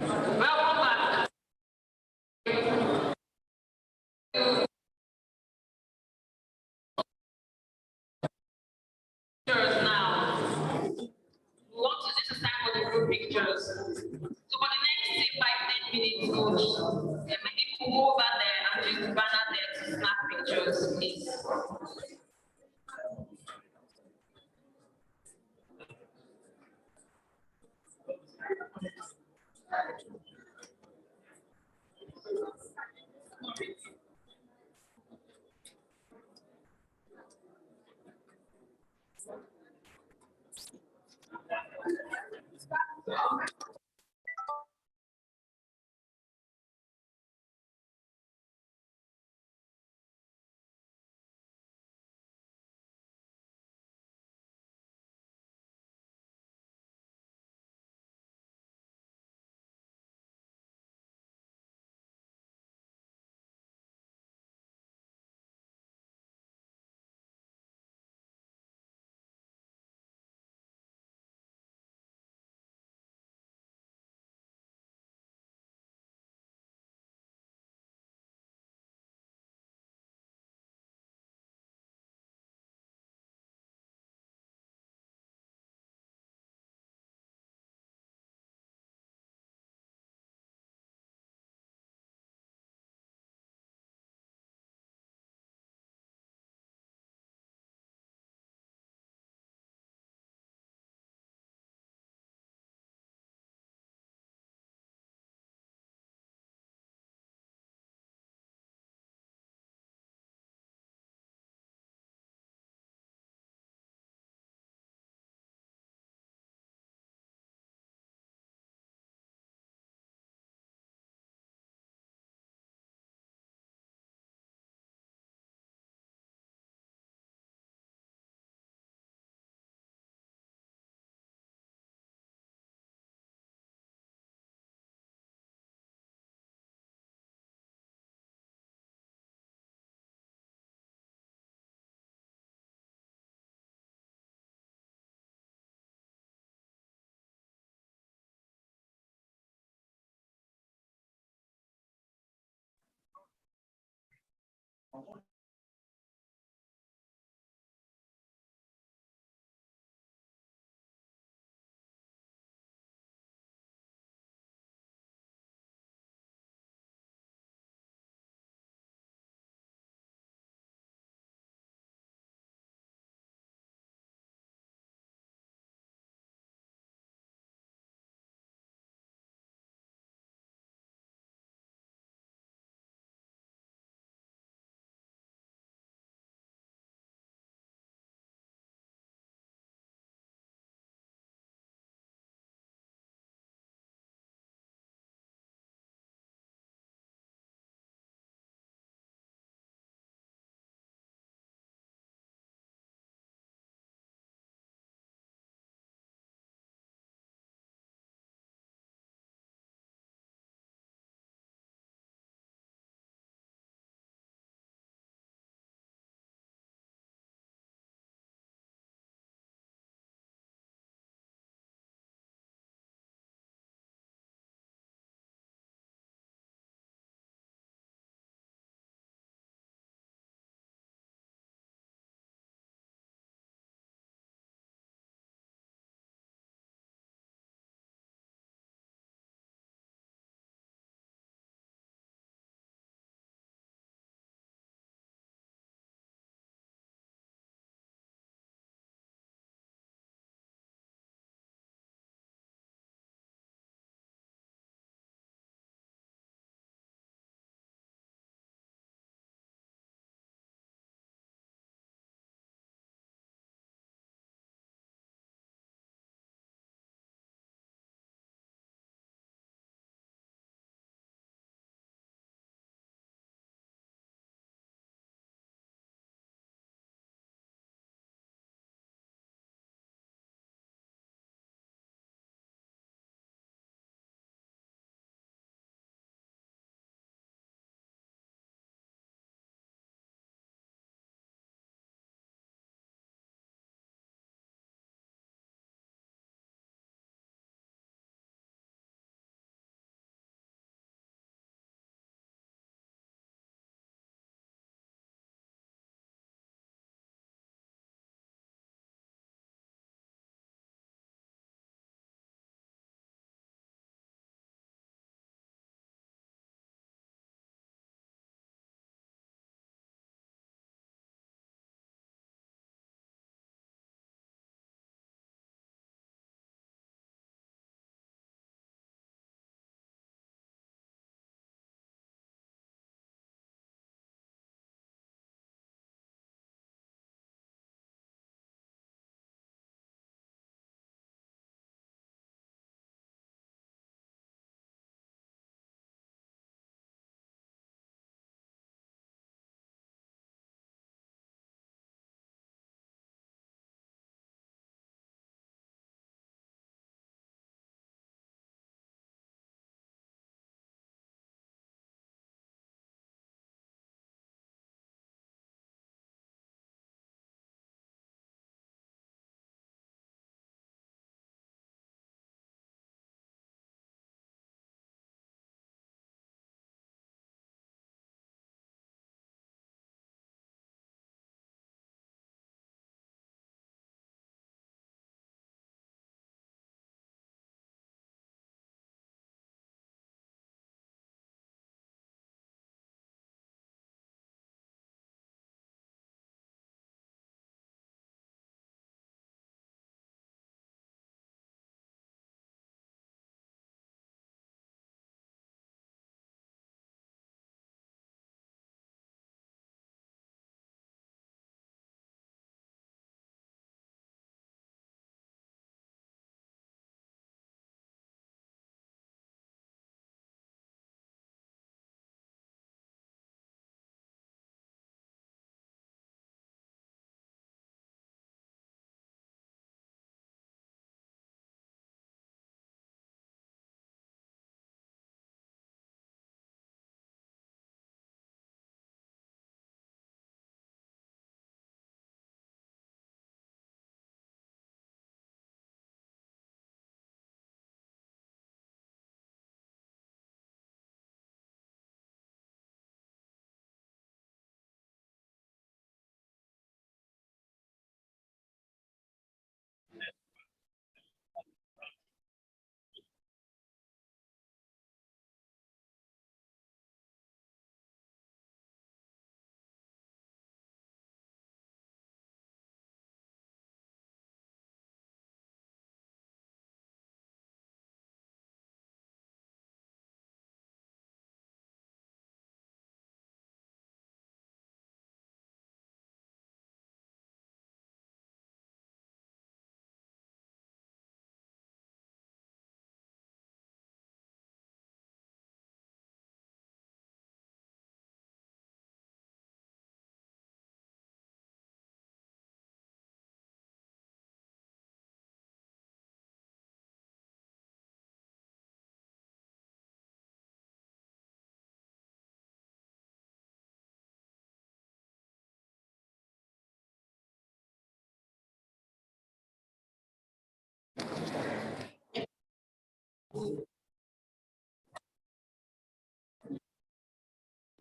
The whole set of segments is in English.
Welcome back. Pictures now. We want to just start for the group pictures. So for the next 5-10 minutes, coach, maybe we'll go over there and use the banner there to snap pictures, please.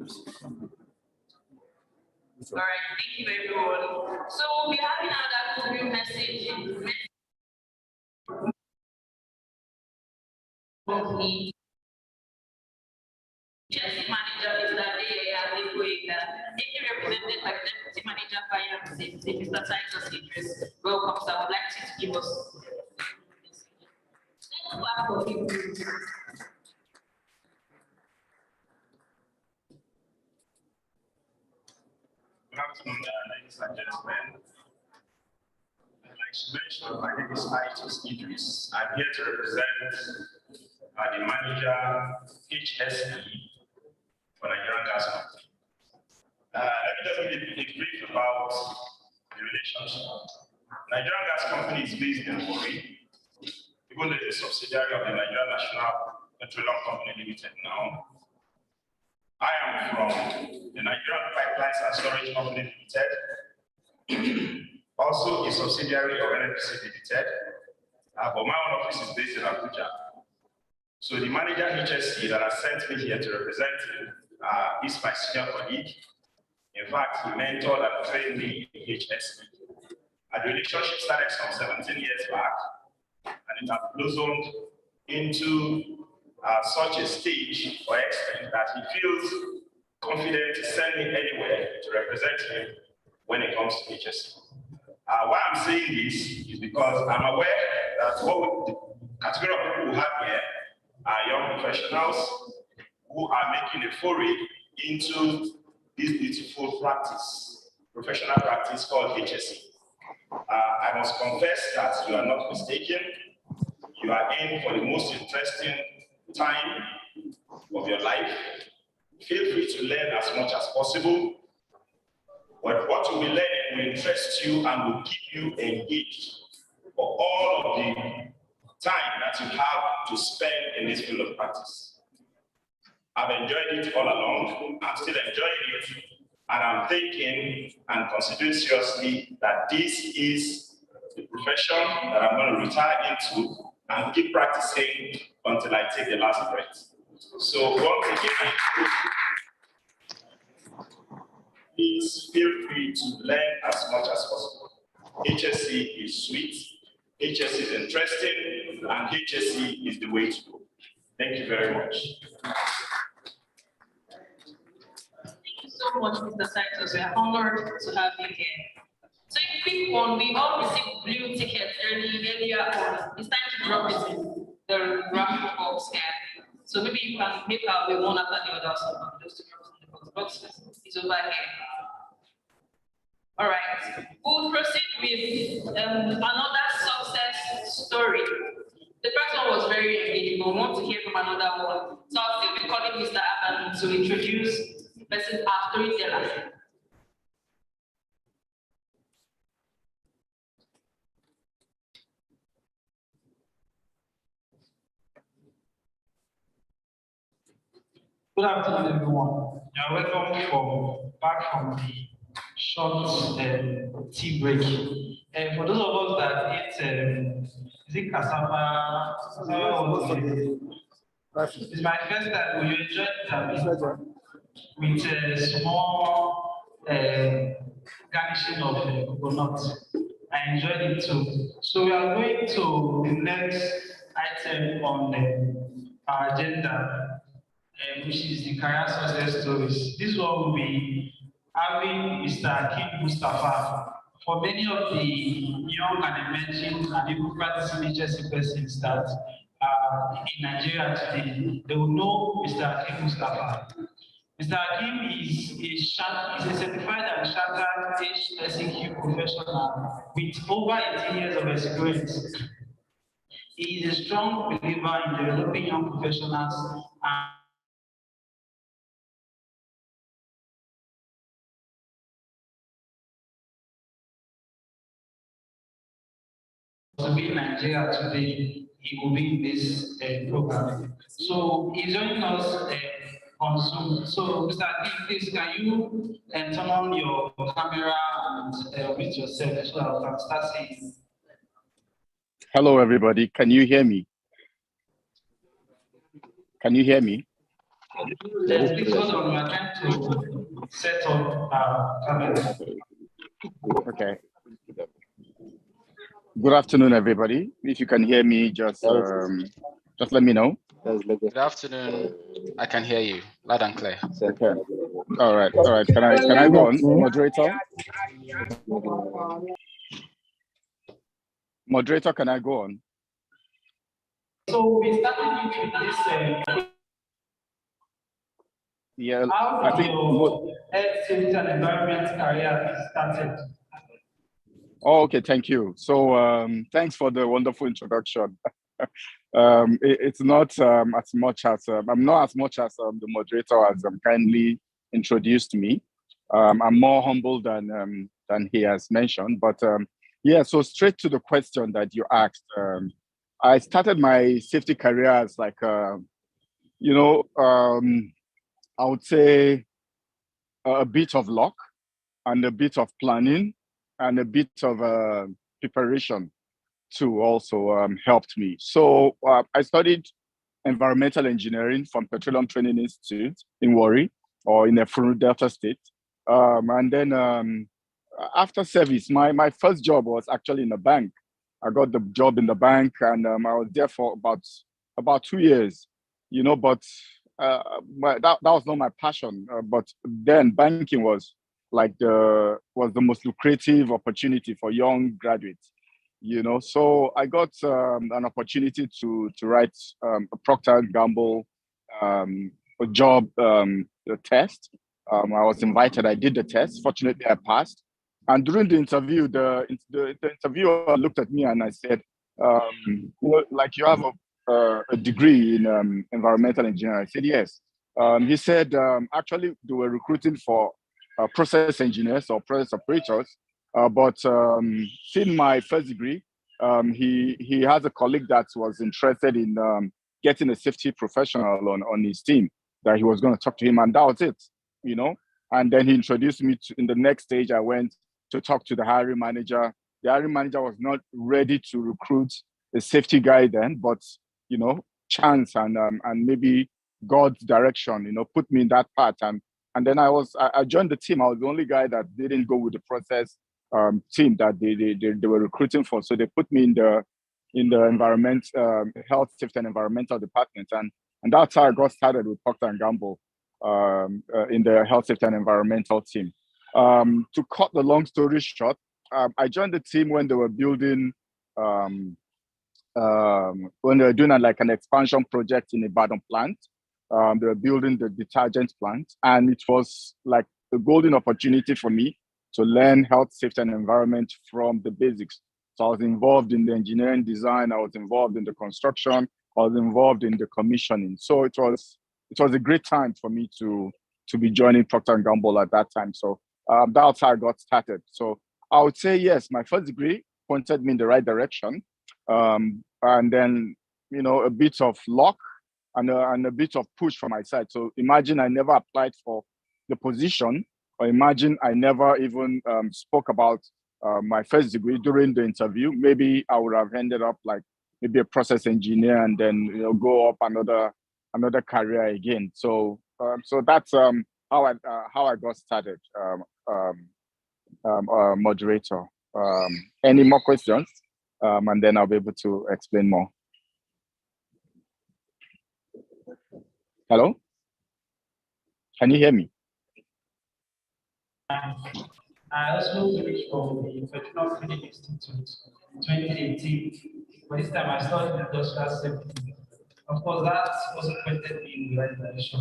All right, thank you everyone. So we'll be having another group message of the Chelsea manager is that they are represented by the deputy manager fire and safety, Mr. Titus Idris. Welcome, sir. I would like you to give us. Good afternoon, ladies and gentlemen. Like she mentioned, my name is Titus Idris. I'm here to represent the manager HSE for Nigerian Gas Company. Let me just give you a brief about the relationship. Nigerian Gas Company is based in Warri, even though it's a subsidiary of the Nigerian National Petroleum Company Limited now. I am from the Nigerian Pipelines and Storage Company Limited, also a subsidiary of NNPC Limited, but my own office is based in Abuja. So the manager HSC that has sent me here to represent him is my senior colleague. In fact, he mentored and trained me in HSC. The relationship started some 17 years back, and it has blossomed into such a stage or extent that he feels confident to send me anywhere to represent him when it comes to HSC. Why I'm saying this is because I'm aware that the category of people we have here are young professionals who are making a foray into this beautiful practice, professional practice called HSC. I must confess that you are not mistaken. You are in for the most interesting time of your life. Feel free to learn as much as possible. But what you will learn will interest you and will keep you engaged for all of the time that you have to spend in this field of practice. I've enjoyed it all along. I'm still enjoying it. And I'm thinking and considering seriously that this is the profession that I'm going to retire into and keep practicing until I take the last breath. So once again, please feel free to learn as much as possible. HSC is sweet, HSC is interesting, and HSC is the way to go. Thank you very much. Thank you so much, Mr. Titus. We are honored to have you here. So a quick one, we all received blue tickets earlier on. It's time to drop it in the raffle box here. So maybe you can make our way one after the other, so just to drop it in the box. It's over here. All right, we'll proceed with another success story. The first one was very engaging, but we want to hear from another one. So I'll still be calling Mr. Adam to introduce the person as storyteller. Good afternoon, everyone. You are welcome back from the short tea break. For those of us that eat, is it cassava? It's my first time. Will you enjoy it with a small garnishing of coconut? I enjoyed it too. So we are going to the next item on our agenda, which is the career success stories. This one will be having Mr. Akim Mustafa. For many of the young and emerging and even practicing HSC persons that are in Nigeria today, they will know Mr. Akim Mustafa. Mr. Akim is a certified and chartered HSEQ professional with over 18 years of experience. He is a strong believer in developing young professionals and to be in Nigeria today, he will be in this program. So he's joining us on Zoom. So Mr. Akim, please can you turn on your camera and mute yourself so that I can start seeing. Hello, everybody. Can you hear me? Can you hear me? Yes, please hold on. We are trying to set up our camera. Okay. Good afternoon, everybody. If you can hear me, just let me know. Good afternoon. I can hear you loud and clear. Okay. All right. All right. Can I go on, moderator? Moderator, can I go on? So we started with this. Yeah. How I did think. your health, safety, and environment career started? Oh, okay. Thank you. So, thanks for the wonderful introduction. It's not as much as I'm not as much as the moderator has kindly introduced me. I'm more humble than he has mentioned. But yeah, so straight to the question that you asked. I started my safety career as like you know, I would say a bit of luck and a bit of planning and a bit of preparation too also helped me. So I studied environmental engineering from Petroleum Training Institute in Warri or in Efuru, Delta State. And then after service, my first job was actually in a bank. I got the job in the bank and I was there for about 2 years, but that was not my passion. But then banking was the most lucrative opportunity for young graduates, so I got an opportunity to write a Procter and Gamble a job a test. I was invited. I did the test. Fortunately, I passed. And during the interview, the interviewer looked at me and I said, like you have a degree in environmental engineering. I said yes. He said actually they were recruiting for process engineers or process operators. But seeing my first degree, he has a colleague that was interested in getting a safety professional on his team that he was going to talk to him, and that was it. And then he introduced me to. In the next stage, I went to talk to the hiring manager. The hiring manager was not ready to recruit a safety guy then, but chance and maybe God's direction, put me in that path. And then I joined the team. I was the only guy that didn't go with the process team that they were recruiting for. So they put me in the environment, health, safety, and environmental department, and that's how I got started with Procter and Gamble in the health, safety, and environmental team. To cut the long story short, I joined the team when they were building, when they were doing like an expansion project in Ibadan plant. They were building the detergent plant, and it was like a golden opportunity for me to learn health, safety, and environment from the basics. So I was involved in the engineering design. I was involved in the construction. I was involved in the commissioning. So it was a great time for me to be joining Procter and Gamble at that time. So that's how I got started. So I would say yes, my first degree pointed me in the right direction, and then a bit of luck and a bit of push from my side. So imagine I never applied for the position, or imagine I never even spoke about my first degree during the interview. Maybe I would have ended up like maybe a process engineer and then go up another career again. So so that's how I got started, moderator. Any more questions? And then I'll be able to explain more. Hello? Can you hear me? I also finished from the Petroleum Training Institute in 2018. But this time I studied industrial safety. Of course, that also pointed me in the right direction.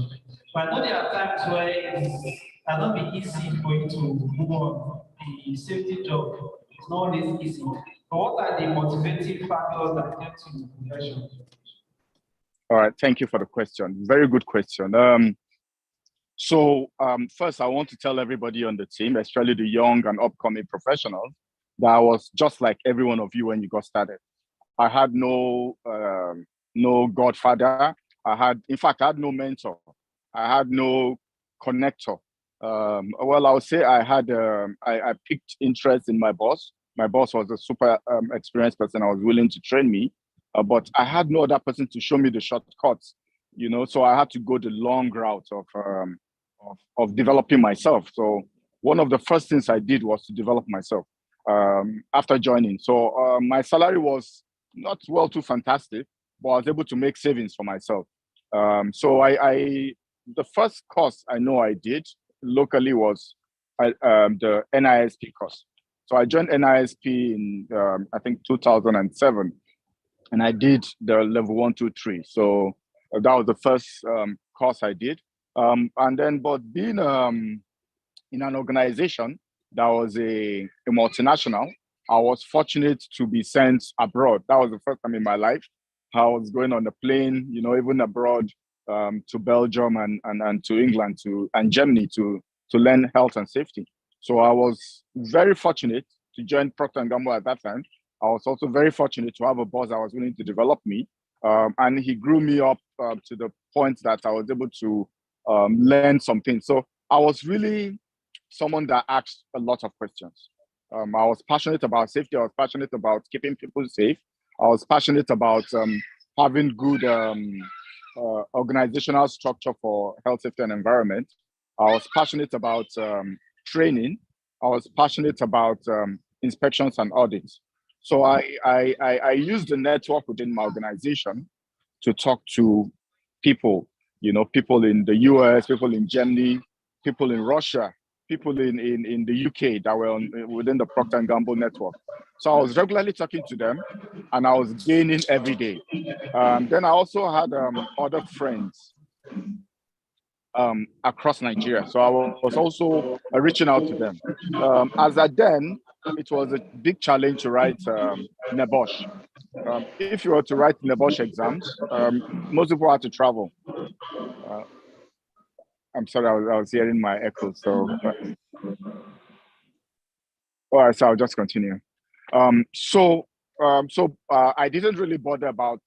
But I know there are times where it cannot be easy for you to move on. The safety job is not always easy. But what are the motivating factors that kept you in the profession? All right, thank you for the question. Very good question. So first, I want to tell everybody on the team, especially the young and upcoming professionals, that I was just like every one of you when you got started. I had no godfather. In fact, I had no mentor. I had no connector. Well, I would say I picked interest in my boss. My boss was a super experienced person. I was willing to train me, but I had no other person to show me the shortcuts, So I had to go the long route of developing myself. So one of the first things I did was to develop myself after joining. So my salary was not well too fantastic, but I was able to make savings for myself. So the first course I know I did locally was the NISP course. So I joined NISP in I think 2007, and I did the level 1, 2, 3. So that was the first course I did. And then, but being in an organization that was a multinational, I was fortunate to be sent abroad. That was the first time in my life I was going on a plane, even abroad, to Belgium and to England and Germany to learn health and safety. So I was very fortunate to join Procter & Gamble at that time. I was also very fortunate to have a boss that was willing to develop me. And he grew me up to the point that I was able to learn something. So I was really someone that asked a lot of questions. I was passionate about safety. I was passionate about keeping people safe. I was passionate about having good organizational structure for health, safety, and environment. I was passionate about training. I was passionate about inspections and audits. So I used the network within my organization to talk to people, people in the US, people in Germany, people in Russia, people in the UK that were within the Procter & Gamble network. So I was regularly talking to them, and I was gaining every day. Then I also had other friends across Nigeria. So I was also reaching out to them. As at then, it was a big challenge to write NEBOSH. If you were to write NEBOSH exams, most people had to travel. I'm sorry, I was hearing my echo. So, all right, so I'll just continue. So I didn't really bother about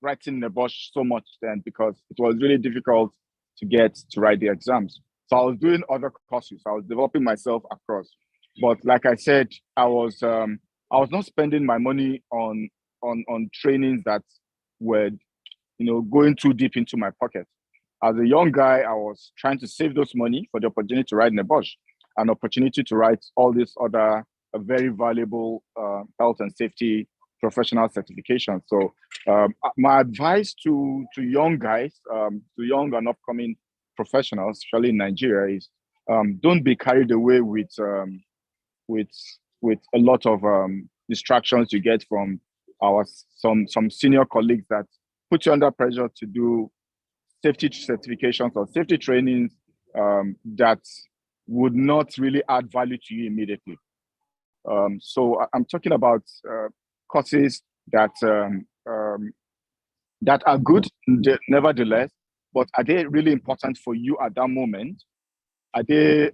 writing NEBOSH so much then because it was really difficult to get to write the exams. So I was doing other courses. I was developing myself across. But like I said, I was not spending my money on trainings that were going too deep into my pocket. As a young guy, I was trying to save those money for the opportunity to write NEBOSH, an opportunity to write all these other very valuable health and safety professional certifications. So my advice to young guys, to young and upcoming professionals, especially in Nigeria, is don't be carried away with a lot of distractions you get from some senior colleagues that put you under pressure to do safety certifications or safety trainings that would not really add value to you immediately. So I'm talking about courses that that are good, nevertheless, but are they really important for you at that moment? Are they?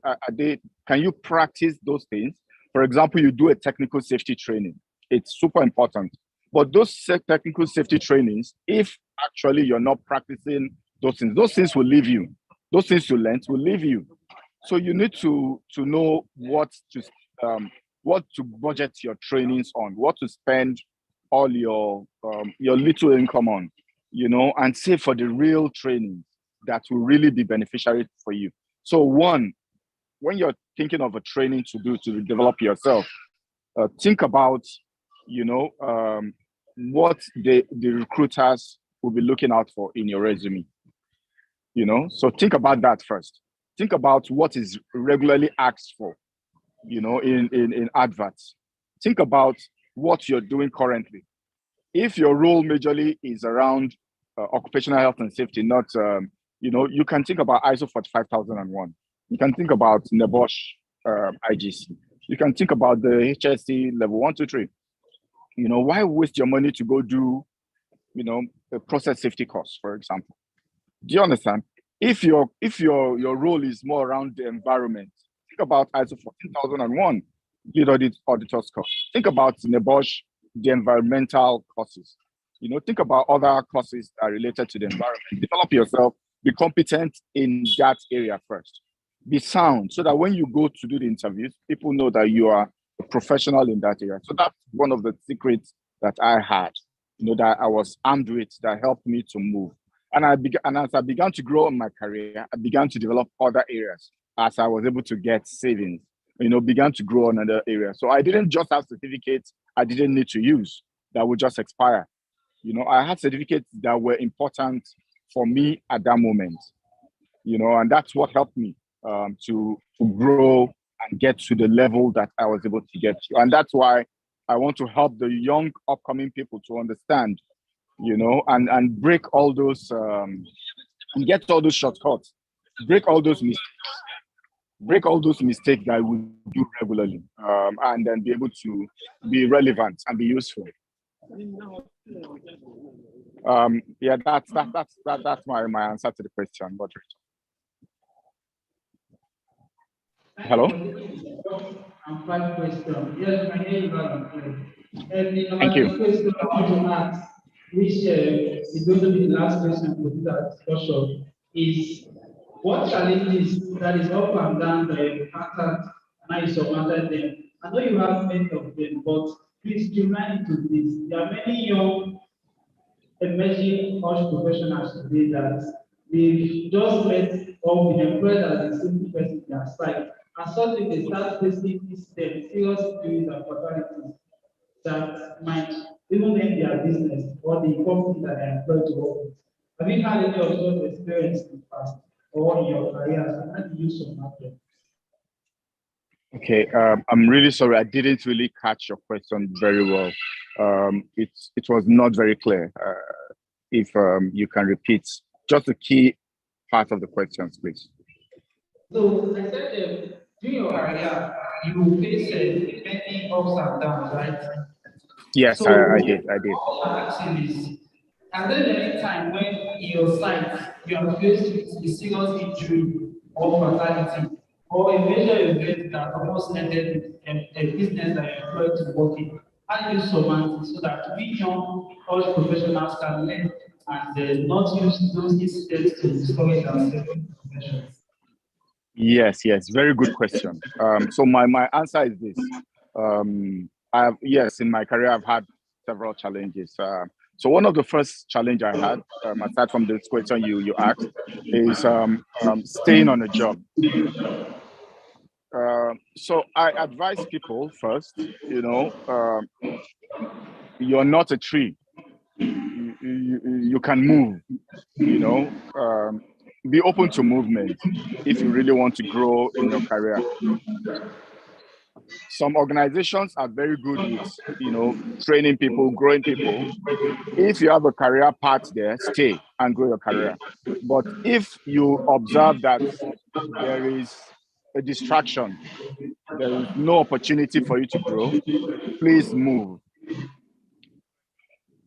Can you practice those things? For example, you do a technical safety training. It's super important. But those technical safety trainings, if actually you're not practicing those things will leave you. Those things you learned will leave you. So you need to know what to budget your trainings on, what to spend all your little income on, and save for the real trainings that will really be beneficiary for you. So one, when you're thinking of a training to do to develop yourself, think about, what the recruiters will be looking out for in your resume. So think about that first. Think about what is regularly asked for, in adverts. Think about what you're doing currently. If your role majorly is around occupational health and safety, not, you can think about ISO 45001. You can think about NEBOSH IGC. You can think about the HSC level 1, 2, 3. Why waste your money to go do, a process safety course, for example? Do you understand? If your role is more around the environment, think about ISO 14001 lead auditor's course. Think about NEBOSH, the environmental courses. Think about other courses that are related to the environment. Develop yourself, be competent in that area first. Be sound so that when you go to do the interviews, people know that you are a professional in that area. So that's one of the secrets that I had, that I was armed with that helped me to move. And as I began to grow in my career, I began to develop other areas as I was able to get savings, began to grow in other areas. So I didn't just have certificates I didn't need to use that would just expire. I had certificates that were important for me at that moment, and that's what helped me to grow and get to the level that I was able to get to. And that's why I want to help the young upcoming people to understand, and break all those, and get all those shortcuts, break all those mistakes that we do regularly, and then be able to be relevant and be useful. Yeah, that's my answer to the question, moderator. Hello? And five questions. Yes, I hear you loud and clear. And the Thank you. question I want to ask, which is going to be the last question for this discussion, is what challenges that is up and down that you encountered and how you surmounted them? I know you have many of them, but please streamline it to this. There are many young emerging OSH professionals today that they just met or been employed as a simple person in their site. And suddenly they start facing these serious injuries and fatalities that might even end their business or the company that they're employed to work with. Have you had any of those experiences in the past or in your careers, and how do you surmount them? Okay, I'm really sorry. I didn't really catch your question very well. It was not very clear. If you can repeat just the key part of the questions, please. So I said, during your career, you face many ups and downs, right? Yes, So I did. all I'm asking is, has there been any time when in your site you are faced with a serious injury or fatality, or a major event that almost ended a business that you employed to work in? How do you surmount it so that we young college professionals can learn and not use those incidents to discourage ourselves in the profession? Yes, very good question. So my answer is this. In my career I've had several challenges. So one of the first challenge I had, aside from this question you asked, is staying on a job. So I advise people first, you're not a tree. You can move, be open to movement if you really want to grow in your career. Some organizations are very good with, training people, growing people. If you have a career path there, stay and grow your career. But if you observe that there is a distraction, there is no opportunity for you to grow, please move.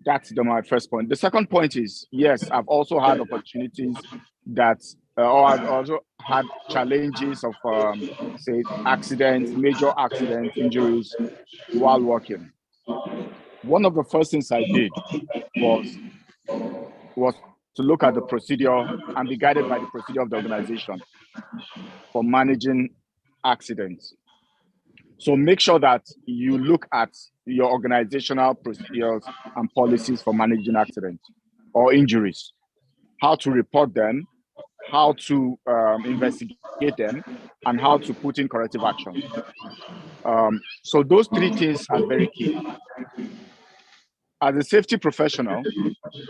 That's my first point. The second point is, yes, I've also had opportunities that, or I've also had challenges of, say, accidents, major accidents, injuries while working. One of the first things I did was to look at the procedure and be guided by the procedure of the organization for managing accidents. So make sure that you look at your organizational procedures and policies for managing accidents or injuries, how to report them, how to investigate them, and how to put in corrective actions. So those three things are very key. As a safety professional,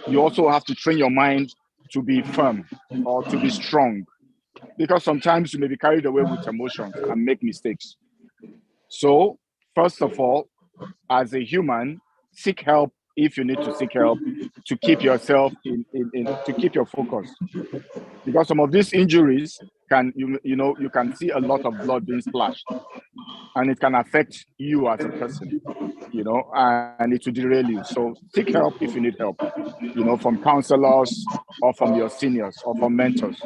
you also have to train your mind to be firm or to be strong, because sometimes you may be carried away with emotions and make mistakes. So first of all, as a human, seek help if you need to seek help to keep yourself to keep your focus. Because some of these injuries you can see a lot of blood being splashed, and it can affect you as a person, and it will derail you. So seek help if you need help, from counselors or from your seniors or from mentors.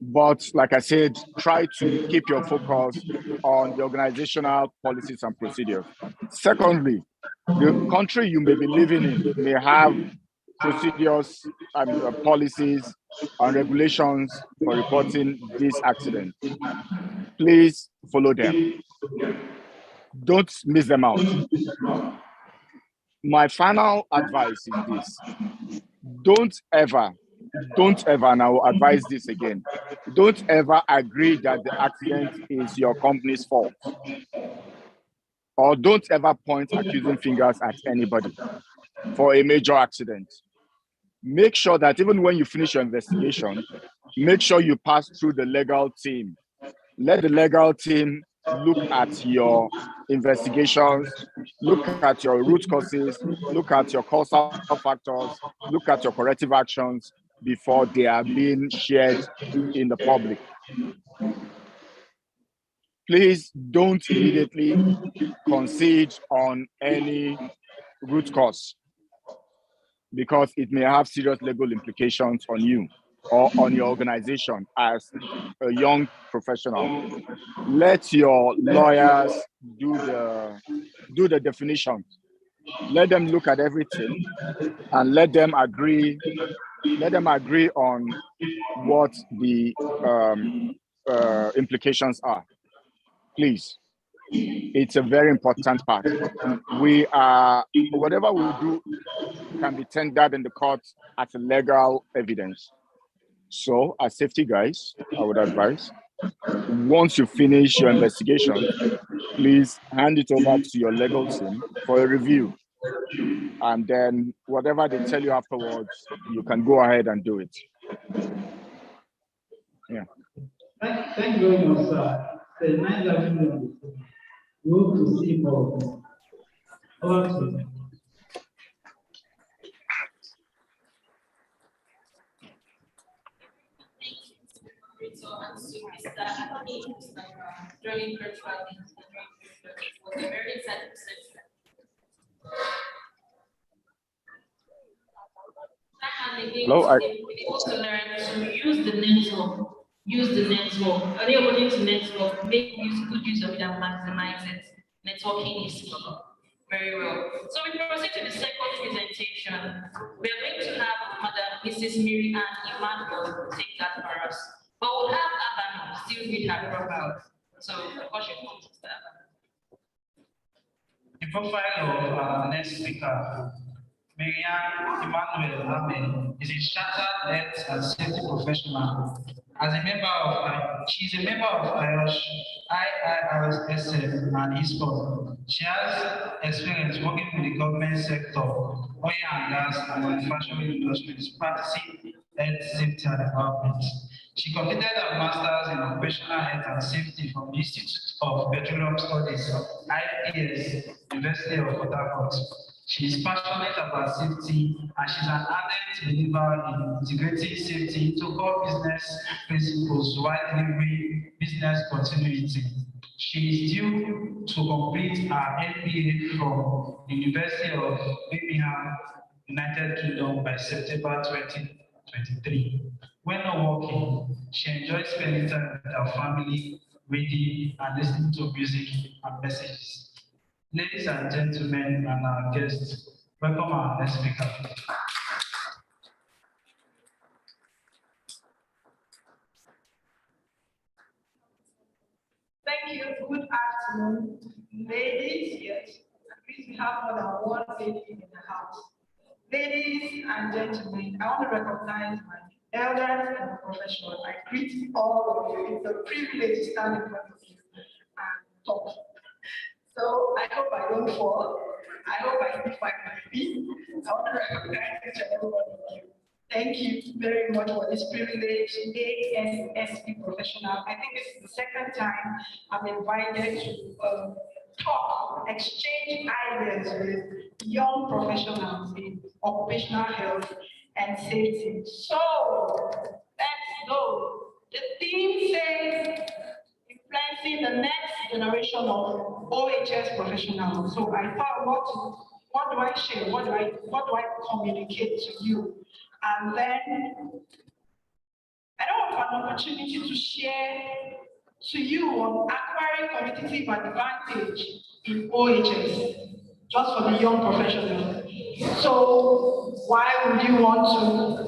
But like I said, try to keep your focus on the organizational policies and procedures. Secondly, the country you may be living in may have procedures and policies and regulations for reporting these accidents. Please follow them. Don't miss them out. My final advice is this. don't ever, and I will advise this again, don't ever agree that the accident is your company's fault. Or don't ever point accusing fingers at anybody for a major accident. Make sure that even when you finish your investigation, make sure you pass through the legal team. Let the legal team look at your investigations, look at your root causes, look at your causal factors, look at your corrective actions before they are being shared in the public. Please don't immediately concede on any root cause, because it may have serious legal implications on you or on your organization as a young professional. Let your lawyers do the definitions. Let them look at everything and let them agree on what the implications are. Please. It's a very important part. Whatever we do can be tendered in the court as a legal evidence. So, as safety guys, I would advise, once you finish your investigation, please hand it over to your legal team for a review. And then whatever they tell you afterwards, you can go ahead and do it. Yeah. Thank you very much, sir. It's nice having you. We hope to see more. Over to you. During virtual meetings, was a very exciting session. Hello, Are they able to learn to use the network? Are they able to network? Make good use of it and maximize it. Networking is key. Very well. So we proceed to the second presentation. We are going to have Madam Mrs. Mary Ann Emmanuel take that for us. But we'll have Abano still read her profile. So of course you come to that. The profile of our next speaker, Marianne Emmanuel Amen, is a chartered health and safety professional. She's a member of IIRSF and ISPOR. She has experience working with the government sector, oil and gas, and manufacturing industries, practicing health safety and environment. She completed her master's in occupational health and safety from the Institute of Petroleum Studies, IPS, University of Port Harcourt. She is passionate about safety and she's an ardent believer in integrating safety into core business principles while delivering business continuity. She is due to complete her MBA from the University of Birmingham, United Kingdom by September 2023. When not working, she enjoys spending time with her family, reading and listening to music and messages. Ladies and gentlemen, and our guests, welcome our next speaker. Thank you. Good afternoon, ladies. Yes, at least we have more than one lady in the house. Ladies and gentlemen, I want to recognize my elders and professionals. I greet all of you. It's a privilege to stand in front of you and talk. So I hope I don't fall. I hope I still find my feet. I want to recognize each and every one of you. Thank you very much for this privilege, ASSP professional. I think this is the second time I'm invited to talk, exchange ideas with young professionals in occupational health and safety. So let's go. The theme says influencing the next generation of OHS professionals. So I thought, what do I share? What do I communicate to you? And then I don't have an opportunity to share to you on acquiring competitive advantage in OHS, just for the young professionals. So why would you want to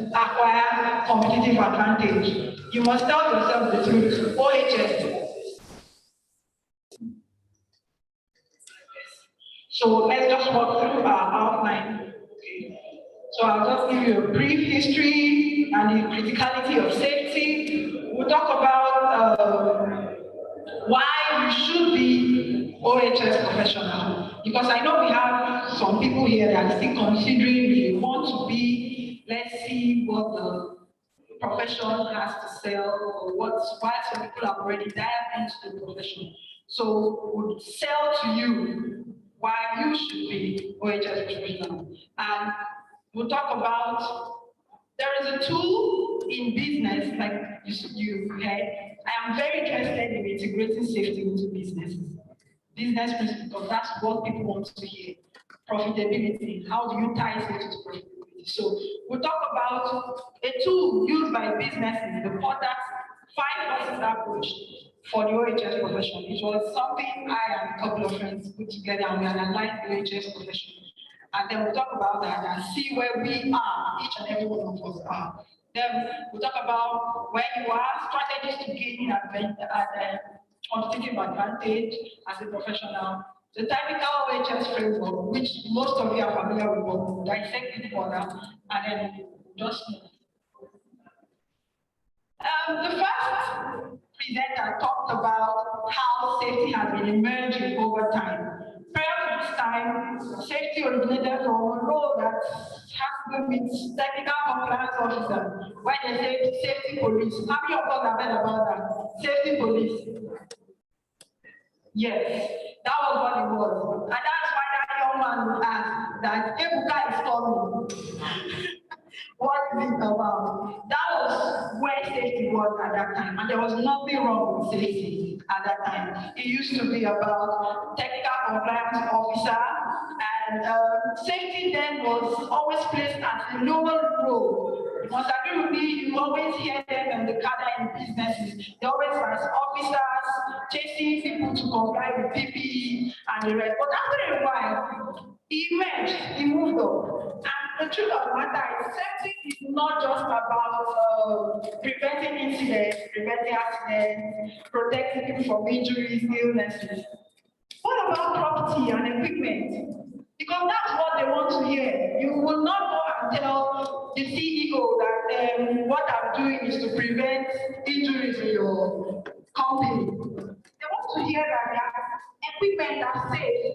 acquire competitive advantage? You must tell yourself the truth. OHS. So let's just walk through our outline. So I'll just give you a brief history and the criticality of safety. We'll talk about why you should be OHS professional. Because I know we have some people here that are still considering they want to be, let's see what the profession has to sell or why some people have already dived into the profession. So we'll sell to you why you should be OHS professional. And we'll talk about, there is a tool in business, like you heard. I am very interested in integrating safety into businesses. Business principles, because that's what people want to hear. Profitability, how do you tie safety to profitability? So we'll talk about a tool used by businesses, the product 5 process approach for the OHS profession. It was something I and a couple of friends put together, and we analyzed the OHS profession. And then we'll talk about that and see where we are, each and every one of us are. Then we'll talk about where you are, strategies to gain competitive advantage as a professional. The typical OHS framework, which most of you are familiar with, but we'll dissect it further, and then just the first presenter talked about how safety has been emerging over time. Prior to this time, safety originated from a role that has to do with technical compliance officer. When they say safety police, how many of us have heard about that? Safety police. Yes, that was what it was. And that's why that young man asked that Ebuka is coming. What is it about? That was where safety was at that time, and there was nothing wrong with safety at that time. It used to be about technical compliance officer, and safety then was always placed as a lower role. You must agree with me, you always hear them in the cadre in businesses. They always as officers chasing people to comply with PPE and the rest. But after a while, he emerged, he moved up. And the truth of the matter is, safety is not just about preventing incidents, preventing accidents, protecting people from injuries, illnesses. What about property and equipment? Because that's what they want to hear. You will not go and tell the CEO that what I'm doing is to prevent injuries in your company. They want to hear that their equipment are safe,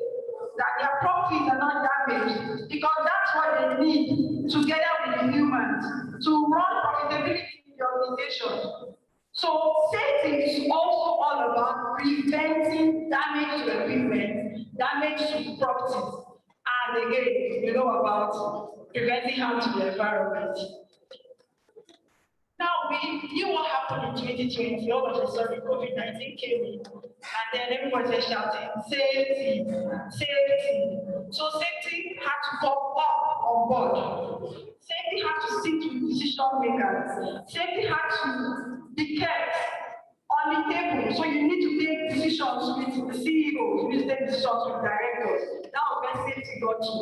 that their properties are not damaged, because that's what they need together with the humans to run profitability in the organization. So safety is also all about preventing damage to equipment, damage to properties. And again, you know about preventing harm to the environment. Now, we knew what happened in 2020. All of a sudden, COVID-19 came in, and then everybody was shouting, safety, safety. So safety had to come up on board. Safety had to sit with decision makers. Safety had to be kept on the table. So you need to take decisions with the CEOs, you need to take decisions with directors. That was where safety got to.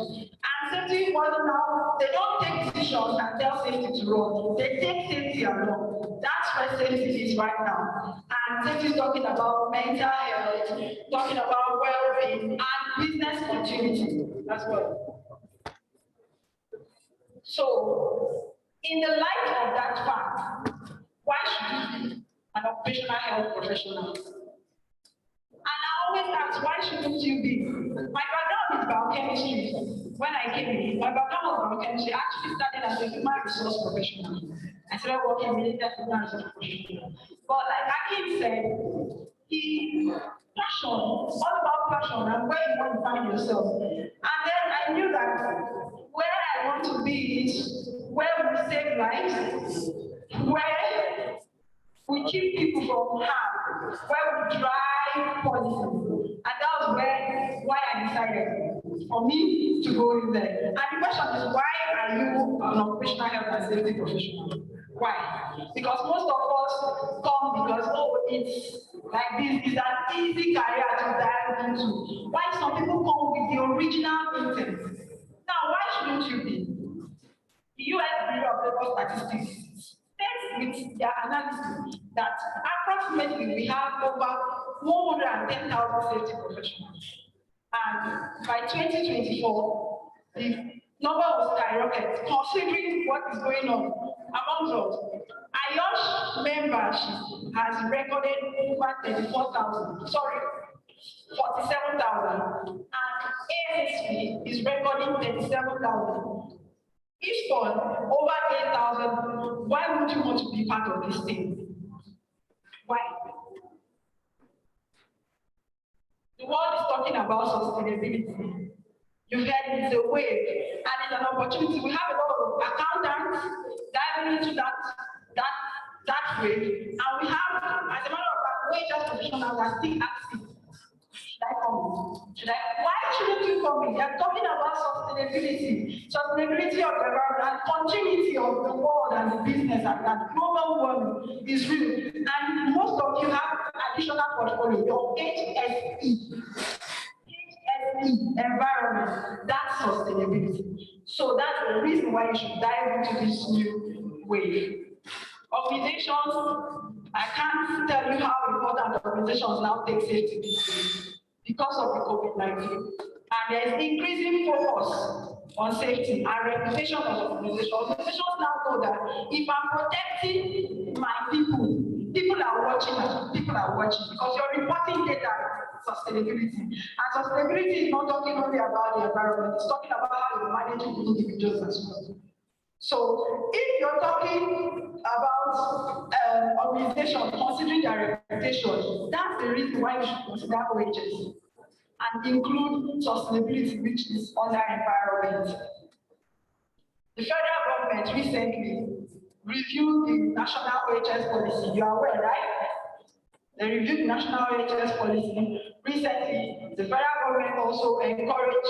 And safety wasn't now, they don't take decisions and tell safety to run. They take safety along. That's where safety is right now. And safety is talking about mental health, talking about well-being and business continuity as well. So, in the light of that fact, why should you be an occupational health professional? And I always ask, why shouldn't you be? My background is biochemistry. When I came in, my background was biochemistry. I actually started as a human resource professional. I started working with the human resource professional. But like Akin said, passion, all about passion and where you want to find yourself. And then I knew that where I want to be is where we save lives, where we keep people from harm, where we drive policy. And that was why I decided for me to go in there. And the question is, why are you an occupational health and safety professional? Why? Because most of us come because, oh, it's like this, it's an easy career to dive into. Why some people come with the original intent? Now, why shouldn't you be? The US Bureau of Labor Statistics states with their analysis that approximately we have over 110,000 safety professionals. And by 2024, the number will skyrocket, considering what is going on among us. OSH membership has recorded over 47,000, and ASP is recording 37,000. Each fund over 8,000. Why would you want to be part of this thing? Why? The world is talking about sustainability. You heard it's a wave, and it's an opportunity. We have a lot of accountants diving into that wave, and we have, as a matter of fact, OSH professionals are still active. Should I come in? Why shouldn't you come in? They're talking about sustainability of the environment, and continuity of the world and the business, and that global warming is real. And most of you have additional portfolio, your HSE environment, that's sustainability. So that's the reason why you should dive into this new wave. Organizations, I can't tell you how important organizations now take safety because of the COVID-19. And there's increasing focus on safety and reputation of organizations. Organizations now know that if I'm protecting my people are watching us, because you're reporting data, sustainability. And sustainability is not talking only about the environment, it's talking about how you're managing individuals as well. So if you're talking about organizations considering their reputation, that's the reason why you should consider OHS and include sustainability, which is under environment. The federal government recently reviewed the national OHS policy. You are aware, right? They reviewed the national OHS policy. Recently, the federal government also encouraged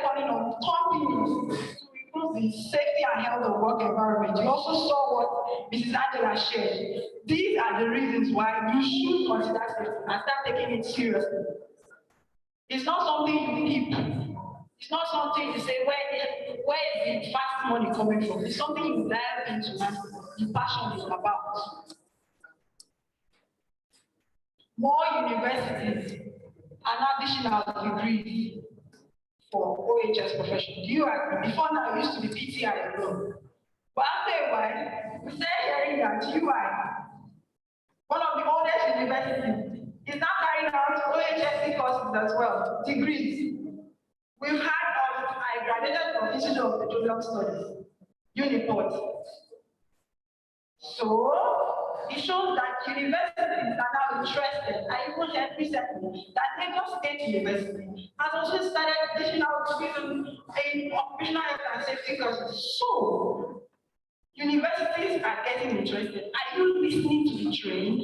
calling on companies to improve the safety and health of work environment. You also saw what Mrs. Angela shared. These are the reasons why you should consider safety and start taking it seriously. It's not something you keep. It's not something you say, where is the fast money coming from? It's something you dive into and your passion is about. More universities and additional degrees for OHS professionals. Do you agree? Before now, it used to be PTI alone. But after a while, we started hearing that UI, one of the oldest universities, is now carrying out OHS courses as well, degrees. We've had I graduated from Institute of Petroleum Studies, Uniport. So it shows that universities are now interested. I even heard recently that Lagos State University has also started additional division in occupational health and safety courses. So universities are getting interested. Are you listening to be trained?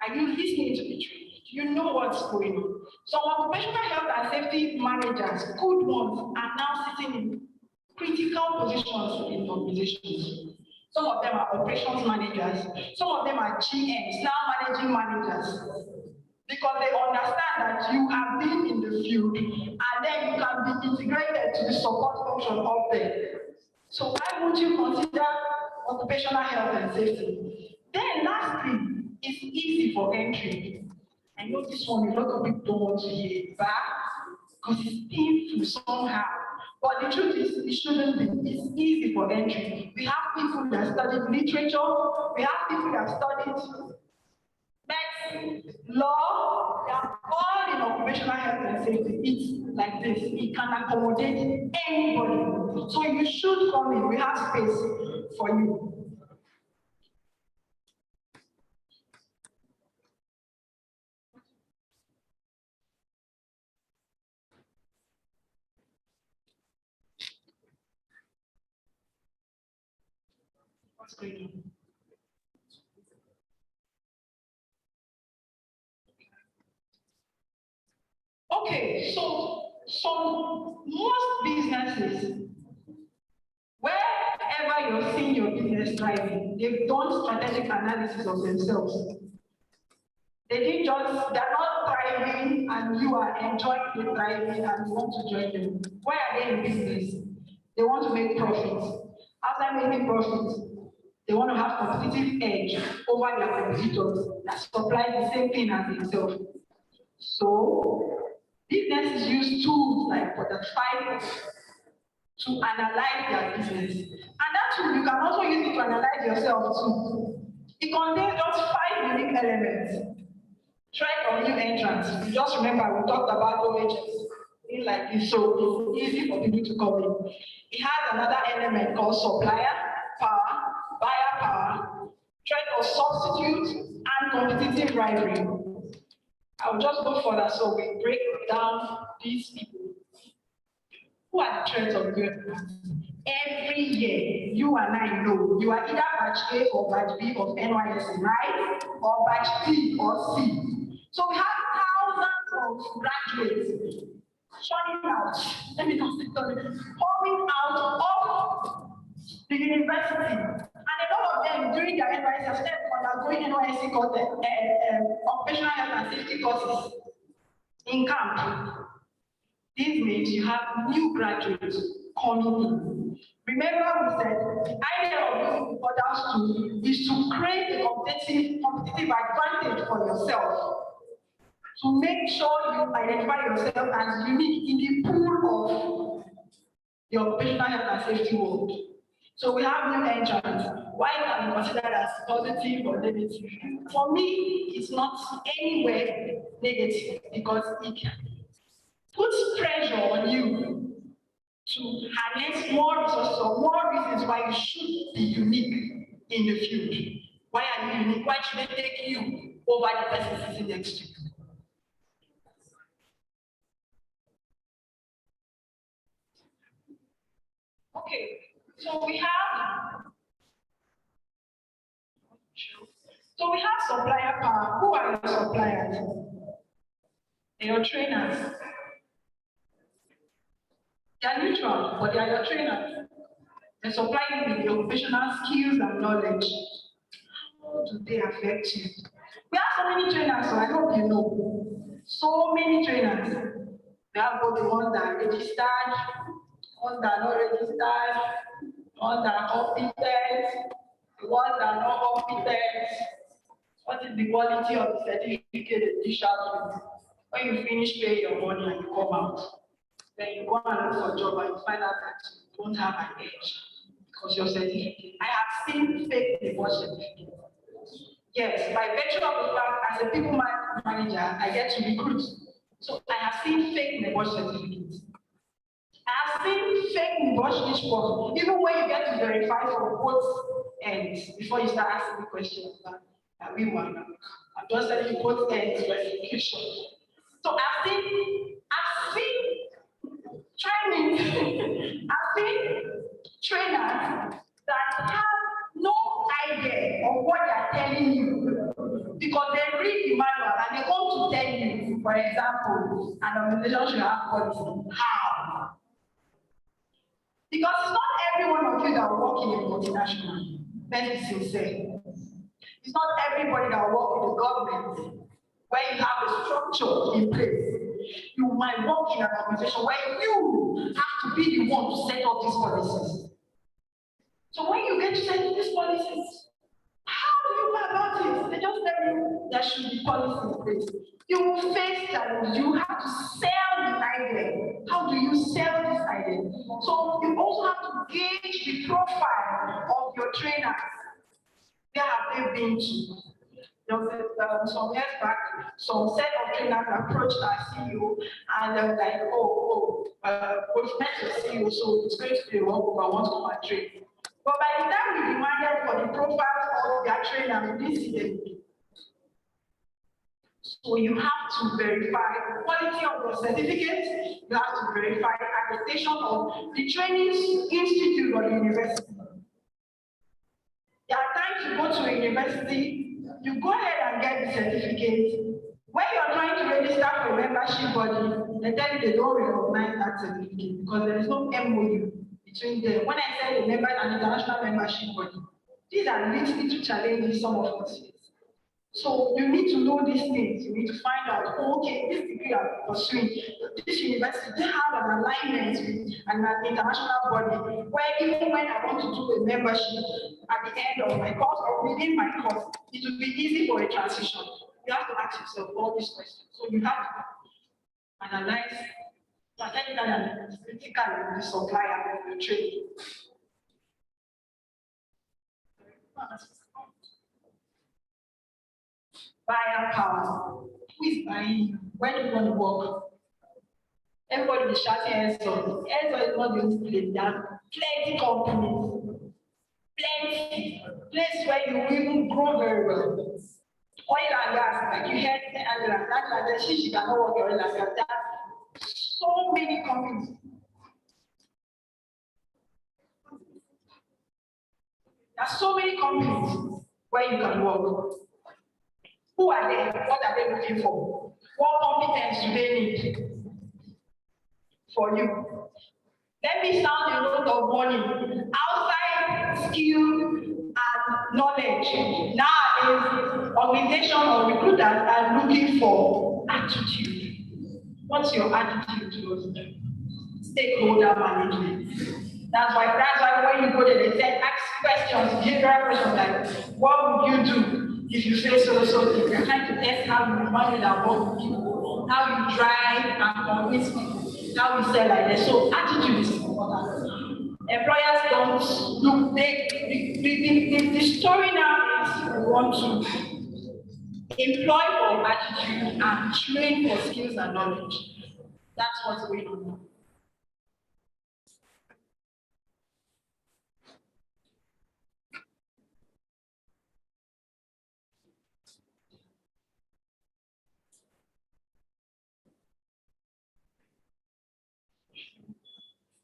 Are you listening to be trained? Do you know what's going on? Some occupational health and safety managers, good ones, are now sitting in critical positions in organizations. Some of them are operations managers. Some of them are GMs, now managing managers. Because they understand that you have been in the field and then you can be integrated to the support function of them. So why would you consider occupational health and safety? Then lastly, it's easy for entry. I know this one, a lot of people don't want to hear it back because it's painful somehow. But the truth is, it shouldn't be. It's easy for entry. We have people that studied literature. We have people that studied medicine, law. They are all in occupational health and safety. It's like this. It can accommodate anybody. So you should come in. We have space for you. What's going on? Okay, so most businesses, wherever you're seeing your business thriving, they've done strategic analysis of themselves. They didn't just, they're not thriving and you are enjoying the thriving and you want to join them. Why are they in business? They want to make profits. After making profits, they want to have competitive edge over their competitors that supply the same thing as themselves. So businesses businesses use tools like for the five to analyze their business. And that tool, you can also use it to analyze yourself too. It contains just 5 unique elements. Try for new entrants. You just remember we talked about OHS. It's like this, so easy for people to come in. It has another element called supplier power, buyer power, trade or substitute, and competitive rivalry. I'll just go further so we break down these people. Who are the trends of good? Every year, you and I know you are either batch A or batch B of NYSC, right? Or batch D or C. So we have thousands of graduates shutting out, let me not say sorry, coming out of the university. And a lot of them during their NYSC have started undergoing NYSC courses, occupational health and safety courses in camp. This means you have new graduates coming in. Remember we said the idea of using others to is to create a competitive advantage for yourself. To make sure you identify yourself as unique in the pool of the occupational health and safety world. So we have new entrants. Why can we consider as positive or negative? For me, it's not anywhere negative because it puts pressure on you to harness more resources or more reasons why you should be unique in the field. Why are you unique? Why should they take you over the person sitting next to you? Okay, so we have supplier power. Who are your suppliers? Your trainers. They are neutral, but they are your trainers. They supply you with the occupational skills and knowledge. How do they affect you? We have so many trainers, so I hope you know. So many trainers. We have both the ones that are registered, ones that are not registered, ones that are competent, the ones that are not competent. What is the quality of the certificate they dish out with? When you finish paying your money and you come out, then you go and look for a job and you find out that you don't have an edge because your certificate. I have seen fake divorce certificates. Yes, by virtue of the fact, as a people manager, I get to recruit. So I have seen fake divorce certificates. I have seen fake divorce form, even when you get to verify for both ends before you start asking questions about we want. I'm just telling you both ends verification. So I've seen training, I've seen trainers that have no idea of what they are telling you because they read the manual and they come to tell you, for example, an organization should have policy. How? Because it's not every one of you that will work in a multinational. Let's be sincere. It's not everybody that will work with the government where you have a structure in place. You might work in an organization where you have to be the one to set up these policies. So when you get to set these policies, how do you go about it? They just tell you there should be policy in place. You will face that you have to sell the idea. How do you sell this idea? So you also have to gauge the profile of your trainers. Where have they been to? There was some years back, some set of trainers approached our CEO and they were like, we've met the CEO, so it's going to be a walk, I want to come and train. But by the time we demanded for the profiles of their trainers, we didn't see them. So you have to verify the quality of your certificate, you have to verify accreditation of the training institute or the university. There are times you go to a university, you go ahead and get the certificate. When you're trying to register for a membership body, they tell you they don't recognize that certificate because there is no MOU between them. When I say an international membership body, these are little challenges some of us face. So you need to know these things. You need to find out, okay, this degree I'm pursuing, this university, they have an alignment with an international body where even when I want to do a membership at the end of my course or within my course, it will be easy for a transition. You have to ask yourself all these questions. So you have to analyze strategic and critical the supplier of the trade. Buyer power. Who is buying you? Where do you want to work? Everybody is shouting Enzo. Enzo is not the only place. There are plenty companies. Plenty. Place where you will even grow very well. Oil and gas, like you heard Angela, that she cannot work oil and gas. There are so many companies. There are so many companies where you can work. Who are they? What are they looking for? What competence do they need for you? Let me sound a lot of money. Outside skill and knowledge. Nowadays, organizations or recruiters are looking for attitude. What's your attitude towards stakeholder management? That's why when you go there, they say ask questions, behavioral questions like, what would you do if you face so thing? They're trying to test how you manage and work with people, how you drive and convince people, how you sell like that. So attitude is important. Employers don't look, the story now is we want to employ for attitude and train for skills and knowledge. That's what's going on now.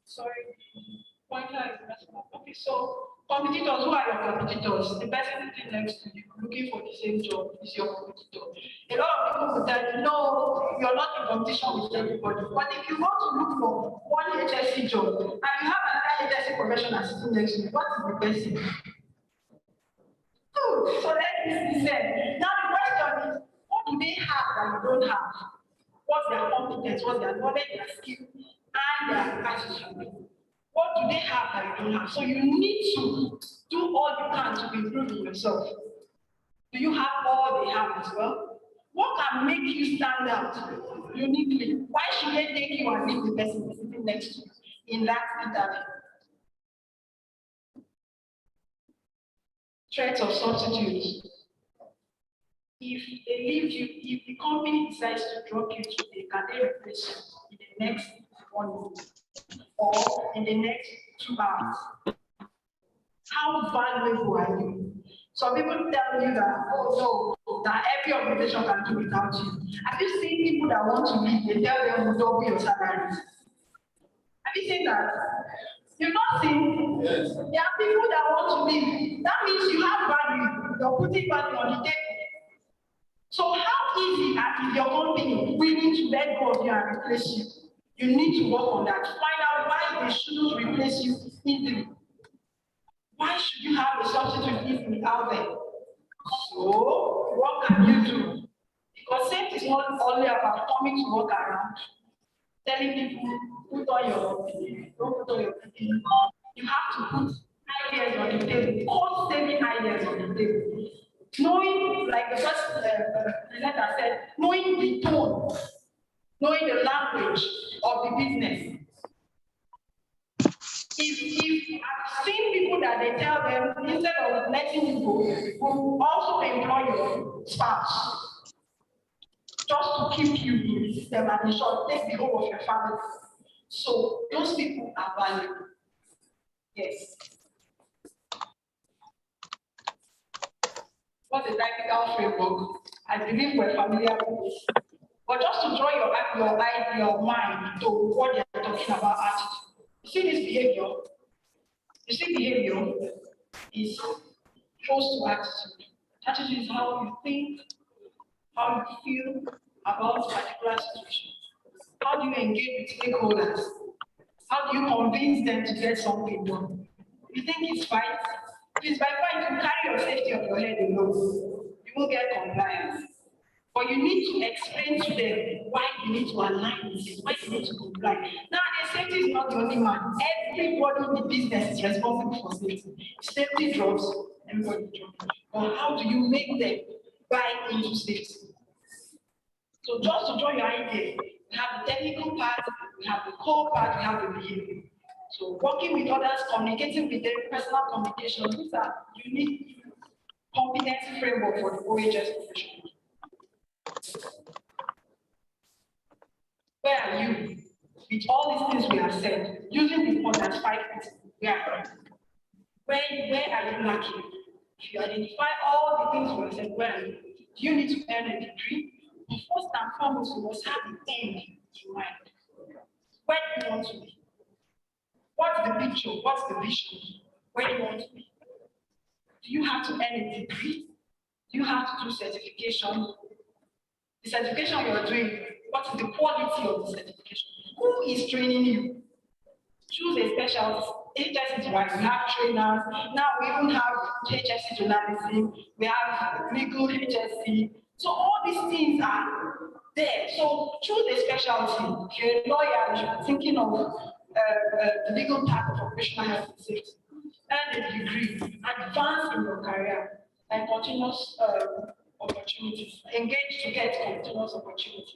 Sorry, pointer is messing up. Okay, so competitors, who are your competitors? The person sitting next to you looking for the same job is your competitor. A lot of people will tell you, no, you're not in competition with everybody. But if you want to look for one HSC job and you have another HSC professional sitting next to you, what is the person? Good. So let me say. Now the question is, what do they have that you don't have? What's their competence? What's their knowledge, their skill, and their attitude? What do they have that you don't have? So you need to do all you can to improve in yourself. Do you have all they have as well? What can make you stand out uniquely? Why should they take you and leave the person sitting next to you in that interview? Threats of substitutes. If they leave you, if the company decides to drop you today, can they replace you in the next 1 week or in the next 2 hours? How valuable are you? Some people tell you that, oh no, that every organization can do without you. Have you seen people that want to leave, they tell them to double your salary? Have you seen that? You've not seen? There are people that want to leave. That means you have value. You're putting value on the table. So how easy is your company willing to let go of you and replace you? You need to work on that. Find out why they shouldn't replace you easily. Why should you have a substitute easily out there? So what can you do? Because safety is not only about coming to work around, telling people, put on your PPE, don't put on your PPE. You have to put ideas on the table, cost-saving ideas on the table. Knowing, like the first presenter said, knowing the tone, knowing the language of the business. If I've seen people that they tell them, instead of letting you go, we'll also employ your spouse just to keep you in the system and ensure take the whole of your family. So those people are valuable. Yes. What's the technical framework? I believe we're familiar with this. But just to draw your mind to what they're talking about attitude. You see this behavior? You see behavior is close to attitude. Attitude is how you think, how you feel about a particular situation. How do you engage with stakeholders? How do you convince them to get something done? You think it's fight? If it's by fight, you carry your safety on your head alone. You will get compliance. But you need to explain to them why you need to align with it, why you need to comply. Now, the safety is not the only one. Everybody in the business is responsible for safety. If safety drops, everybody drops. But how do you make them buy into safety? So just to draw your idea, we have the technical part, we have the whole part we have the behavior. So working with others, communicating with them, personal communication, these are unique competency framework for the OHS professional. Where are you? With all these things we have said, using the point as 5 principles, where are you? Where are you lacking? If you identify all the things we have said, where are you? Do you need to earn a degree? But first and foremost, you must have the end in mind. Where do you want to be? What's the picture? What's the vision? Where do you want to be? Do you have to earn a degree? Do you have to do certification? The certification you're doing, what is the quality of the certification? Who is training you? Choose a specialty. HSC is wise. We have trainers. Now we even have HSC journalism. We have legal HSC. So all these things are there. So choose a specialty. If you're a lawyer, you should be thinking of the legal part of occupational health and safety. Earn a degree. Advance in your career and continuous opportunities. Engage to get continuous opportunities.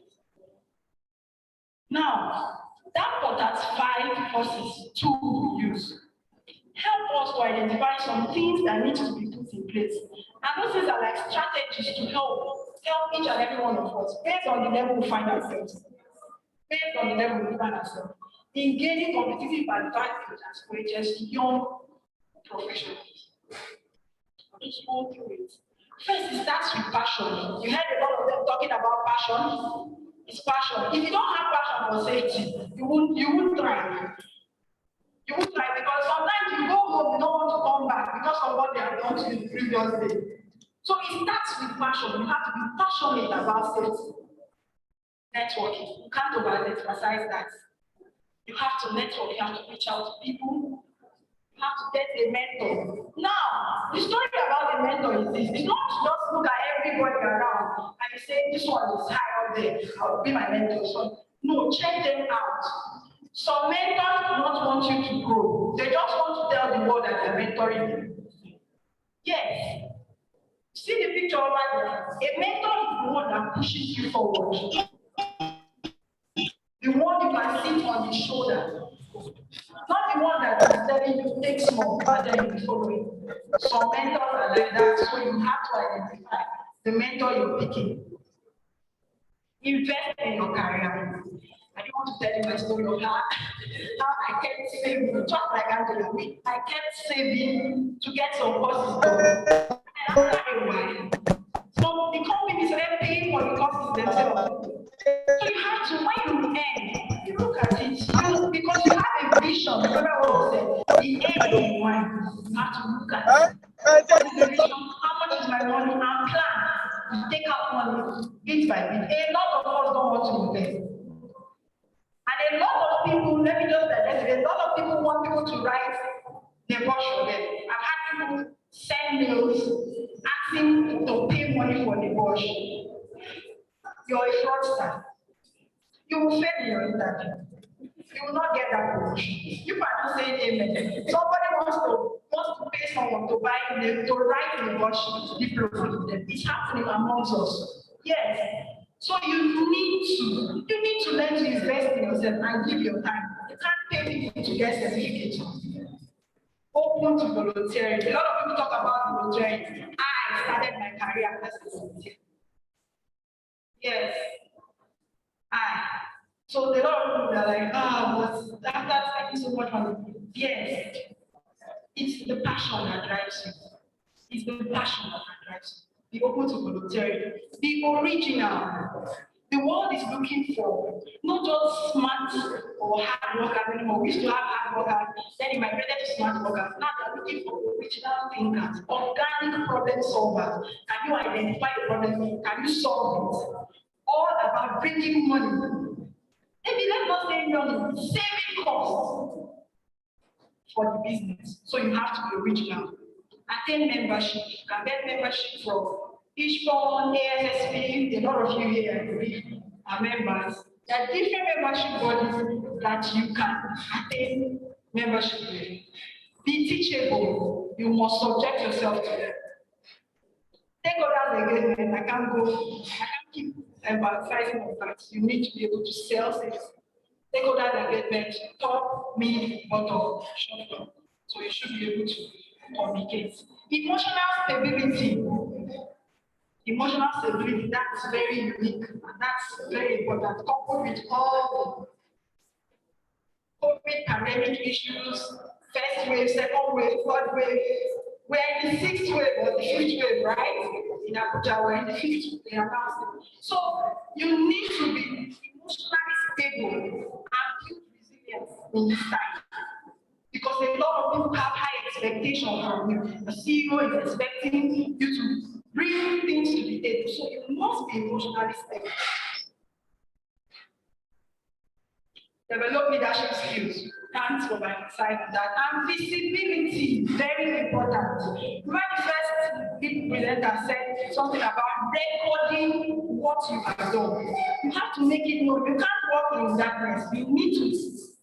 Now, that has 5 courses to use. Help us to identify some things that need to be put in place. And those things are like strategies to help each and every one of us based on the level we find ourselves. Based on the level we find ourselves. In gaining competitive advantage as OHS young professionals. Just go through it. First, it starts with passion. You heard a lot of them talking about passion. It's passion. If you don't have passion for safety, you won't thrive. You won't thrive because sometimes you go home, you don't want to come back because of what they have done to you the previous day. So it starts with passion. You have to be passionate about safety. Networking. You can't overemphasize that. You have to network. You have to reach out to people. You have to get a mentor. Now, the story about the mentor is this. It's not just look at everybody around and you say, this one is high up there, I'll be my mentor. So, no, check them out. Some mentors do not want you to grow. They just want to tell the world that they're mentoring you. Yes. See the picture over there. A mentor is the one that pushes you forward. The one you can sit on his shoulder. Not the one that is telling you take small, but then you be following. Some mentors are like that, so you have to identify the mentor you're picking. Invest in your career. I don't want to tell you my story of how I kept saving, just like Angela. I kept saving to get some courses done. And after a while, so the companies are paying for the courses themselves. So you have to, when you end, you look at it, because you have a vision, remember what I said, the end in mind, you have to look at it. What is the vision? How much is my money? And plan. You take out money bit by bit. A lot of us don't want to invest. And a lot of people, let me just digest it, a lot of people want people to write the wash for them. I've had people send mails asking to pay money for the wash. You're a fraudster. You will fail in your interview. You will not get that promotion. You cannot say amen. Somebody wants to pay someone to write the wash diploma for them. It's happening amongst us. Yes. So you need to learn to invest in yourself and give your time. You can't pay people to get certificates. Open to volunteering. A lot of people talk about volunteering. I started my career as a volunteer. Yes. So a lot of people are like, but that's taking so much money. Yes. It's the passion that drives you. It's the passion that drives you. Be open to volunteering. Be original. The world is looking for not just smart or hard workers anymore. We used to have hard workers, then it migrated to smart workers. Now they're looking for original thinkers, organic problem solvers. Can you identify the problem? Can you solve it? All about bringing money. Maybe let's not say money, saving costs for the business. So you have to be original. Attain membership. You can get membership from Ishpon, ASSP, a lot of you here, I believe, are members. There are different membership bodies that you can attain membership with. Be teachable. You must subject yourself to them. Take others again, I can't keep emphasizing on that. You need to be able to sell things. stakeholder engagement, top, mid, bottom, short term. So you should be able to communicate. Emotional stability. Emotional stability, that's very unique, and that's very important. Coupled with all the COVID pandemic issues, first wave, second wave, third wave, we're in the sixth wave or the fifth wave, right? In Abuja, we're in the fifth wave, they announced it. So you need to be emotionally stable and build resilience in this time. Because a lot of people have high expectations from you. The CEO is expecting you to bring things to the table. So you must be emotionally stable. Develop leadership skills. Thanks for my insight on that. And visibility, very important. When the first big presenter said something about recording what you have done, you have to make it known. You can't walk in darkness. You need to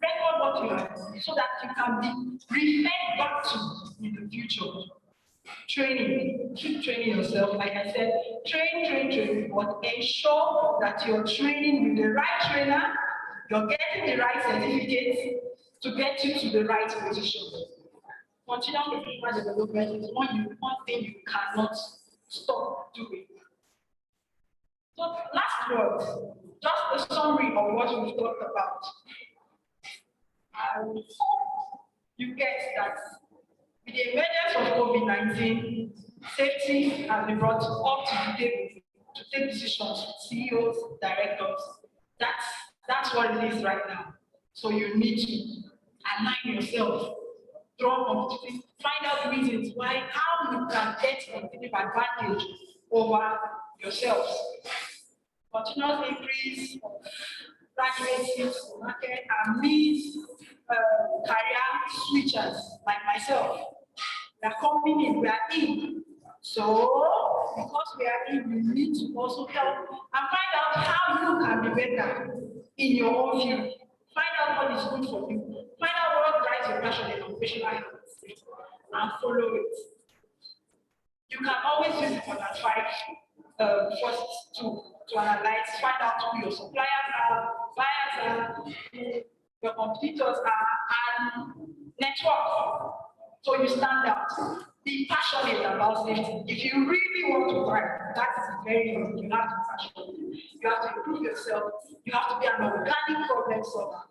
record what you have done so that you can be referred back to in the future. Training, keep training yourself. Like I said, train, but ensure that you're training with the right trainer, you're getting the right certificates to get you to the right position. Continuous professional development is one thing you cannot stop doing. So last word, just a summary of what we've talked about. I hope you get that with the emergence of COVID-19, safety has been brought up to the table to take decisions with CEOs, directors. That's what it is right now. So you need to align yourself, draw competitive, find out reasons why, how you can get competitive advantage over yourselves. Continuous increase of graduate seats in the market and meet career switchers like myself. We are coming in, we are in. So, because we are in, we need to also help and find out how you can be better in your own field. Find out what is good for you. Find out what drives your passion in occupational health and follow it. You can always use it on that 5 forces to analyze, find out who your suppliers are, buyers are, who your competitors are, and network. So you stand out. Be passionate about safety. If you really want to thrive, that is very important. You have to be passionate. You have to improve yourself. You have to be an organic problem solver.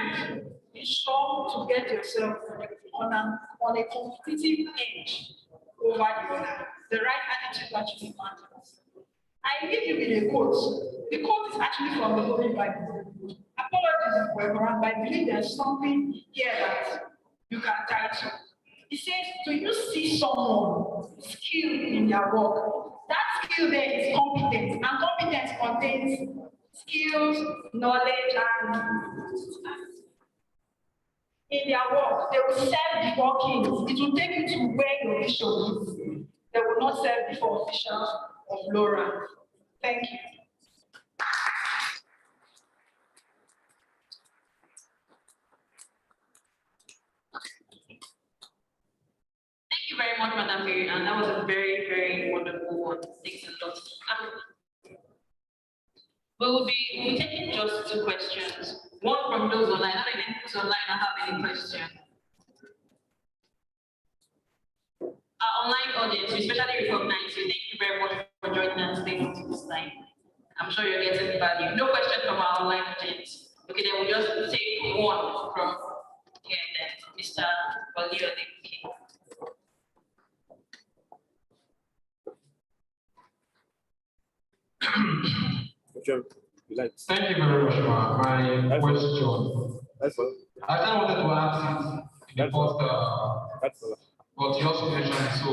And be sure to get yourself on a competitive edge over the other. The right attitude actually matters. I leave you with a quote. The quote is actually from the Holy Bible. Apologies for everyone, but I believe there's something here that you can tie to. It says, do you see someone skilled in their work? That skill there is competence, and competence contains skills, knowledge, and in their work, they will serve before kings. It will take you to where your vision is. They will not serve before officials of low rank. Thank you. Thank you very much, Madam Mary, and that was a very, very wonderful one. Thanks a lot. We'll be taking just 2 questions. One from those online. I don't know if those online have any question. Our online audience, we especially recognize you. Thank you very much for joining us today this time. I'm sure you're getting value. No question from our online audience. Okay, then we'll just take one from here then. Mr. Valio. Thank you very much, Ma. My question. I just wanted to ask it in the first, but you also mentioned it, so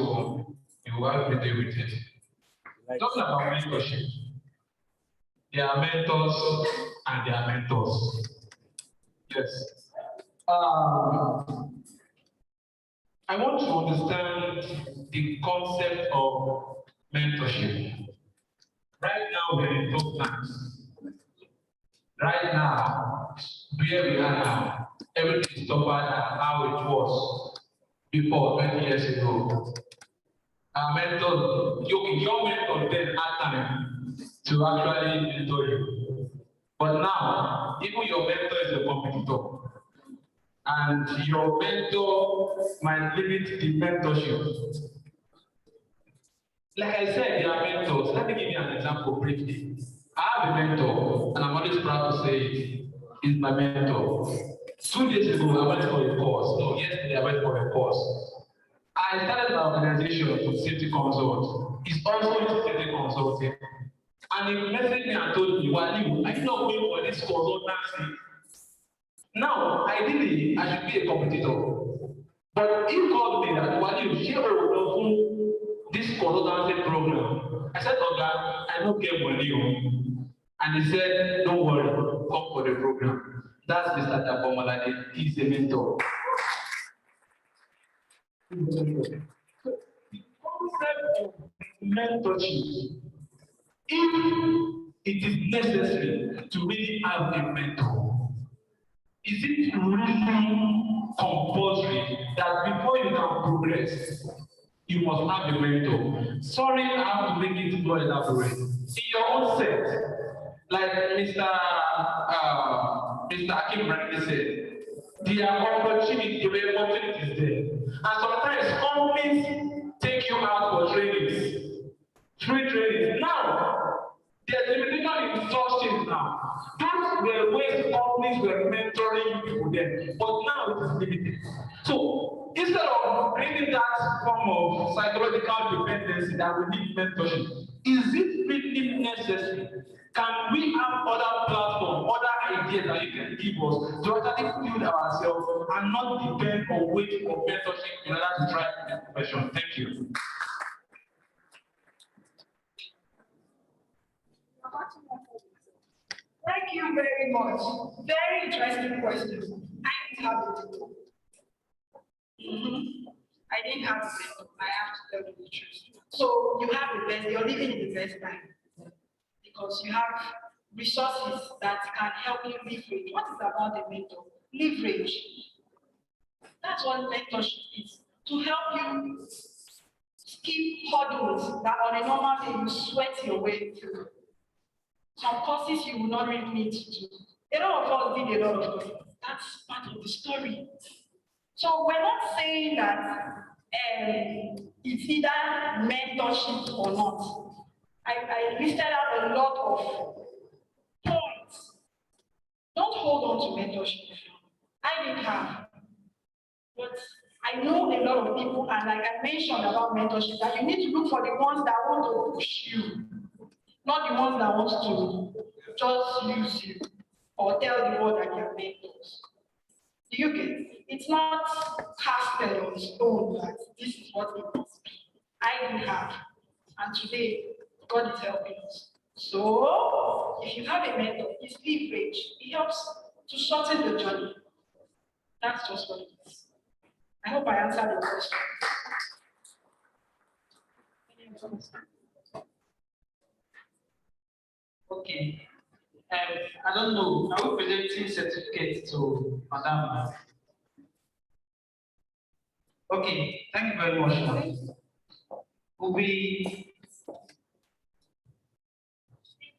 you will be there with it. Talking about mentorship, there are mentors and there are mentors. Yes. I want to understand the concept of mentorship. Right now, we're in tough times. Right now, where we are now, everything is tougher than how it was before 20 years ago. Our mentor, your mentor then had time to actually mentor you. But now, even your mentor is a competitor. And your mentor might limit the mentorship. Like I said, they are mentors. Let me give you an example briefly. I have a mentor, and I'm always proud to say it. He's my mentor. 2 days ago, I went for a course. No, yesterday I went for a course. I started my organization with Safety Consult. It's also into safety consulting. And he messaged me and told me, Wali, I did not wait for this consultancy. Now, ideally, I should be a competitor. But he called me that, Wali, share this consultancy program. I said, Oga, I don't get money. And he said, don't worry, come for the program. That's Mr. Tabomalade. He's a mentor. The concept of mentorship, if it is necessary to really have a mentor, is it really compulsory that before you can progress, you must have a mentor? Sorry, I have to make it more elaborate. In your own set, like Mr. Akim rightly said, there are opportunities there. And sometimes companies take you out for trainings, free trainings. Now, there's limitation in such things now. Those were ways companies were mentoring people then, but now it is limited. So instead of creating that form of psychological dependency that we need mentorship, is it really necessary? Can we have other platforms, other ideas that you can give us to actually build ourselves and not depend on waiting for mentorship in order to try the profession? Thank you. Thank you very much. Very interesting question. I didn't have it. I didn't have it. I have to tell you the truth. So you have the best, you're living in the best time. Because you have resources that can help you leverage. What is about a mentor? Leverage. That's what mentorship is. To help you skip hurdles that on a normal day you sweat your way through. Some courses you will not really need to do. A lot of us did a lot of courses. That's part of the story. So we're not saying that it's either mentorship or not. I listed out a lot of points. Don't hold on to mentorship. I didn't have. But I know a lot of people, and like I mentioned about mentorship, that you need to look for the ones that want to push you, not the ones that want to just use you or tell the world that you're mentors. Do you get it? It's not casted on stone that this is what it must be. I didn't have. And today, God is helping us. So, if you have a mentor, it's leverage. It helps to shorten the journey. That's just what it is. I hope I answered the question. Okay. I don't know. Are we presenting certificates to Madam? Okay. Thank you very much. Thank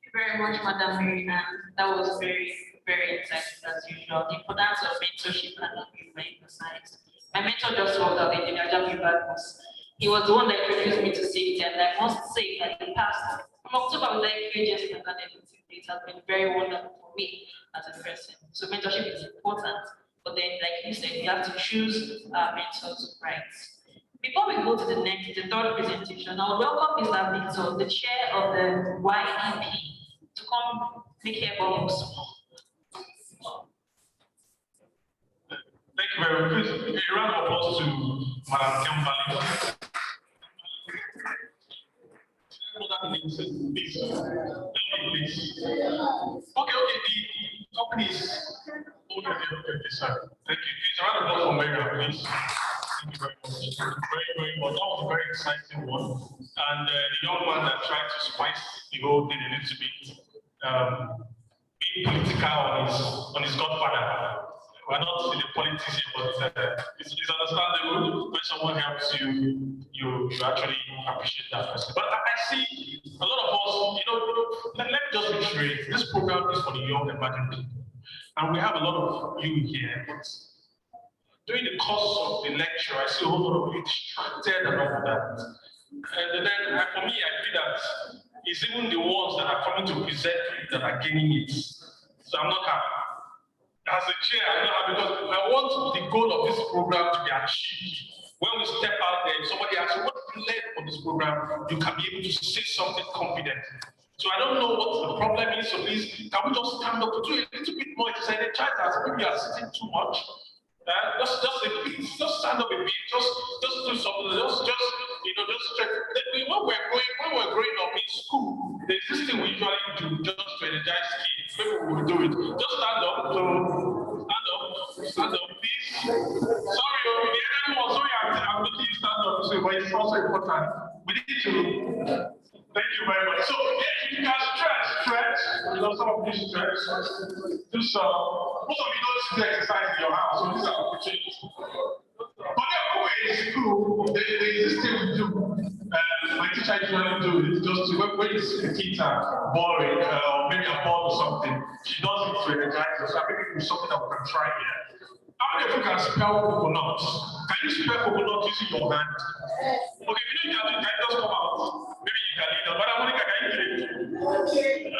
you very much, Madam Marina. That was very, very insightful as usual. The importance of mentorship cannot be emphasized. My mentor just walked out, Engineer Jackie Badmus. He was the one that introduced me to safety, and I must say that in the past, from October, with like 3 years and it has been very wonderful for me as a person. So mentorship is important, but then, like you said, you have to choose mentors right. Before we go to the third presentation, I would welcome Mr. Victor, the chair of the YEP, to come make here for us. Thank you very much. A round of applause to Madam Kimberly. Please. Okay, the company is okay, sir. Thank you. Please, a round of applause for Mary, please. Thank you very much. Very much. That was a very exciting one. And the young man that tried to spice the whole thing a little bit, being political on his godfather. we're not in the politics here, but it's understandable when someone helps you, you actually appreciate that person. But I see a lot of us, let me just reiterate, this program is for the young emerging people. And we have a lot of you here, but during the course of the lecture, I see a whole lot of you distracted and all of that. And then for me, I feel that it's even the ones that are coming to present that are gaining it. So I'm not happy. As a chair, I'm not happy because I want the goal of this program to be achieved. When we step out there, somebody asks you, what did you learn from this program? You can be able to say something confidently. So I don't know what the problem is, so please, can we just stand up to do a little bit more excited? Try that, maybe you are sitting too much. Just a bit, just stand up a bit, just do something, just check. When we're growing up in school, there's this thing we usually do just to energize kids. Maybe we will do it. Just stand up, please. Sorry, I'm making you stand up, so, but it's also important. We need to. Thank you very much. So, yeah, you can stretch. Some of these stretch. Do some. Most of you don't exercise in your house, so these are opportunities. But yeah, in school, there's this thing we do. My teacher usually do it just to, when the kids are boring, or maybe are bored or something, she does it to energize us. I think it's something that we can try here. How many of you can spell coconut? Can you spell coconut using your hand? Okay, if you know you can just come out. Maybe you can lead us. But Monica, can you do it? Okay.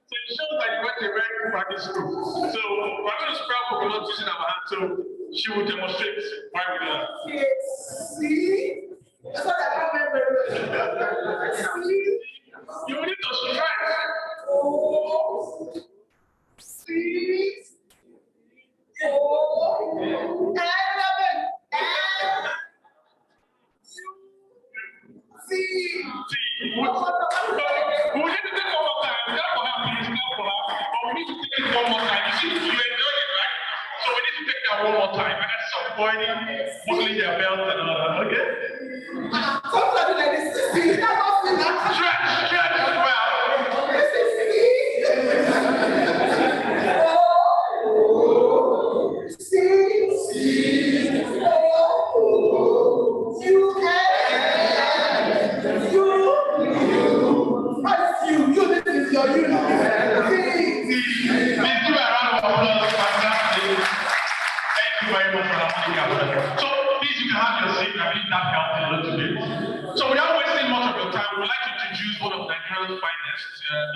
So it shows that you went to a very good practice school. So we're going to spell coconut using our hand. So she will demonstrate why we do that. See? That's what I remember. You will need to stretch. Oh. See? Oh. And 11. See? We need to take one more time. Not for her, please, not for her. But we need to take it one more time. You see, you enjoy it, right? So we need to take that one more time. And at some point, buckling their belts and all that, okay? Sometimes like this. See? Stretch well. So without wasting much of your time, we would like to introduce one of Nigeria's finest.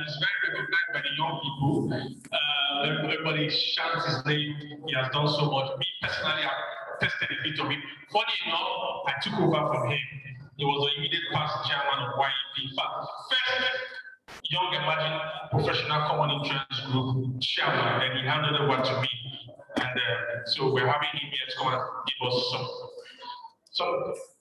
He's very recognized by the young people. Everybody shouts his name. He has done so much. Me personally, I've tested a bit of him. Funny enough, I took over from him. He was the immediate past chairman of YEP. In fact, first young emerging professional common interest group chairman, then he handed over to me. And so we're having him here to come and give us some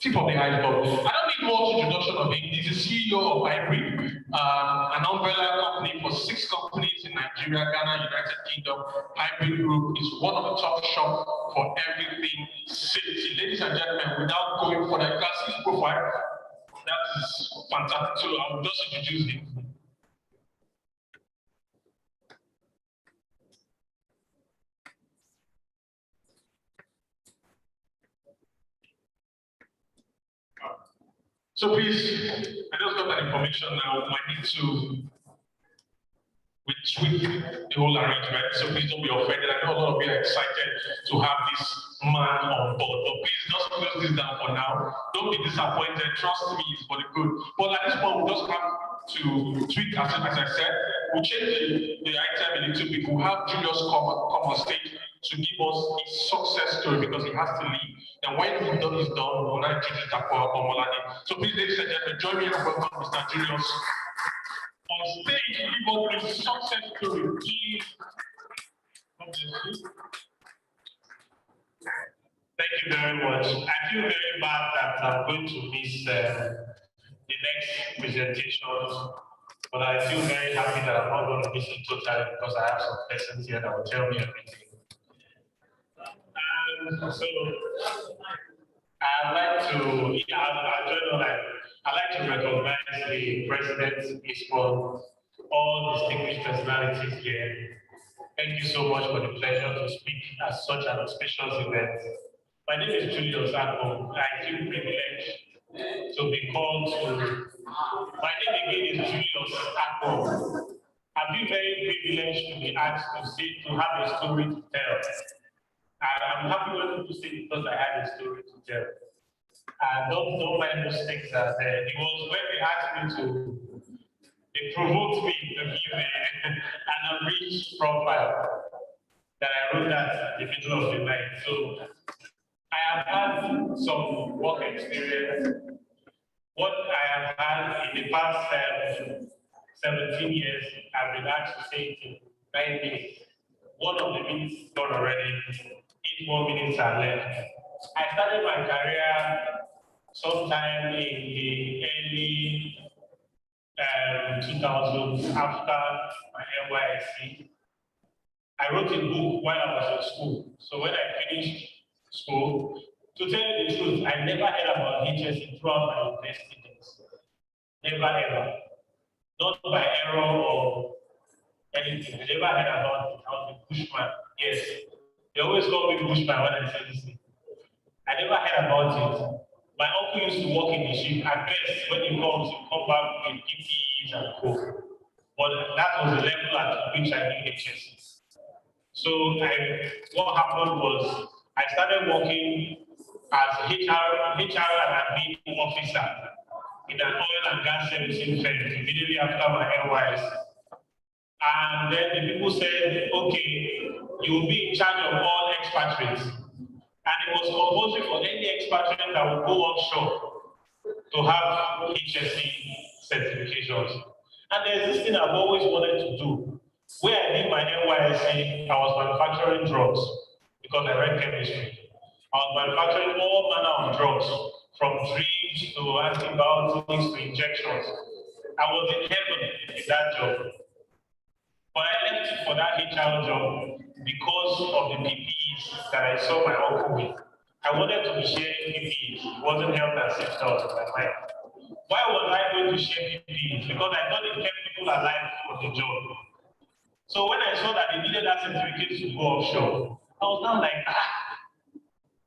tip of the iceberg. I don't need more introduction of him. He's the CEO of Hybrid, an umbrella company for 6 companies in Nigeria, Ghana, United Kingdom. Hybrid Group is one of the top shops for everything safety. Ladies and gentlemen, without going further, you can see his profile. That is fantastic. So I will just introduce him. So please, I just got that information now. I need to tweak the whole arrangement. So please don't be offended. I know a lot of you are excited to have this man on board. But please just close this down for now. Don't be disappointed. Trust me, it's for the good. But at this point, we just have to tweak as I said. We'll change the item a little bit. We'll have Julius come on stage to give us a success story because he has to leave. And when he's done, we'll now introduce Dapo Omolade. So please, ladies and gentlemen, join me and welcome Mr. Julius on stage to give us a success story. Please. Thank you very much. I feel very bad that I'm going to miss the next presentation, but I feel very happy that I'm not going to miss it totally because I have some persons here that will tell me everything. And so I'd like to recognize the president, his for all distinguished personalities here. Thank you so much for the pleasure to speak at such an auspicious event. My name is Julius Akpo. I feel privileged to be called to. My name again is Julius Akpo. I feel very privileged to be asked to have a story to tell. And I'm happy when people say because I had a story to tell. Don't mind those things that it was when they asked me to. It provoked me to give an unreached profile that I wrote that in the middle of the night. So I have had some work experience. What I have had in the past 17 years, I've been asked to say it in 9 minutes. One of the minutes done already, 8 more minutes are left. I started my career sometime in the early 2000s after my NYSC. I wrote a book while I was in school. So when I finished school, to tell you the truth, I never heard about HSC throughout my university days. Never ever. Not by error or anything. I never heard about it. I was a bushman. Yes. They always call me bushman when I say this thing. I never heard about it. My uncle used to work in the ship. At best, when he comes, he'll come back with PPEs and co. But that was the level at which I knew HSC. So what happened was I started working as HR and admin officer in an oil and gas servicing firm immediately after my NYSC. And then the people said, okay, you will be in charge of all expatriates. And it was compulsory for any expatriate that would go offshore to have HSC certifications. And there's this thing I've always wanted to do. Where I did my NYSC, I was manufacturing drugs because I read chemistry. I was manufacturing all manner of drugs, from drips to antibiotics to injections. I was in heaven in that job. But I left it for that HR job because of the PPEs that I saw my uncle with. I wanted to be sharing PPEs. It wasn't health and safety in my mind. Why was I going to share PPEs? Because I thought it kept people alive for the job. So when I saw that they needed that certificate to go offshore, I was now like,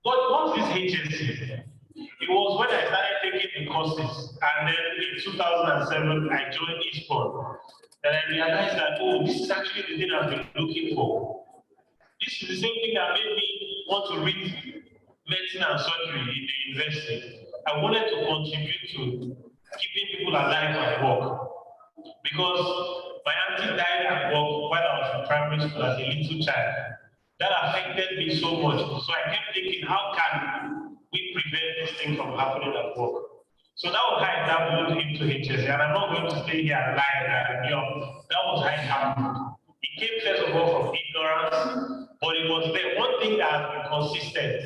what's this HSC? It was when I started taking the courses, and then in 2007, I joined Eastport. And I realized that, oh, this is actually the thing I've been looking for. This is the same thing that made me want to read medicine and surgery in the university. I wanted to contribute to keeping people alive at work. Because my auntie died at work while I was in primary school as a little child. That affected me so much. So I kept thinking, how can we prevent this thing from happening at work? So that was how I dabbled into HSC, and I'm not going to stay here and lie that that was how it happened. It came first of all from ignorance, but it was there. One thing that has been consistent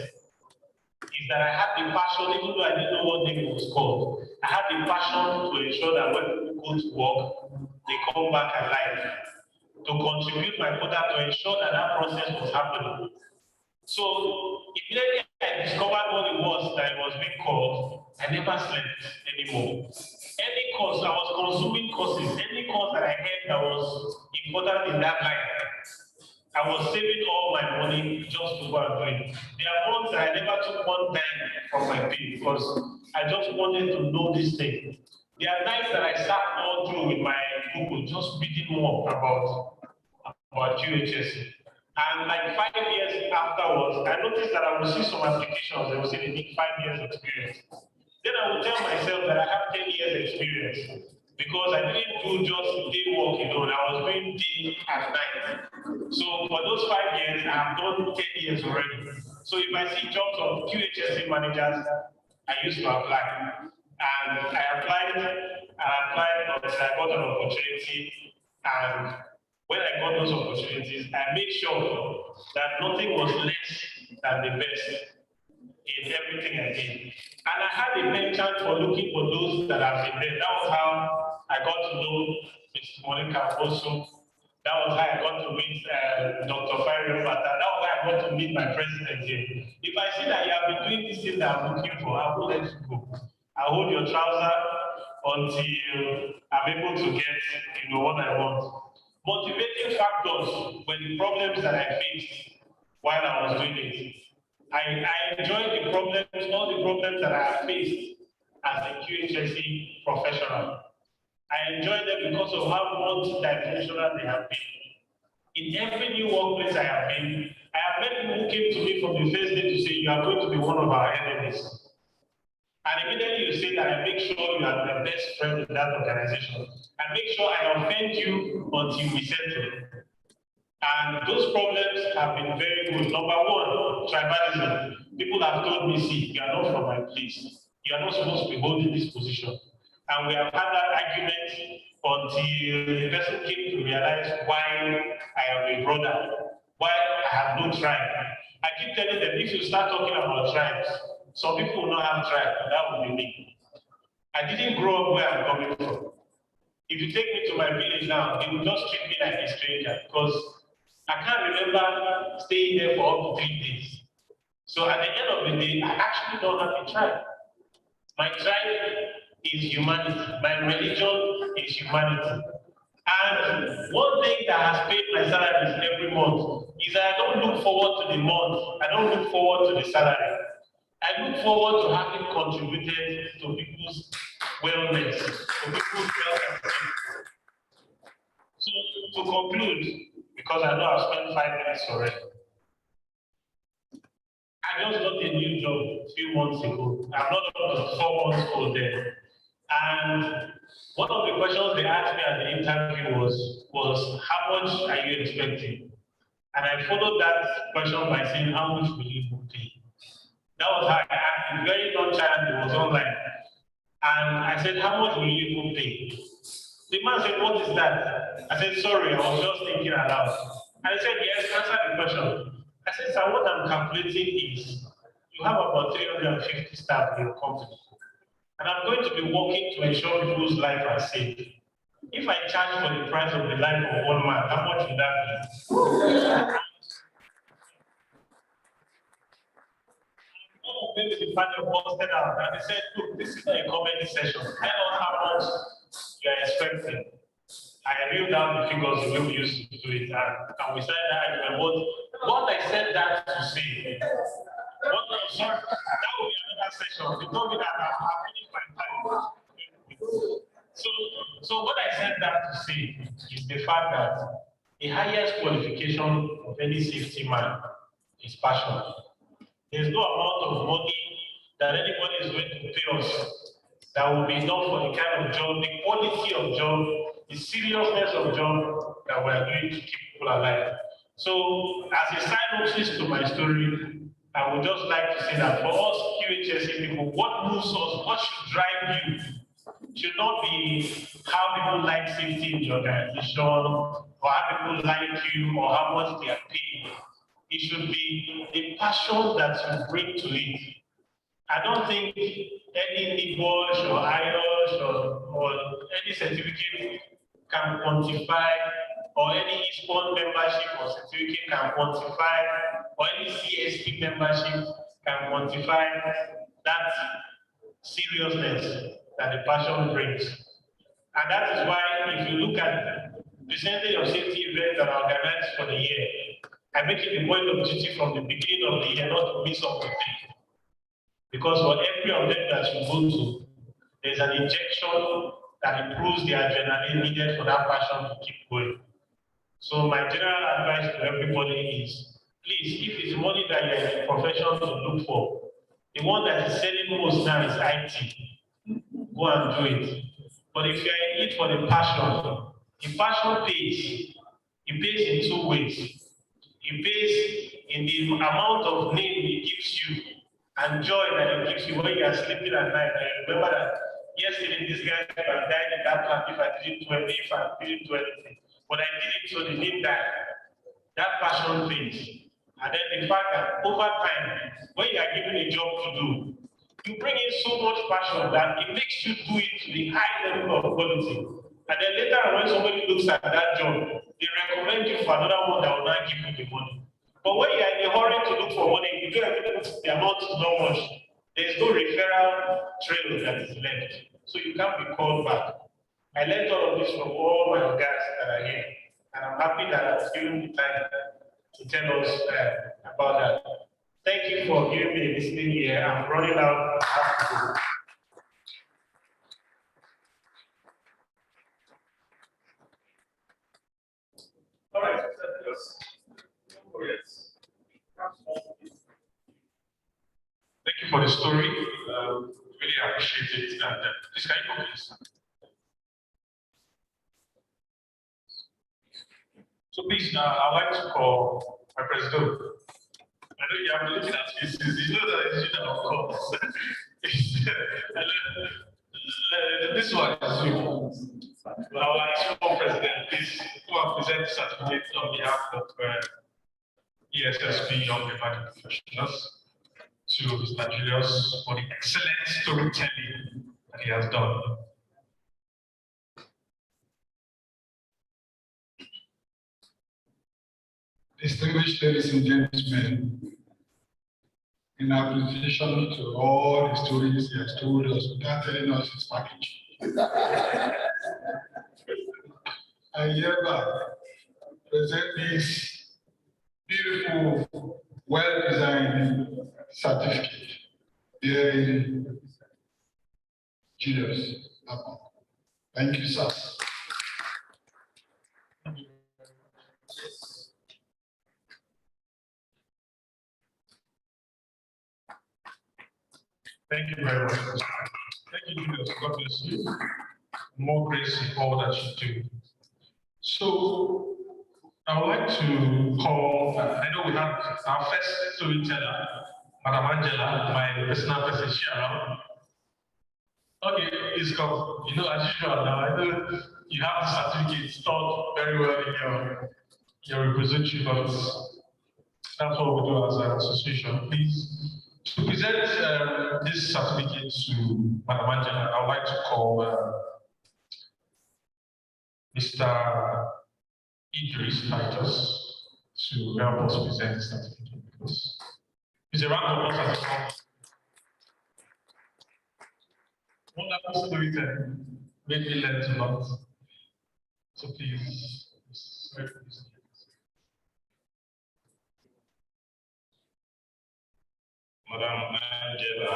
is that I had the passion, even though I didn't know what name it was called. I had the passion to ensure that when people go to work, they come back alive. To contribute my quota to ensure that that process was happening. So immediately I discovered what it was that it was being called, I never slept anymore. Any course, I was consuming courses, any course that I heard that was important in that line, I was saving all my money just to go and do it. There are months that I never took one dime from my pay because I just wanted to know this thing. There are nights that I sat all through with my Google just reading more about QHSC. And like 5 years afterwards, I noticed that I would see some applications, they would say they need 5 years experience. Then I would tell myself that I have 10 years experience because I didn't do just day work alone, I was doing day and night. So for those 5 years, I have done 10 years already. So if I see jobs of QHSC managers, I used to apply. And I applied, but I got an opportunity, and when I got those opportunities, I made sure that nothing was less than the best in everything I did. And I had a penchant for looking for those that have been there. That was how I got to know Mr. Monica also. That was how I got to meet Dr. Fire Bata. That was how I got to meet my president here. If I see that you have been doing this thing that I'm looking for, I will let you go. I'll hold your trouser until I'm able to get what I want. motivating factors were the problems that I faced while I was doing it. I enjoyed the problems, all the problems that I have faced as a QHSE professional. I enjoy them because of how multi-dimensional they have been. In every new workplace I have been, I have met people who came to me from the first day to say, you are going to be one of our enemies. And immediately you say that I make sure you are the best friend in that organization. I make sure I offend you until we settle. And those problems have been very good. Number one, tribalism. People have told me, see, you are not from my place. You are not supposed to be holding this position. And we have had that argument until the person came to realize why I am a brother, why I have no tribe. I keep telling them, if you start talking about tribes, some people will not have tribe, and that will be me. I didn't grow up where I'm coming from. If you take me to my village now, they will just treat me like a stranger because I can't remember staying there for up to 3 days. So at the end of the day, I actually don't have a tribe. My tribe is humanity. My religion is humanity. And one thing that has paid my salaries every month is that I don't look forward to the month. I don't look forward to the salary. I look forward to having contributed to people's wellness, to people's health. So to conclude, because I know I've spent 5 minutes already, I just got a new job a few months ago. I'm not up to 4 months old there. And one of the questions they asked me at the interview was how much are you expecting? And I followed that question by saying, how much will you pay? That was how I asked. Very nonchalant, it was online. And I said, how much will you pay? The man said, what is that? I said, sorry, I was just thinking aloud. And he said, yes, answer the question. I said, sir, what I'm calculating is you have about 350 staff in your company. And I'm going to be working to ensure people's lives are safe. If I charge for the price of the life of one man, how much would that be? Maybe the panel busted out and they said, look, this is a comedy session. I know how much you are expecting. I reeled down the figures the way we used to do it, and we started that argument. What I said that to say, that will be another session. They told me that I'm finished my time. So what I said that to say is the fact that the highest qualification of any safety man is passion. There's no amount of money that anybody is going to pay us that will be enough for the kind of job, the quality of job, the seriousness of job that we are doing to keep people alive. So, as a synopsis to my story, I would just like to say that for us QHSE people, what moves us, what should drive you, should not be how people like safety in the organization, or how people like you, or how much they are paid. It should be the passion that you bring to it. I don't think any NIBOSH or IOSH or any certificate can quantify, or any ISPON membership or certificate can quantify, or any CSP membership can quantify that seriousness that the passion brings. And that is why if you look at the percentage of safety events that are organized for the year, I make it a point of duty from the beginning of the year not to miss up the thing. Because for every of them that you go to, there's an injection that improves the adrenaline needed for that passion to keep going. So my general advice to everybody is, please, if it's money that you're in a profession to look for, the one that is selling most now is IT. Go and do it. But if you're in it for the passion pays. It pays in 2 ways. It pays in the amount of name it gives you and joy that it gives you when you are sleeping at night. And remember that yesterday this guy could have died in that plant if I didn't do anything. But I did it so they didn't die. That passion pays. And then the fact that over time, when you are given a job to do, you bring in so much passion that it makes you do it to the high level of quality. And then later when somebody looks at that job, they recommend you for another one that will not give you the money. But when you are in a hurry to look for money, you do everything, the amount is not much. There is no referral trail that is left. So you can't be called back. I learned all of this from all my guys that are here. And I'm happy that I've given the time to tell us about that. Thank you for giving me a listening ear. I'm running out. I have to go. All right. Thank you for the story. Really appreciate it. And please, can you come, please? So please, I'd like to call my president. I know you have been looking at faces. You know that it's you, of course. This one is you. Our actual president, please come and present the certificate on behalf of ESSP Young Emerging Professionals to Mr. Julius for the excellent storytelling that he has done. Distinguished ladies and gentlemen, in appreciation to all the stories he has told us without telling us his package, I hereby present this beautiful, well-designed certificate here in Julius. Thank you, sir. Thank you very much. Thank you, Julius. God bless you. More grace in all that you do. So, I would like to call, I know we have our first storyteller, Madam Angela, my personal person, Sharon. Okay, please come. You know, as usual, now I know you have the certificate stored very well in your repository, but that's what we do as an association. Please, to present this certificate to Madam Angela, I would like to call Mr. Idris Titus to help us present the certificate. It's a round of applause as well. Wonderful storytelling, made me learn a lot. So please, Madam Angela,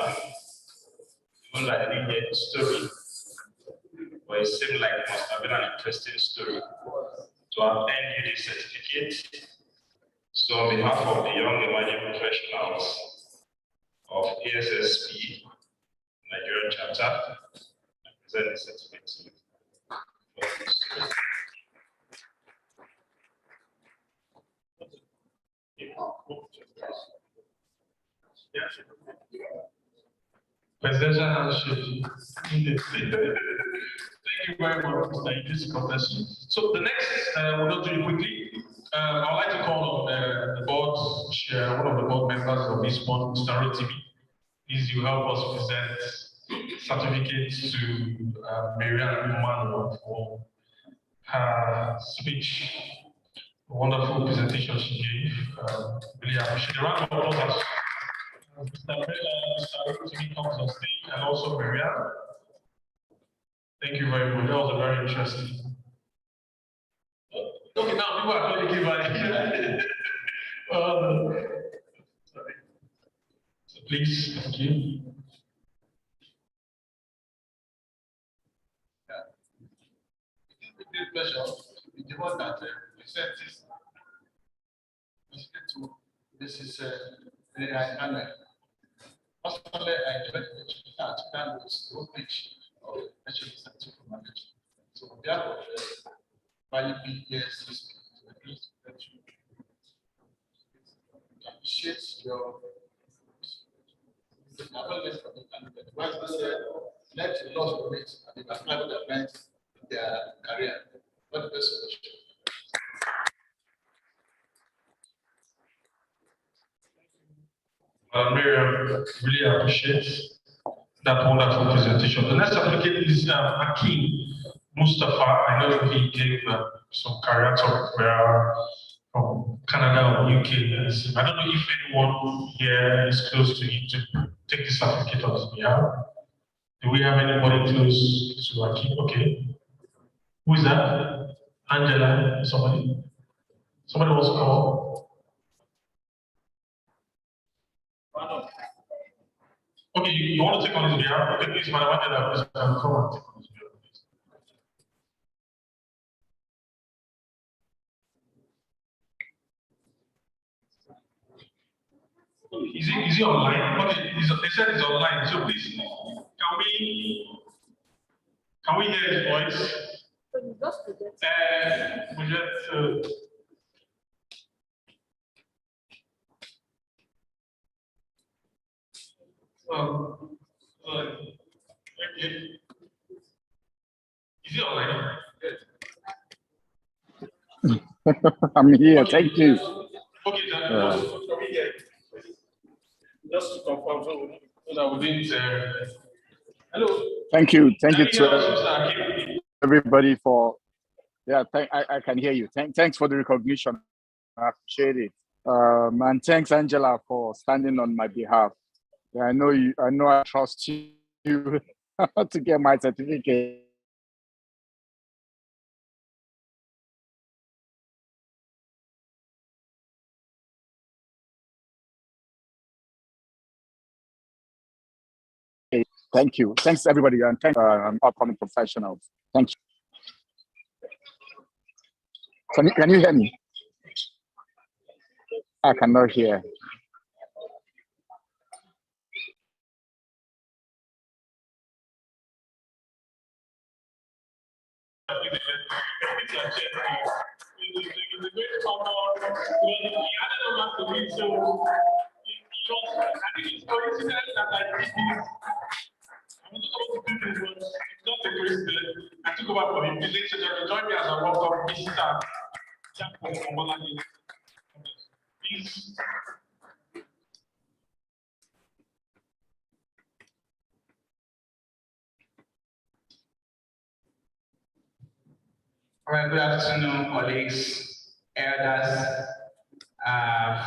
even like I didn't hear the story, but it seemed like it must have been an interesting story to have earned you this certificate. So on behalf of the Young Emerging Professionals of ESSP Nigerian chapter, I present the certificate to you. Presidential handshake. Thank you very much, Mr. Idris. God bless you. So the next, we'll go through it quickly. I'd like to call on the board chair, one of the board members of this board, Mr. Rotimi. Please, you help us present certificates to Marianne Emmanuel for her speech. A wonderful presentation she gave. Really appreciate it. Round of applause. Mr. Rotimi comes on stage, and also Marianne. Thank you very much. That was a very interesting. Okay, now people are calling you back. Sorry. So please, thank you. It is a great pleasure to be the one that presents this to Mrs. Anna. Personally, I enjoyed the start that was the pitch of the National Center for Management. So, on behalf of Valley BES, appreciate your let the loss of it and the private events in their career. What the best solution? Miriam, really appreciate that wonderful presentation. The next applicant is Hakeem Mustafa. I know he gave some career talk from Canada or UK. I don't know if anyone here is close to him to take the certificate on his behalf. Do we have anybody close to Hakeem? Okay. Who is that? Angela, somebody wants to call. Okay, you want to take on his behalf? Okay, please, Madam Angela, please come and take on his behalf, please. Is he online? Okay, they said he's online, so please, can we hear his voice? Is he online? I'm here. Thank you. Okay, just to confirm, so that we didn't. Hello. Thank you. Thank you to everybody for. Yeah, I can hear you. Thanks for the recognition. I appreciate it. And thanks, Angela, for standing on my behalf. Yeah, I know you. I know I trust you to get my certificate. Thank you. Thanks, everybody, and thanks, upcoming professionals. Thank you. Can you hear me? I cannot hear. I took over for him. Please join me as a welcome visitor. Please. All right, good afternoon, colleagues, elders,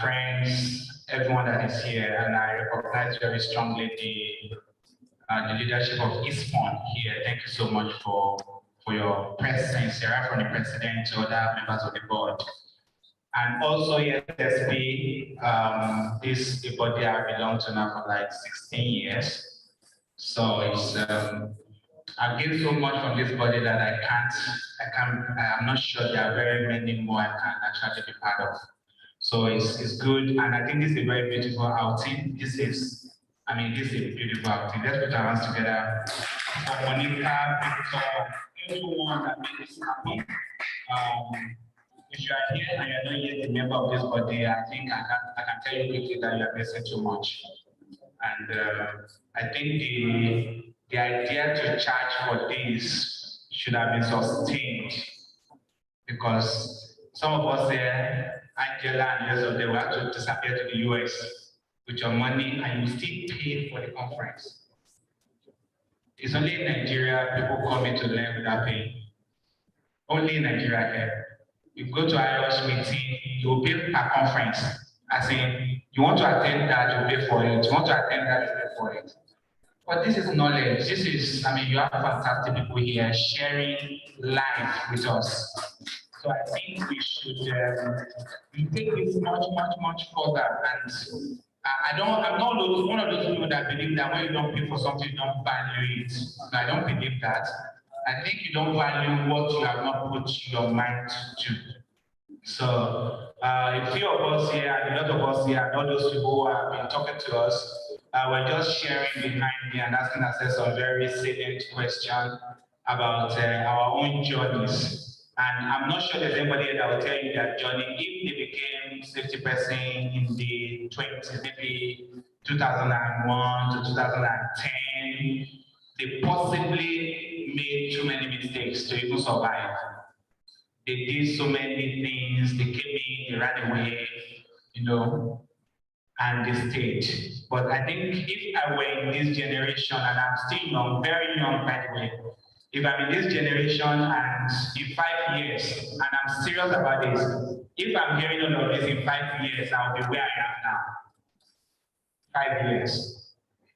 friends, everyone that is here, and I recognize very strongly the leadership of ISPON here. Thank you so much for your presence here, from the president to other members of the board. And also ESP, this is a body I belong to now for like 16 years. So it's I've gained so much from this body that I'm not sure there are very many more I can actually be part of. So it's good, and I think this is a very beautiful outing. This is a beautiful outing. Let's put our hands together for Monica, Victor, everyone that made this happen. If you are here and you're not yet a member of this body, I think I can tell you quickly that you are missing too much. And I think the idea to charge for this should have been sustained, because some of us here, Angela and the rest of them, will have to disappear to the US with your money and you still pay for the conference. It's only in Nigeria people come in to learn without paying. Only in Nigeria here. You go to IOS meeting, you will pay per conference. As in, you want to attend that, you pay for it. You want to attend that, you pay for it. But this is knowledge. This is, you have fantastic people here sharing life with us. So I think we should take this much further. And I'm not one of those people that believe that when you don't pay for something, you don't value it. I don't believe that. I think you don't value what you have not put your mind to. So a few of us here, and a lot of us here, and all those people who have been talking to us, we're just sharing behind me and asking ourselves some very salient questions about our own journeys. And I'm not sure there's anybody that will tell you their journey if they became safety person in the 20s, maybe 2001 to 2010. They possibly made too many mistakes to even survive. They did so many things, they came in, they ran away, and they stayed. But I think if I were in this generation, and I'm still young, very young by the way, if I'm in this generation and in 5 years, and I'm serious about this, if I'm hearing all of this in 5 years, I'll be where I am now. 5 years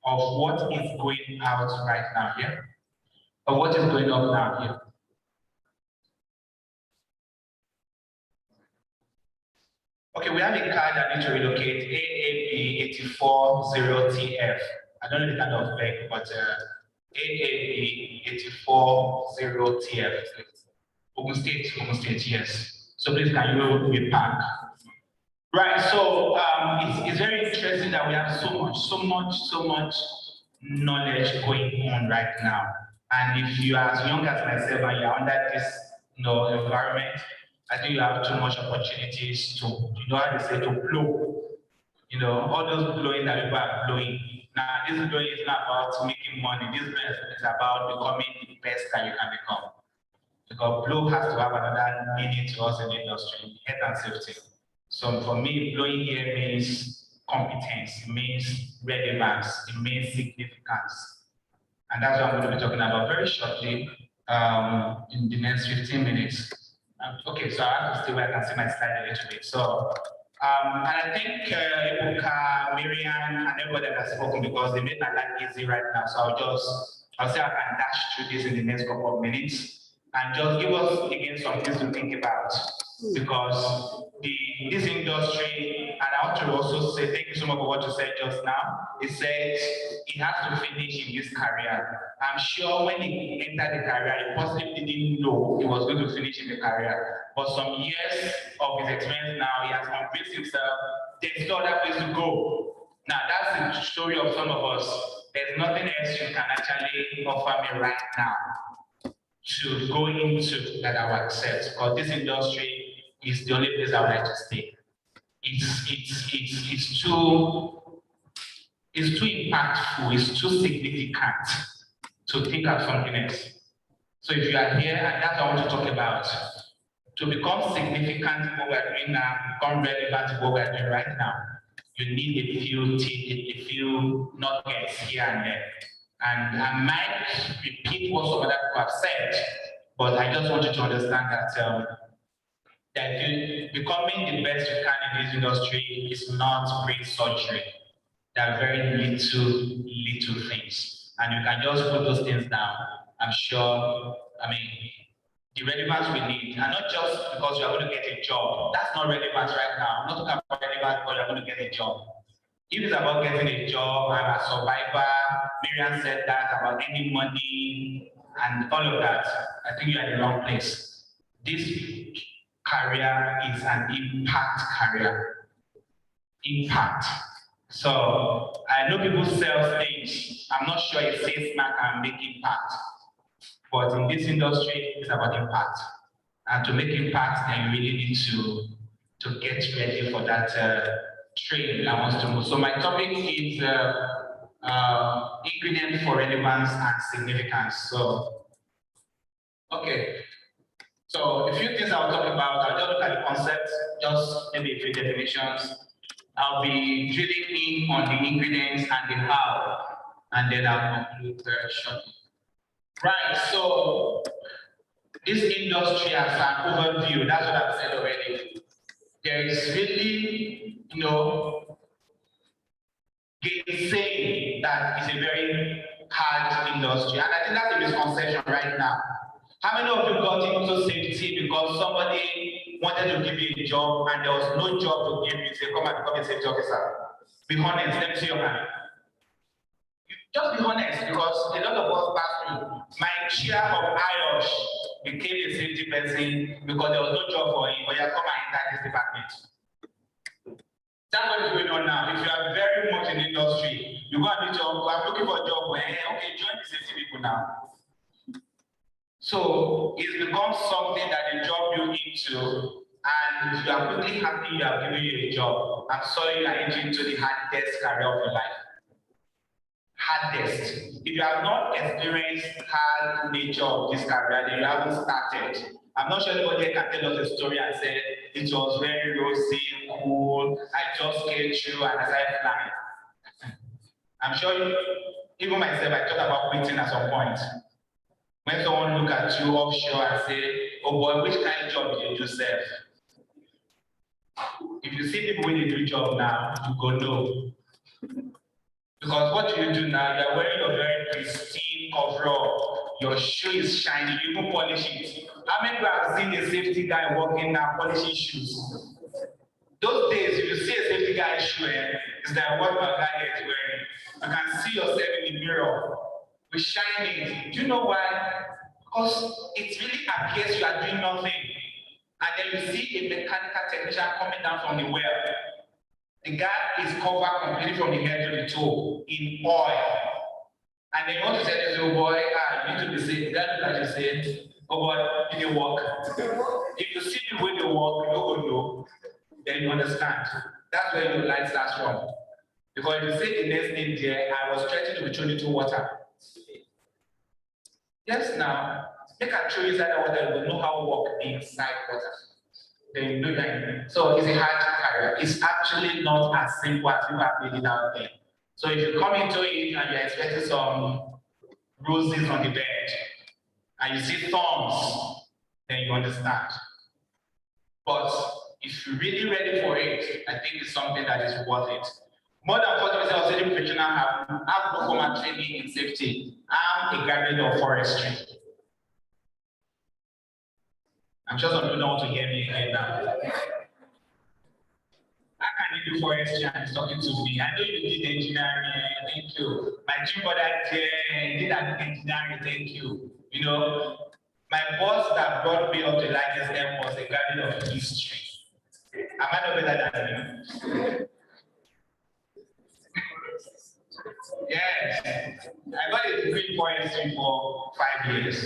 of what is going out right now here, of what is going up now here. Okay, we have a car that needs to relocate, AAB840TF. I don't know the kind of vehicle, but AAB840TF. Ogun State, yes. So please, can you repack? Right, so it's very interesting that we have so much knowledge going on right now. And if you are as young as myself and you're under this environment, I think you have too much opportunities to, how they say, to blow. All those blowing that people are blowing. Now, this blowing is not about making money. This blowing is about becoming the best that you can become. Because blow has to have another meaning to us in the industry, health and safety. So for me, blowing here means competence, it means relevance, it means significance. And that's what I'm going to be talking about very shortly in the next 15 minutes. Okay, so I have to stay where I can see my slide a little bit. So, and I think Ibuka, Miriam, and everybody that has spoken because they made my life easy right now. So I'll say I can dash through this in the next couple of minutes and just give us again some things to think about because this industry, and I want to also say thank you so much for what you said just now. It says he has to finish in his career. I'm sure when he entered the career, he possibly didn't know he was going to finish in the career. But some years of his experience now, he has convinced himself there's no other place to go. Now that's the story of some of us. There's nothing else you can actually offer me right now to go into that I will accept, because this industry is the only place I would like to stay. It's too impactful, it's too significant to think of something else. So if you are here, and that's what I want to talk about, to become significant in what we're doing now, become relevant to what we're doing right now, you need a few nuggets here and there. And I might repeat what some other people have said, but I just want you to understand that becoming the best you can in this industry is not brain surgery. There are very little things. And you can just put those things down. I'm sure, the relevance we need, and not just because you are going to get a job. That's not relevance right now. I'm not talking about relevance because you're going to get a job. If it's about getting a job, I'm a survivor, Miriam said that about any money and all of that, I think you're in the wrong place. This career is an impact career. Impact. So I know people sell things. I'm not sure if salesman can make impact. But in this industry, it's about impact. And to make impact, then you really need to get ready for that train that wants to move. So my topic is ingredient for relevance and significance. So, okay. So a few things I'll talk about. I'll just look at the concept, just maybe a few definitions. I'll be drilling in on the ingredients and the how, and then I'll conclude very shortly. Right, so this industry as an overview, that's what I've said already. There is really, saying that it's a very hard industry, and I think that's a misconception right now. How many of you got into safety because somebody wanted to give you a job and there was no job to give you? Say, come and become a safety officer. Be honest, let me see your hand. Just be honest, because a lot of us pass through. My chair of IOSH became a safety person because there was no job for him, but you have come and enter this department. That's what is going on now. If you are very much in the industry, you go and do job, I'm looking for a job, okay, join the safety people now. So it's become something that they drop you into, and you are really happy you have given you a job. I'm sorry you are into the hardest career of your life. Hardest. If you have not experienced hard nature of this career, then you haven't started. I'm not sure anybody can tell us a story and say it was very rosy, cool, I just came through and I started flying. I'm sure even myself, I thought about quitting at some point. When someone look at you offshore and say, oh boy, which kind of job did you do, Seth? If you see people with a new job now, you go no. Because what you do now, you're wearing a very pristine coverall, your shoe is shiny, you even polish it. How many people have seen a safety guy walking now polishing shoes? Those days, if you see a safety guy shoeing, it's like what my guy is wearing. You can see yourself in the mirror with shining. Do you know why? Because it really appears you are doing nothing. And then you see a mechanical technician coming down from the well. The guy is covered completely from the head to the toe in oil. And then you want to say to this little boy, you need to be safe. The guy look at you say, oh boy, did you walk? If you see the way they walk, you don't know, then you understand. That's where your life starts from. Because if you say the next thing there, I was threatened to be thrown into water. Yes, now, make a throw inside the water, you will know how to walk inside water. Then you know that. So it's a hard career. It's actually not as simple as you have made it out there. So if you come into it and you're expecting some roses on the bed, and you see thorns, then you understand. But if you're really ready for it, I think it's something that is worth it. More than 40% of safety professionals have no formal training in safety. I'm a graduate of forestry. I'm sure some people don't want to hear me again now. How can you do forestry and he's talking to me? I know you did engineering, thank you. My dream brother did engineering, thank you. You know, my boss that brought me up to like his name was a graduate of history. Am I not better than you? Yes, I got a degree in forestry for 5 years.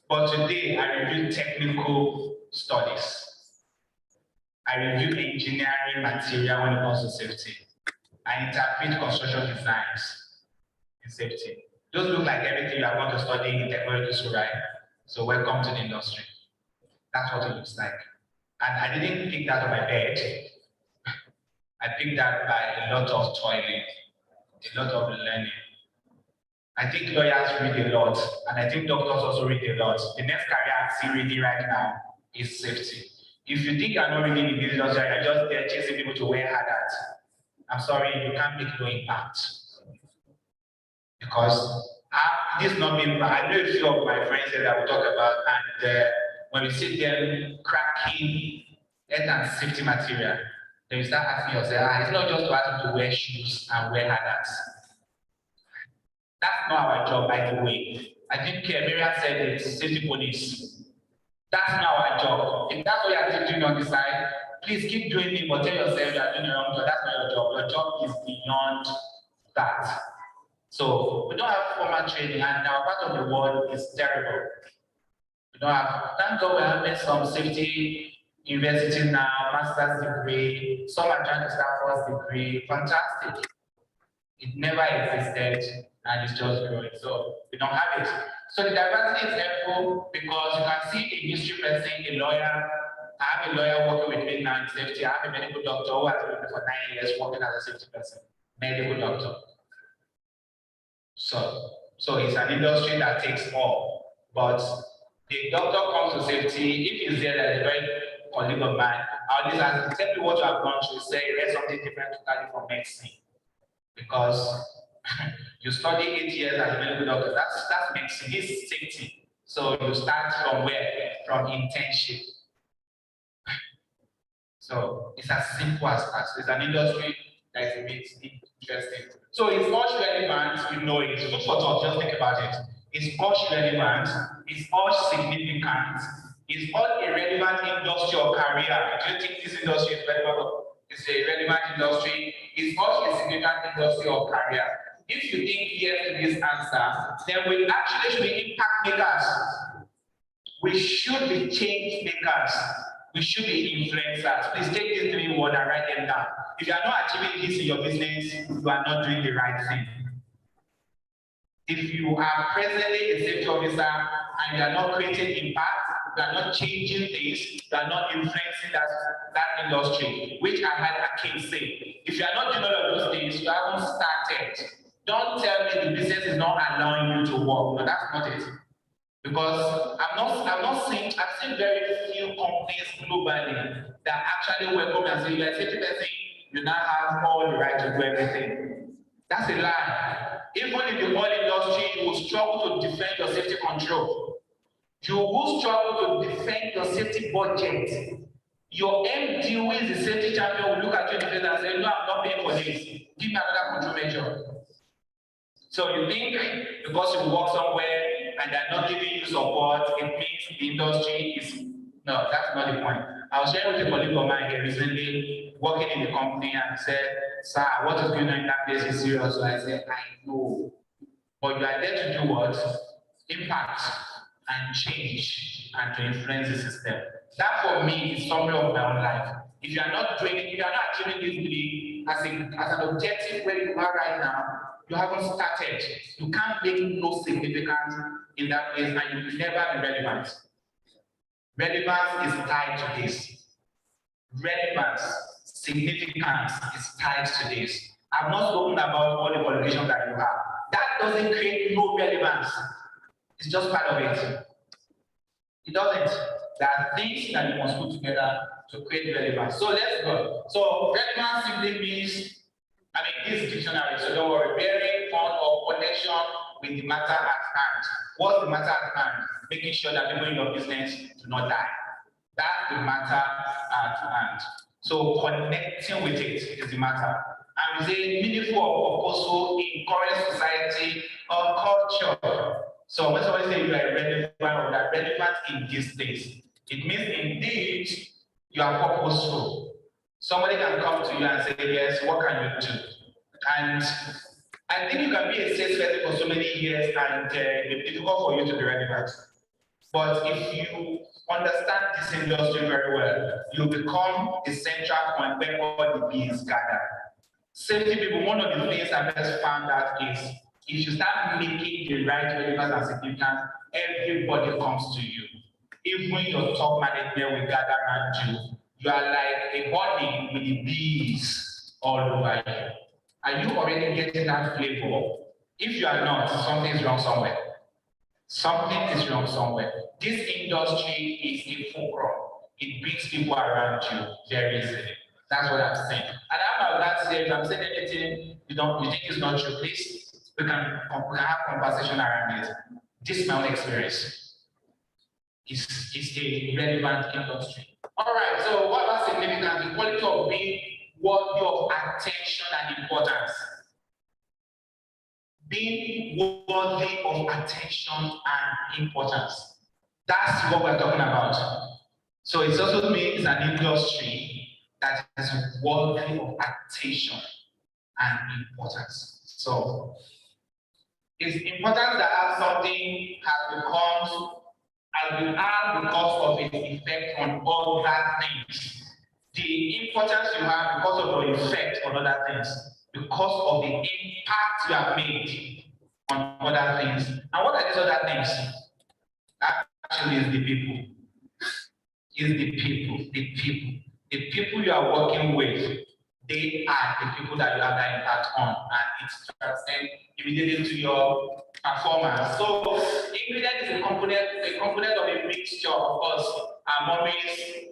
But today I review technical studies. I review engineering material when it comes to safety. I interpret construction designs in safety. Those look like everything you are going to study in technology school, right? So welcome to the industry. That's what it looks like. And I didn't pick that on my bed. I picked that by a lot of toiling, a lot of learning. I think lawyers read a lot, and I think doctors also read a lot. The next career I see reading right now is safety. If you think you're not reading in this industry, you're just there chasing people to wear hard hats, I'm sorry, you can't make no impact. Because this is not being, I know a few of my friends that I will talk about, and when you see them cracking health and safety material, then you start asking yourself, it's not just to ask them to wear shoes and wear hard hats. That's not our job, by the way. I think Miriam said it's safety police. That's not our job. If that's what you're doing on the side, please keep doing it, but tell yourself you're doing the wrong job. That's not your job. Your job is beyond that. So we don't have formal training, and our part of the world is terrible. We don't have, thank God we're having some safety universities now, master's degree, some are trying to start first degree, fantastic. It never existed, and it's just growing. So we don't have it. So the diversity is helpful because you can see a history person, a lawyer. I have a lawyer working with me now in safety. I have a medical doctor who has been with me for 9 years working as a safety person, medical doctor. So it's an industry that takes all. But the doctor comes to safety, if he's there, there's a very colleague of mine, I'll just ask, tell me what you have gone through, say, there's something different totally from medicine. Because you study 8 years as a medical doctor, that's medicine, this is safety. So you start from where? From internship. So it's as simple as that. It's an industry that is a bit interesting. So it's much relevant, you know, it's food for thought, just think about it. It's much relevant, it's much significant, it's all a relevant industry or career. Do you think this industry is relevant? It's a relevant industry, it's much a significant industry or career. If you think yes to this answer, then we actually should be impact makers. We should be change makers. We should be influencers. Please take these 3 words and write them down. If you are not achieving this in your business, you are not doing the right thing. If you are presently a safety officer and you are not creating impact, you are not changing things, you are not influencing that industry, which I had Akin say. If you are not doing all of those things, you haven't started. Don't tell me the business is not allowing you to work. No, that's not it. Because I've seen very few companies globally that actually welcome and say, you're a safety person, you now have all the right to do everything. That's a lie. Even in the oil industry, you will struggle to defend your safety control. You will struggle to defend your safety budget. Your MD, who is the safety champion, will look at you in the face and say, no, I'm not paying for this. Give me another control measure. So you think because you work somewhere and they're not giving you support, it means the industry is, no, that's not the point. I was sharing with a colleague of mine here recently, working in the company, and said, sir, what is going on in that place is serious. So I said, I know. But you are there to do what? Impact and change and to influence the system. That for me is summary of my own life. If you are not doing it, if you are not achieving this dream as an objective where you are right now, you haven't started. You can't make no significance in that place and you will never be relevant. Relevance is tied to this. Relevance, significance is tied to this. I've not spoken about all the qualifications that you have. That doesn't create no relevance. It's just part of it. It doesn't. There are things that you must put together to create relevance. So let's go. So relevance simply means, I mean, this dictionary, so don't worry, bearing on or connection with the matter at hand. What's the matter at hand? Making sure that people in your business do not die. That's the matter at hand. So connecting with it is the matter. And we say meaningful or purposeful in current society or culture. So when somebody says you are relevant or that relevant in this place, it means indeed you are purposeful. Somebody can come to you and say, yes, what can you do? And I think you can be a salesperson for so many years and it's difficult for you to be relevant. But if you understand this industry very well, you become the central point where all the bees gather. Safety people, one of the things I just found out is if you start making the right relevance and significance, everybody comes to you. Even your top management will gather around you. You are like a honey with the bees all over you. Are you already getting that flavor? If you are not, something is wrong somewhere. Something is wrong somewhere. This industry is a fulcrum. It brings people around you very easily. That's what I'm saying. And I'm about that say, if I'm saying anything you think is not true, please, we can have conversation around it. This is my own experience. It's a relevant industry. All right, so what about significance? The quality of being worthy of attention and importance. Being worthy of attention and importance. That's what we're talking about. So it also means an industry that is worthy of attention and importance. So it's important that something has been had because of its effect on other things. The importance you have because of your effect on other things, because of the impact you have made on other things. And what are these other things? Actually, is the people. Is the people. The people. The people you are working with, they are the people that you have that impact on, and it's transcend immediately to your performance. So, ingredient is a component of a mixture. Of course, our mommies,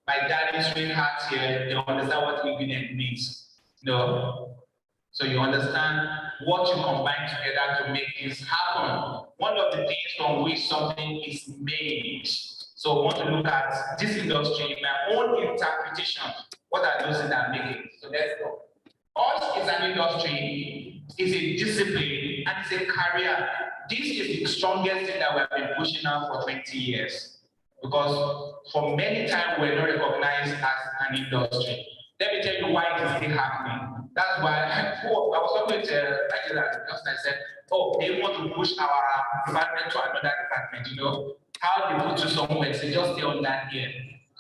my daddy's sweetheart here, they understand what ingredient means. No. So you understand what you combine together to make this happen. One of the things from which something is made. So I want to look at this industry, my own interpretation. What are those things that make it? So let's go. OSH is an industry, is a discipline, and it's a career. This is the strongest thing that we have been pushing out for 20 years. Because for many times we're not recognized as an industry. Let me tell you why it is still happening. That's why I was talking to Angela because I said, oh, they want to push our department to another department, you know. How they put you somewhere, so just stay on that here.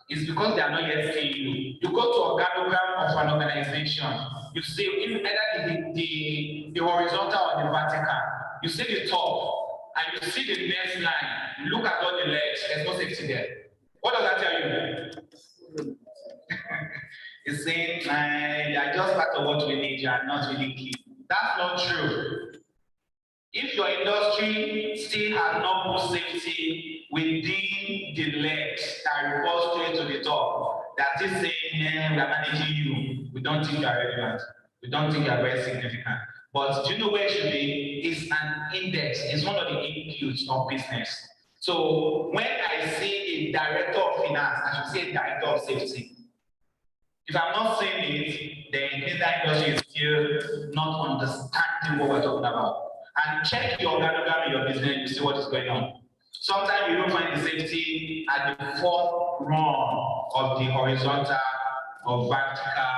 It's because they are not yet seeing you. You go to a organogram of an organization, you see either the horizontal or the vertical. You see the top, and you see the next line. You look at all the legs, there's no safety there. What does that tell you? It's saying, I just part of what we need, you are not really key. That's not true. If your industry still has no good safety within the legs that refers straight to the top, that is saying, we are managing you, we don't think you are relevant, we don't think you are very significant. But do you know where it should be? It's an index, it's one of the inputs of business. So when I see a director of finance, I should say director of safety. If I'm not seeing it, then it means that industry is still not understanding what we're talking about. And check your organogram in your business to see what is going on. Sometimes you don't find the safety at the fourth rung of the horizontal or vertical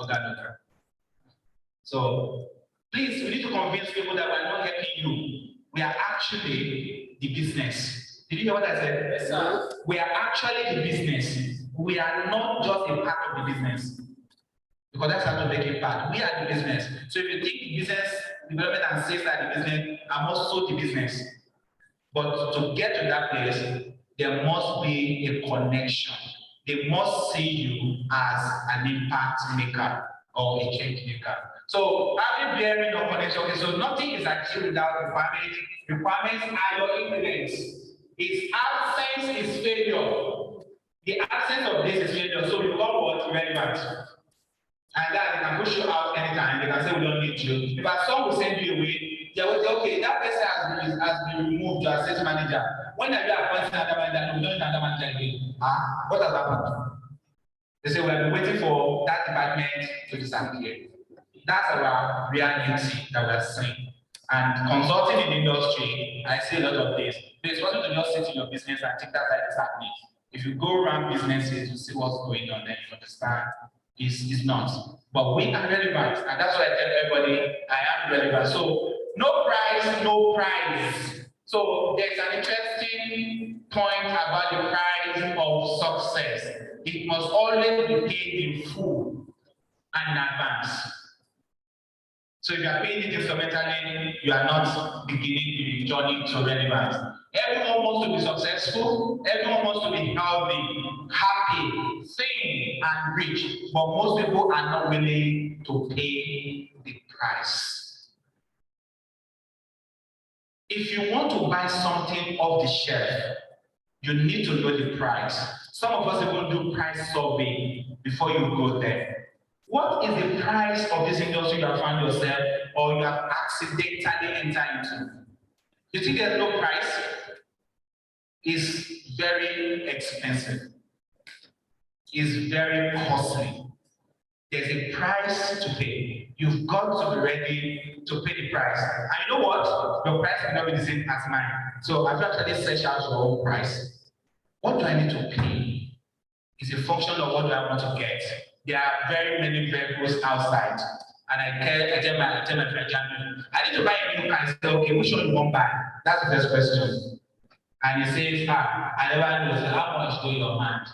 organogram. So please, we need to convince people that we're not helping you. We are actually the business. Did you hear what I said? Yes, sir. We are actually the business. We are not just a part of the business. Because that's how to make it part. We are the business. So if you think the business development and sales are the business, I'm also the business. But to get to that place, there must be a connection. They must see you as an impact maker or a change maker. So having bearing or connection, okay, so nothing is achieved without requirements. Requirements are your ingredients. Its absence is failure. The absence of this is failure. So you become what? Relevant. And that they can push you out anytime. They can say we don't need you. If our son will send you away, they will say, okay, that person has been removed as sales manager. When are you appointing another manager? No, we don't need another manager again. What has happened? They say we have been waiting for that department to disappear. That's our reality that we are seeing. And consulting in the industry, I see a lot of this. It's possible to just sit in your business and think that is happening. If you go around businesses, you see what's going on, then you understand it's not. But we are relevant, and that's why I tell everybody I am relevant. So no price, no prize. So there's an interesting point about the price of success. It must always be paid in full and in advance. So if you are paying it instrumentally, you are not beginning the journey to relevance. Everyone wants to be successful, everyone wants to be healthy, happy, thin, and rich, but most people are not willing to pay the price. If you want to buy something off the shelf, you need to know the price. Some of us even do price survey before you go there. What is the price of this industry you have found yourself or you have accidentally entered into? You think there's no price? It's very expensive. It's very costly. There's a price to pay. You've got to be ready to pay the price. And you know what? Your price will not be the same as mine. So have you actually searched out your own price? What do I need to pay? It's a function of what do I want to get. There are very many vehicles outside. And I tell my friend, I need to buy a new car. I say, okay, which one you want to buy? That's the first question. And he says, I never know, how much do your mind?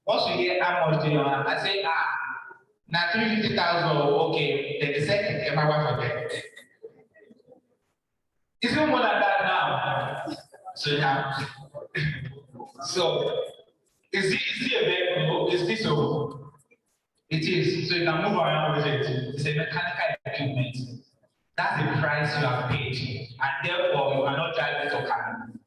Once you hear how much do your mind, I say, now 350,000, okay, then the second came out for them. It's even more than that now. So yeah. So is this a vehicle? Is this a it is, so you can move around with it. It's a mechanical equipment. That's the price you have paid. And therefore, you cannot drive it to Canada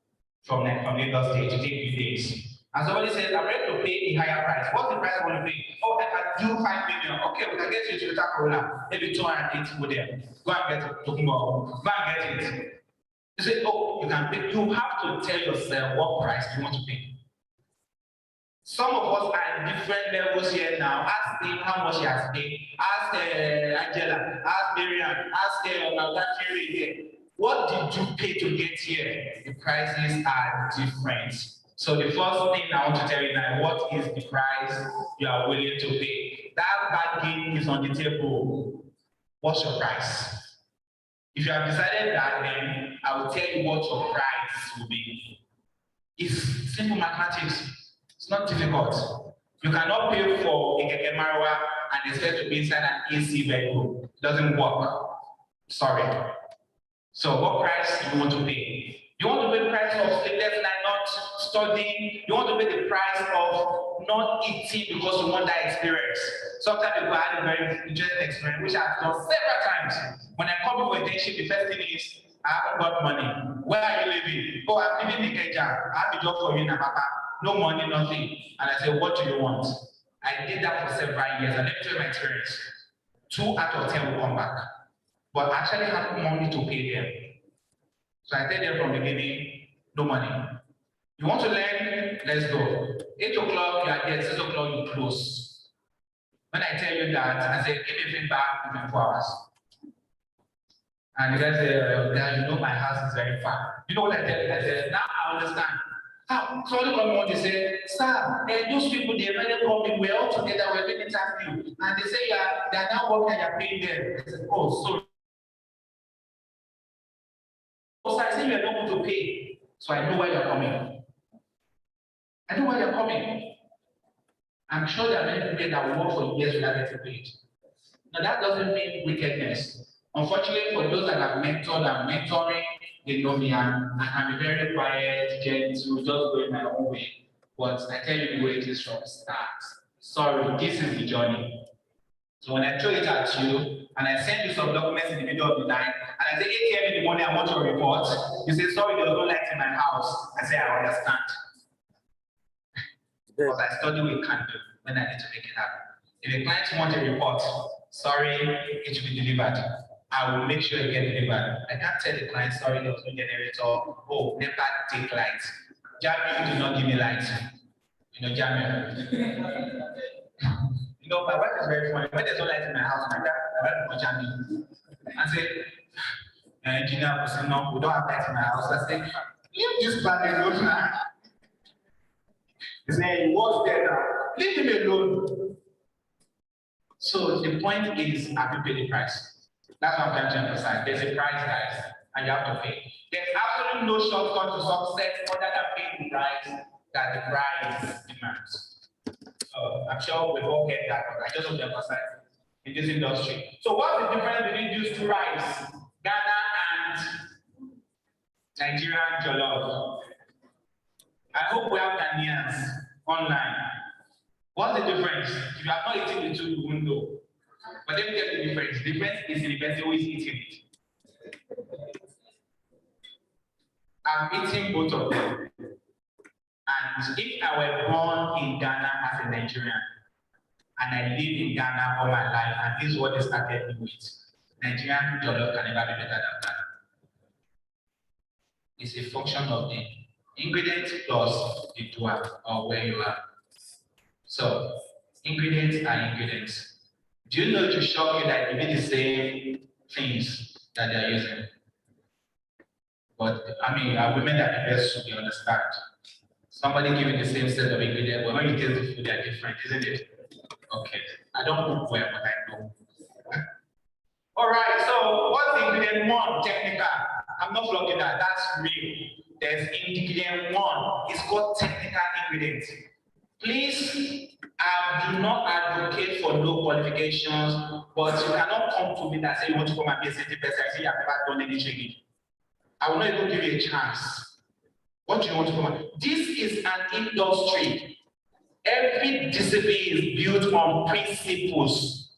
from Lagos State to take you days. And somebody says, I'm ready to pay a higher price. What's the price I want to pay? Oh, I can do 5 million. Okay, we can get you to the Corolla, maybe 280 model. Go and get it. Talking about, go and get it. You say, oh, you can pay. You have to tell yourself what price you want to pay. Some of us are at different levels here now. Ask him how much he has paid. Ask Angela. Ask Miriam. Ask Malakiri here. What did you pay to get here? The prices are different. So the first thing I want to tell you now, what is the price you are willing to pay? That bargain is on the table. What's your price? If you have decided that, then I will tell you what your price will be. It's simple mathematics. It's not difficult. You cannot pay for a Keke Marwa and expect to be inside an AC vehicle. It doesn't work. Sorry. So what price do you want to pay? You want to pay the price of sleepless night, not studying. You want to pay the price of not eating because you want that experience. Sometimes people had a very interesting experience, which I've done several times. When I come for internship, the first thing is, I haven't got money. Where are you living? Oh, I'm living in Ikeja. I have a job for you in Apapa. No money, nothing. And I said, what do you want? I did that for several years. And let me tell you my experience. 2 out of 10 will come back. But I actually have money to pay them. So I tell them from the beginning, no money. You want to learn? Let's go. 8 o'clock, you are there, 6 o'clock, you close. When I tell you that, I say, give me feedback within 4 hours. And you guys say, Dad, you know my house is very far. You know what I tell you? I said, now I understand. Somebody come on, they say, sir, those people, they really call me, we're all together, we're doing interview. And they say, they are now working and you're paying them. I said, oh, sorry. So I say, you're not going to pay. So I know where you're coming. I know where you're coming. I'm sure there are many people that will work for years without getting paid. Now, that doesn't mean wickedness. Unfortunately, for those that have mentored and mentoring, they know me. I can be very quiet, gentle, just going my own way. But I tell you the way it is from the start. Sorry, this is the journey. So when I throw it at you, and I send you some documents in the middle of the night, and I say 8 a.m. in the morning, I want your report, you say, sorry, there's no light in my house. I say, I understand. Because I study with candle when I need to make it happen. If a client wants a report, sorry, it will be delivered. I will make sure it gets delivered. I can't tell the client, sorry, there was no generator. Oh, never take light. Jamie, do not give me light. You know, Jamie. You know, my wife is very funny. When there's no light in my house, my wife will Jamie. I say, engineer, no, we don't have light in my house. I say, leave this bad alone now. He said, what's there now? Leave him alone. So the point is, have you paid the price? That's what I'm trying to emphasize. There's a price, guys, and you have to pay. There's absolutely no shortcut to success other than paying the price that the price demands. So I'm sure we've all get that, but I just want to emphasize in this industry. So what's the difference between these two rice, Ghana and Nigerian jollof? I hope we have Ghanaians online. What's the difference? If you have not eaten the two, you won't know. But let me tell you the difference. The difference is in the person who is eating it. I'm eating both of them. And if I were born in Ghana as a Nigerian, and I live in Ghana all my life, and this is what they started me with, Nigerian jollof can never be better than Ghana. It's a function of the ingredients plus the dua or where you are. So, ingredients are ingredients. Do you know to shock you that it be the same things that they are using? But I mean, women that the best should understand. Somebody giving the same set of ingredients, but when you taste the food, they are different, isn't it? Okay. I don't cook well, but I know. All right, so what's ingredient one? Technical. I'm not flogging that. That's real. There's ingredient one. It's called technical ingredients. Please, I do not advocate for no qualifications, but you cannot come to me and say you want to come and be a safety person. I say you have never done any training. I will not even give you a chance. What do you want to come on? This is an industry. Every discipline is built on principles.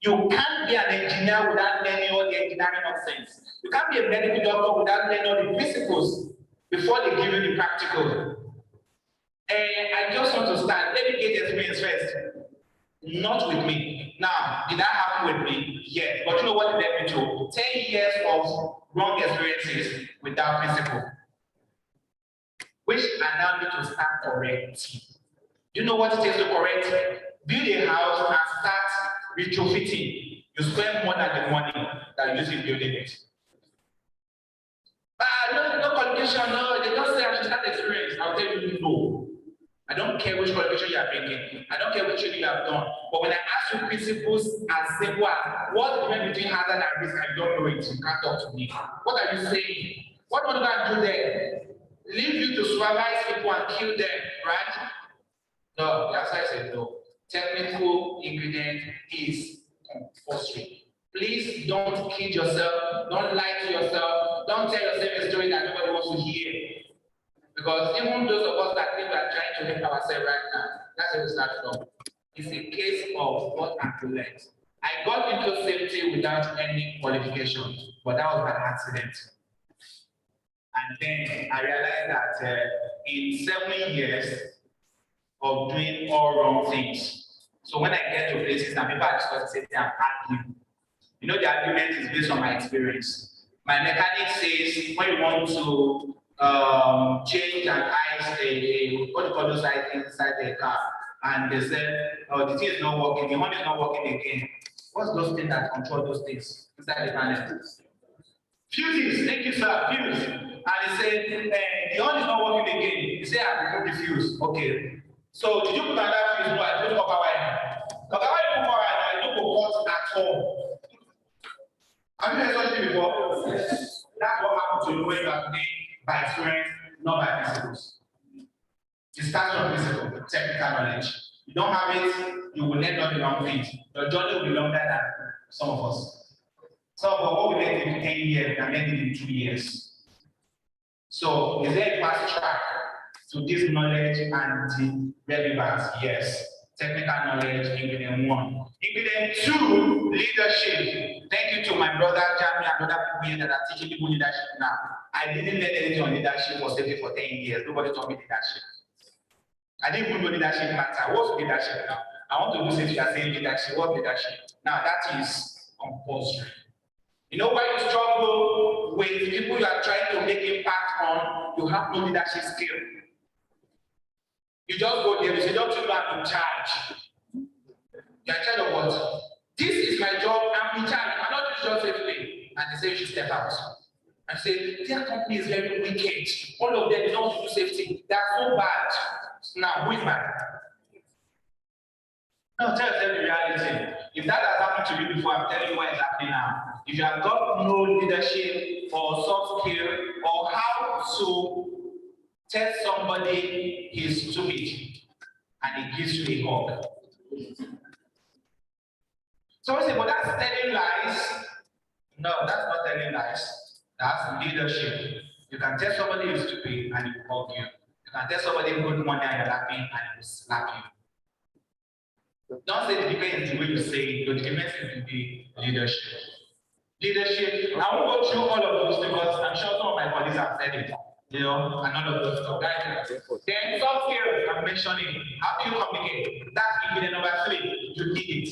You can't be an engineer without learning all the engineering nonsense. You can't be a medical doctor without learning all the principles before they give you the practical. I just want to start. Let me get experience first. Not with me. Now, did that happen with me? Yes. But you know what it led me to? 10 years of wrong experiences without principle, which I now need to start correcting. You know what it takes to correct? Build a house and start retrofitting. You spend more than the money that you use in building it. No qualification, no, they don't say I should start experience. I'll tell you no. I don't care which qualification you are bringing. I don't care which training you have done. But when I ask you principles as simple as what's the difference between hazard and risk, I don't know it. You can't talk to me. What are you saying? What do I do there? Leave you to supervise people and kill them, right? No, the answer is no. Technical ingredient is compulsory. Please don't kid yourself. Don't lie to yourself. Don't tell yourself a story that nobody wants to hear. Because even those of us that think we are trying to help ourselves right now, that's where we start from. It's a case of what I could learn. I got into safety without any qualification, but that was by accident. And then I realized that in 7 years of doing all wrong things, so when I get to places and people are discussing safety, I'm arguing. You know, the argument is based on my experience. My mechanic says when you want to change and ice what do you call those items inside the car, and they said, oh, the thing is not working, the horn is not working again. What's those things that control those things inside the panel? Fuses, thank you, sir, fuse. And he said, the horn is not working again. He said, I removed the fuse. Okay. So did you put another fuse? No, I put copper wire. Copper wire, put copper wire, I don't go cut at all. Have you heard something before? Yes. That's what happens to you when you are doing by experience, not by principles. It starts from principle, technical knowledge. You don't have it, you will end up in wrong feet. Your journey will be longer than some of us. So, what we learned in 10 years, and learned in 2 years. So, is there a fast track to this knowledge and the relevance? Yes. Technical knowledge, ingredient 1. Ingredient 2, leadership. Thank you to my brother Jamie and other people here that are teaching people leadership now. I didn't learn anything on leadership or safety for 10 years. Nobody taught me leadership. I didn't even know leadership matter. What's leadership now? I want to do safety as saying leadership. What's leadership? Now that is compulsory. You know why you struggle with people you are trying to make impact on? You have no leadership skill. You just go there, you say, don't you know I'm in charge? You're in charge of what? This is my job, I'm in charge. I cannot do just safely. And they say you should step out. And say, their company is very wicked. All of them, they don't want to do safety. They are so bad. Now, who is bad? No, tell them the reality. If that has happened to you before, I'm telling you what is happening now. If you have got no leadership or soft skill or how to tell somebody he's stupid and he gives you a hug. So I say, well, that's telling lies. No, that's not telling lies. That's leadership. You can tell somebody you're stupid and he will hug you. You can tell somebody good morning and you're laughing and he will slap you. Don't say it depends the way you say it, but it depends on the leadership. Leadership, I won't go through all of those because I'm sure some of my colleagues have said it, you know, and all of those stuff. Then soft skills, I'm mentioning, how do you communicate? That's ingredient number 3, you need it.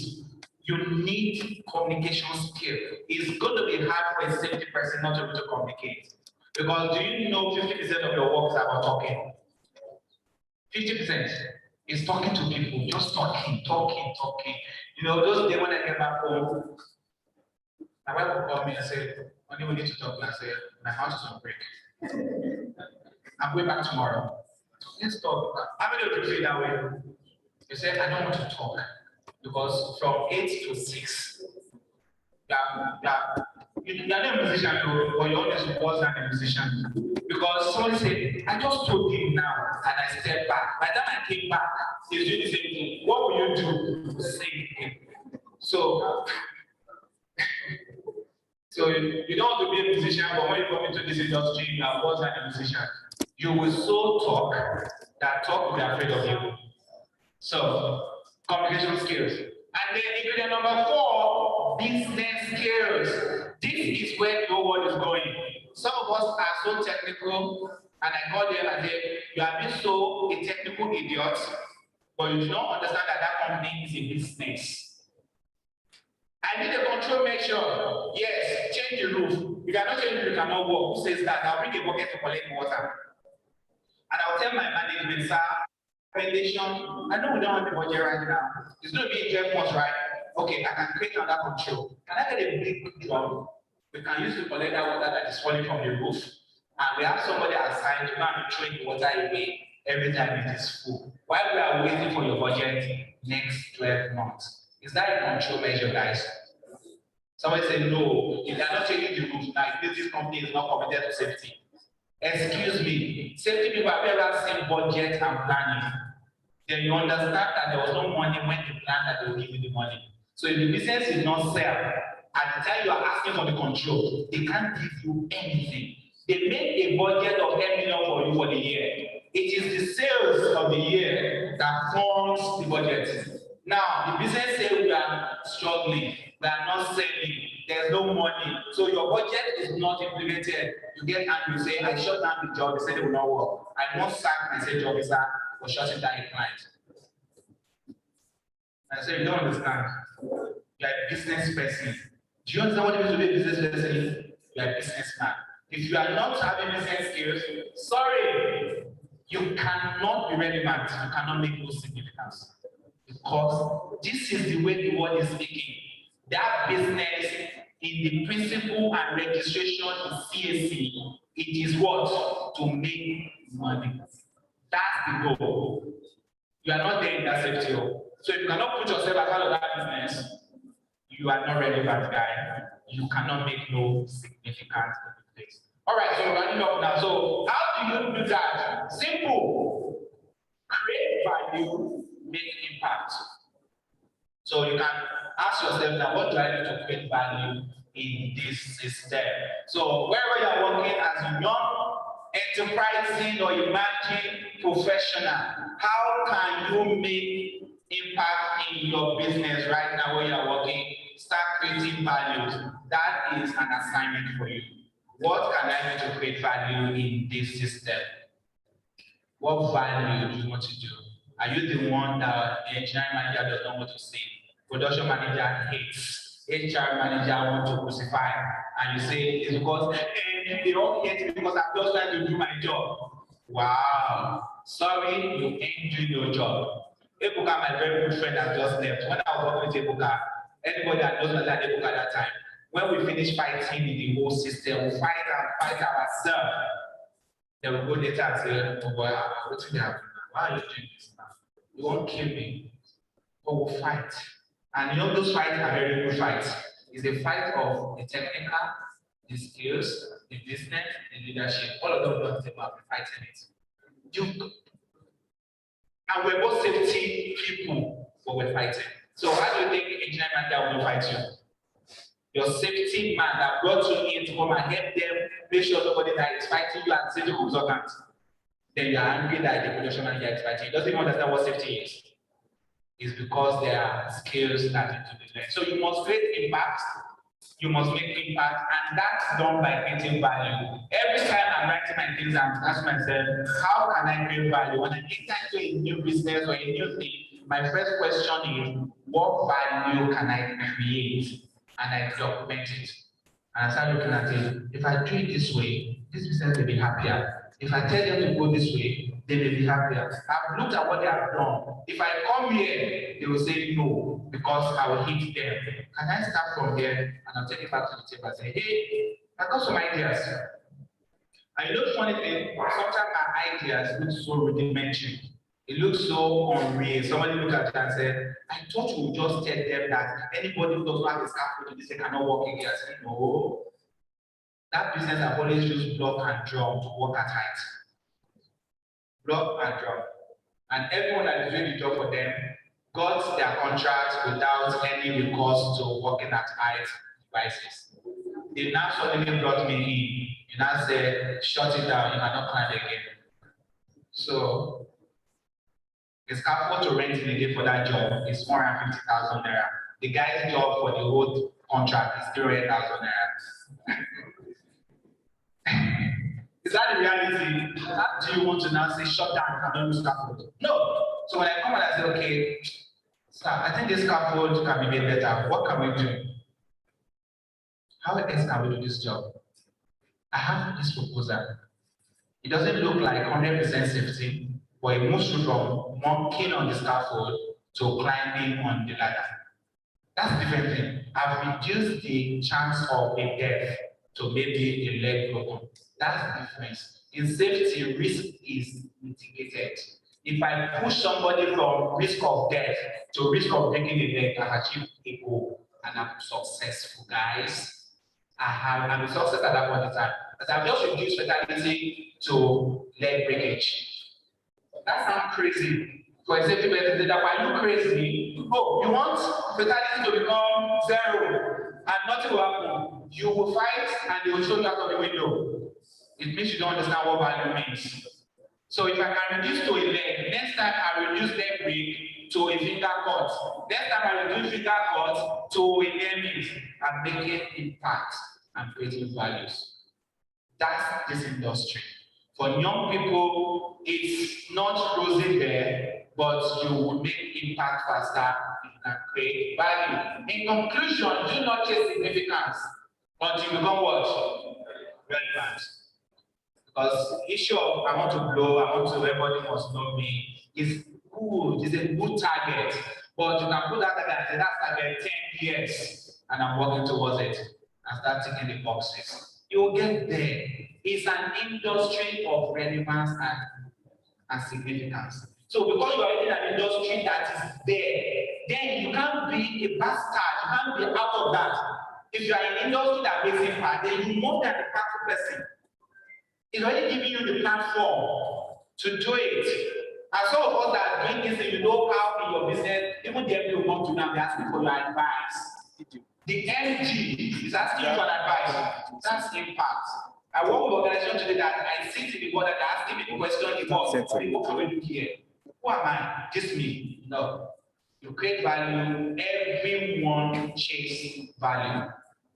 You need communication skill. It's going to be hard for a safety person not to be able to communicate. Because do you know 50% of your work is about talking? 50% is talking to people, just talking. You know, those days when I get back home, my wife will call me and say, honey, we need to talk. And I say, my house is on break. I'm going back tomorrow. Let's talk. How many of you feel that way? You say, I don't want to talk. Because from 8 to 6, you're not a musician, but you always was not a musician. Because somebody said, I just told him now, and I stepped back. By the time I came back, he's doing the same thing. What will you do? Same thing. So you don't want to be a musician, but when you come into this industry, you are more than a musician. You will so talk that talk will be afraid of you. So, communication skills. And then ingredient number 4, business skills. This is where your world is going. Some of us are so technical, and I call them and say, you have been so a technical idiot, but you do not understand that that company is a business. I need a control measure. Yes, change the roof. If you are not changing the roof, you cannot walk. Who says that? I'll bring a bucket to collect water. And I'll tell my management, sir, recommendation. I know we don't have the budget right now. It's going to be 12 months, right? Okay, I can create another control. Can I get a big drum? We can use to collect that water that is falling from the roof. And we have somebody assigned to not be throwing the water away every time it is full. While we are waiting for your budget next 12 months. Is that a control measure, guys? Somebody said, no, if they are not changing the rules now, this company is not committed to safety. Excuse me, safety people have ever seen budget and planning. Then you understand that there was no money when you plan that they will give you the money. So if the business is not sell, at the time you are asking for the control, they can't give you anything. They make a budget of 10 million for you for the year. It is the sales of the year that forms the budget. Now, the business says we are struggling, we are not selling, there's no money. So your budget is not implemented. You get angry, you say, I shut down the job, they said it will not work. I won't sack my sales job for shutting down a client. I say, you don't understand. You're a business person. Do you understand what it means to be a business person? You're a businessman. If you are not having business skills, sorry, you cannot be relevant. You cannot make no significance. Because this is the way the world is speaking. That business in the principle and registration in CAC, it is what? To make money. That's the goal. You are not there in that safety. So if you cannot put yourself as part of that business, you are not relevant, guy. You cannot make no significant place. All right, so we're running up now. So how do you do that? Simple. Create value, make impact. So you can ask yourself now, what do I do to create value in this system? So wherever you are working as a young, enterprising or emerging professional, how can you make impact in your business right now where you are working? Start creating values. That is an assignment for you. What can I do to create value in this system? What value do you want to do? Are you the one that the engineering manager does not want to see? Production manager hates. HR manager wants to crucify. And you say it's because they don't hate me because I'm just trying to do my job. Wow. Sorry, you ain't doing your job. Ebuka, my very good friend, has just left. When I was working with Ebuka, anybody that knows that Ebuka at that time, when we finish fighting in the whole system, we fight ourselves. They will go later and say, oh boy, what's going to happen? Why are you doing this now? You won't kill me. But we'll fight. And you know, those fights are very good fights. It's a fight of the technical, the skills, the business, the leadership. All of them don't take part in fighting it. And we're both safety people, but we're fighting. So how do you think the engineering manager will fight you? Your safety man that brought you in to come and help them, make sure nobody that is fighting you as safety consultant. Then you are angry that the production manager is fighting. He doesn't even understand what safety is. It's because there are skills that need to be learned. So you must create impact, you must make impact, and that's done by creating value. Every time I'm writing my things, I'm asking myself, how can I create value? When I enter into a new business or a new thing, my first question is, what value can I create? And I document it. And I start looking at it. If I do it this way, this business will be happier. If I tell them to go this way, they will be happier. I've looked at what they have done. If I come here, they will say no, because I will hit them. Can I start from there and I'll take it back to the table and say, hey, I got some ideas. And you know the funny thing, sometimes my ideas look so rudimentary. It looks so unreal. Somebody looked at it and said, I thought you would just tell them that anybody who doesn't have a scaffold, they cannot work again. I said, no. That business I've always used block and drum to work at height. Block and drum. And everyone that is doing the job for them got their contract without any recourse to working at height devices. They now suddenly brought me in. You now say, shut it down, you cannot climb again. So, the scaffold to rent in a day for that job is 450,000 naira. The guy's job for the whole contract is 300,000 naira. Is that the reality? How do you want to now say shut down and don't use scaffold? No. So when I come and I say, okay, sir, I think this scaffold can be made better. What can we do? How else can we do this job? I have this proposal. It doesn't look like 100% safety, but it moves you from monkeying on the scaffold to climbing on the ladder. That's a different thing. I've reduced the chance of a death to maybe a leg broken. That's the difference. In safety, risk is mitigated. If I push somebody from risk of death to risk of breaking a leg, I've achieved a goal and I'm successful, guys. I'm a success at that point in time. But I've just reduced fatality to leg breakage. That sounds crazy. For a safety person, that why you crazy? Oh, you want fatality to become 0 and nothing will happen. You will fight and they will show you out of the window. It means you don't understand what value means. So if I can reduce to a leg, next time I reduce leg break to a finger cut. Next time I reduce finger cut to a limit. I'm making impact and creating values. That's this industry. For young people, it's not rosy there, but you will make impact faster. You can create value. In conclusion, do not chase significance until you become what? relevant. Because issue of I want to blow, I want to everybody must know me is good, it's a good target. But you can put that target and say that's target 10 years and I'm working towards it and start ticking the boxes. You will get there. It's an industry of relevance and significance. So because you are in an industry that is there, then you can't be a bastard, you can't be out of that. If you are in an industry that makes impact, then you more than the practical person. It's already giving you the platform to do it. And some of us that are doing this, and you know how in your business, even the MD will come to now, they're asking for your advice. The MD is asking you for advice. That's impact. I work with organization today that I sit in the board that they're asking me the question, what can we do here? Who am I? Just me. No. You create value, everyone chases value.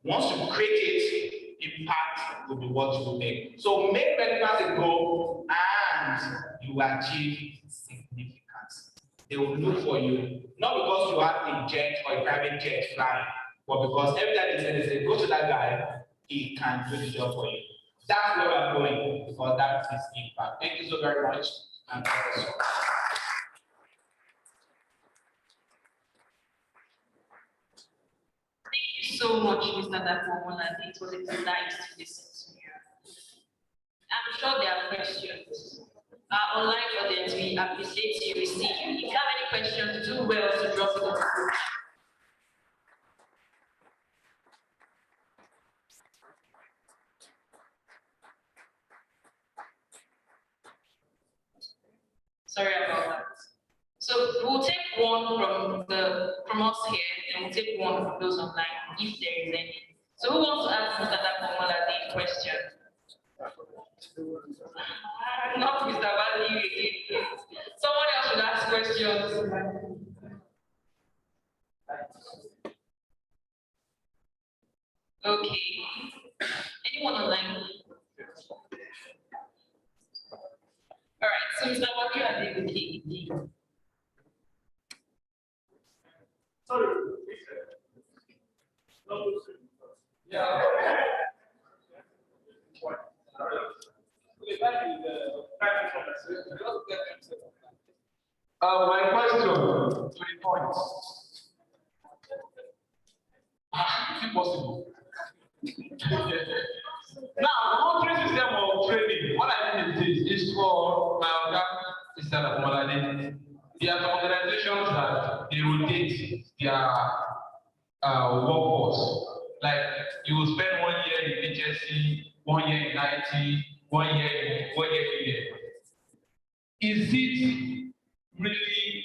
Once you create it, impact will be what you make. So make relevance a goal and you will achieve significance. They will look for you, not because you have a jet or a private jet flying, but because every time they say, go to that guy, he can do the job for you. That's where we're going, because that is impact. Thank you so very much. And Professor. Thank you so much, Mr. Dapomola. It was a delight to listen to you. I'm sure there are questions. Our online audience, we appreciate you, receive you. If you have any questions, do well to drop it on the group. Sorry about that. So we'll take one from us here, and we'll take one from those online, if there is any. So who wants to ask Mr. Dapomola the question? Not Mr. Value again. Someone else should ask questions. Okay. Anyone online? All right, so Mr. Value and David. Sorry. Yeah. My question to the point. Is it possible? Now, the country system of training, what I mean is for my instead of Molade. There are some organizations that they rotate their workforce. Like you will spend 1 year in HSC, 1 year in IT, 1 year here. Is it really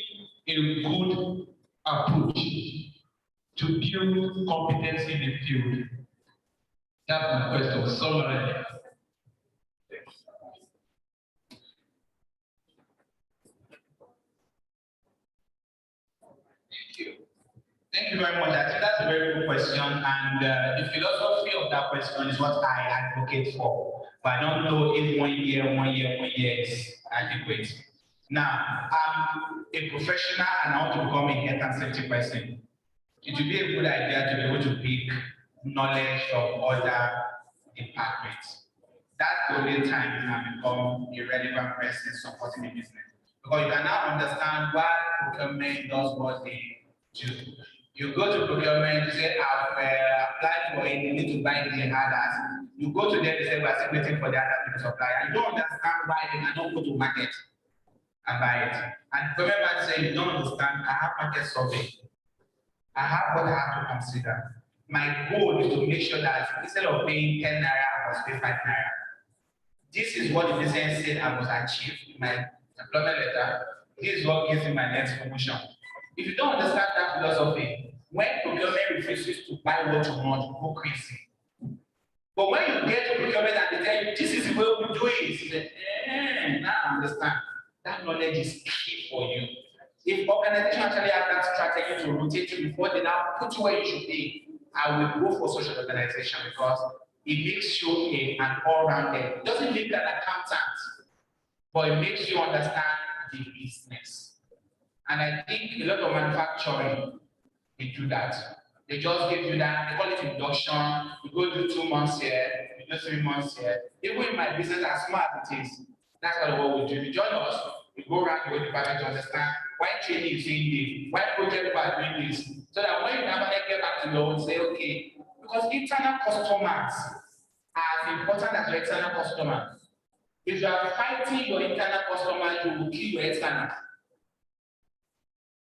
a good approach to build competency in the field? That's my question. Summary. Thank you very much. I think that's a very good question, and the philosophy of that question is what I advocate for. But I don't know if 1 year is adequate. Now, I'm a professional and I want to become a health and safety person. It would be a good idea to be able to pick knowledge from other departments. That's the only time you can become a relevant person supporting the business. Because you can now understand why procurement does what they do. You go to procurement, you say, I've applied for it, you need to buy the others. You go to them, they say, we're still waiting for the other to supply. And you don't understand why they cannot go to market and buy it. And procurement say, you don't understand, I have market survey. I have what I have to consider. My goal is to make sure that instead of paying 10 naira, I must pay 5 naira. This is what the business said I must achieve in my employment letter. This is what gives me my next promotion. If you don't understand that philosophy, when procurement refuses to buy what you want, you go crazy. But when you get to procurement and they tell you, this is the way we do it, you say, now I understand. That knowledge is key for you. If organization actually have that strategy to rotate you before they now put you where you should be, I will go for social organization because it makes you an all-rounder. It doesn't make you an accountant, but it makes you understand the business. And I think a lot of manufacturing, they do that. They just give you that, they call it induction, you go do 2 months here, just 3 months here. Even in my business, as smart as it is, that's kind of what we do. You join us, we go around the whole department to understand why training is doing this, why project people are doing this, so that when you never get back to your own, say, okay, because internal customers are as important as your external customers. If you are fighting your internal customers, you will kill your external.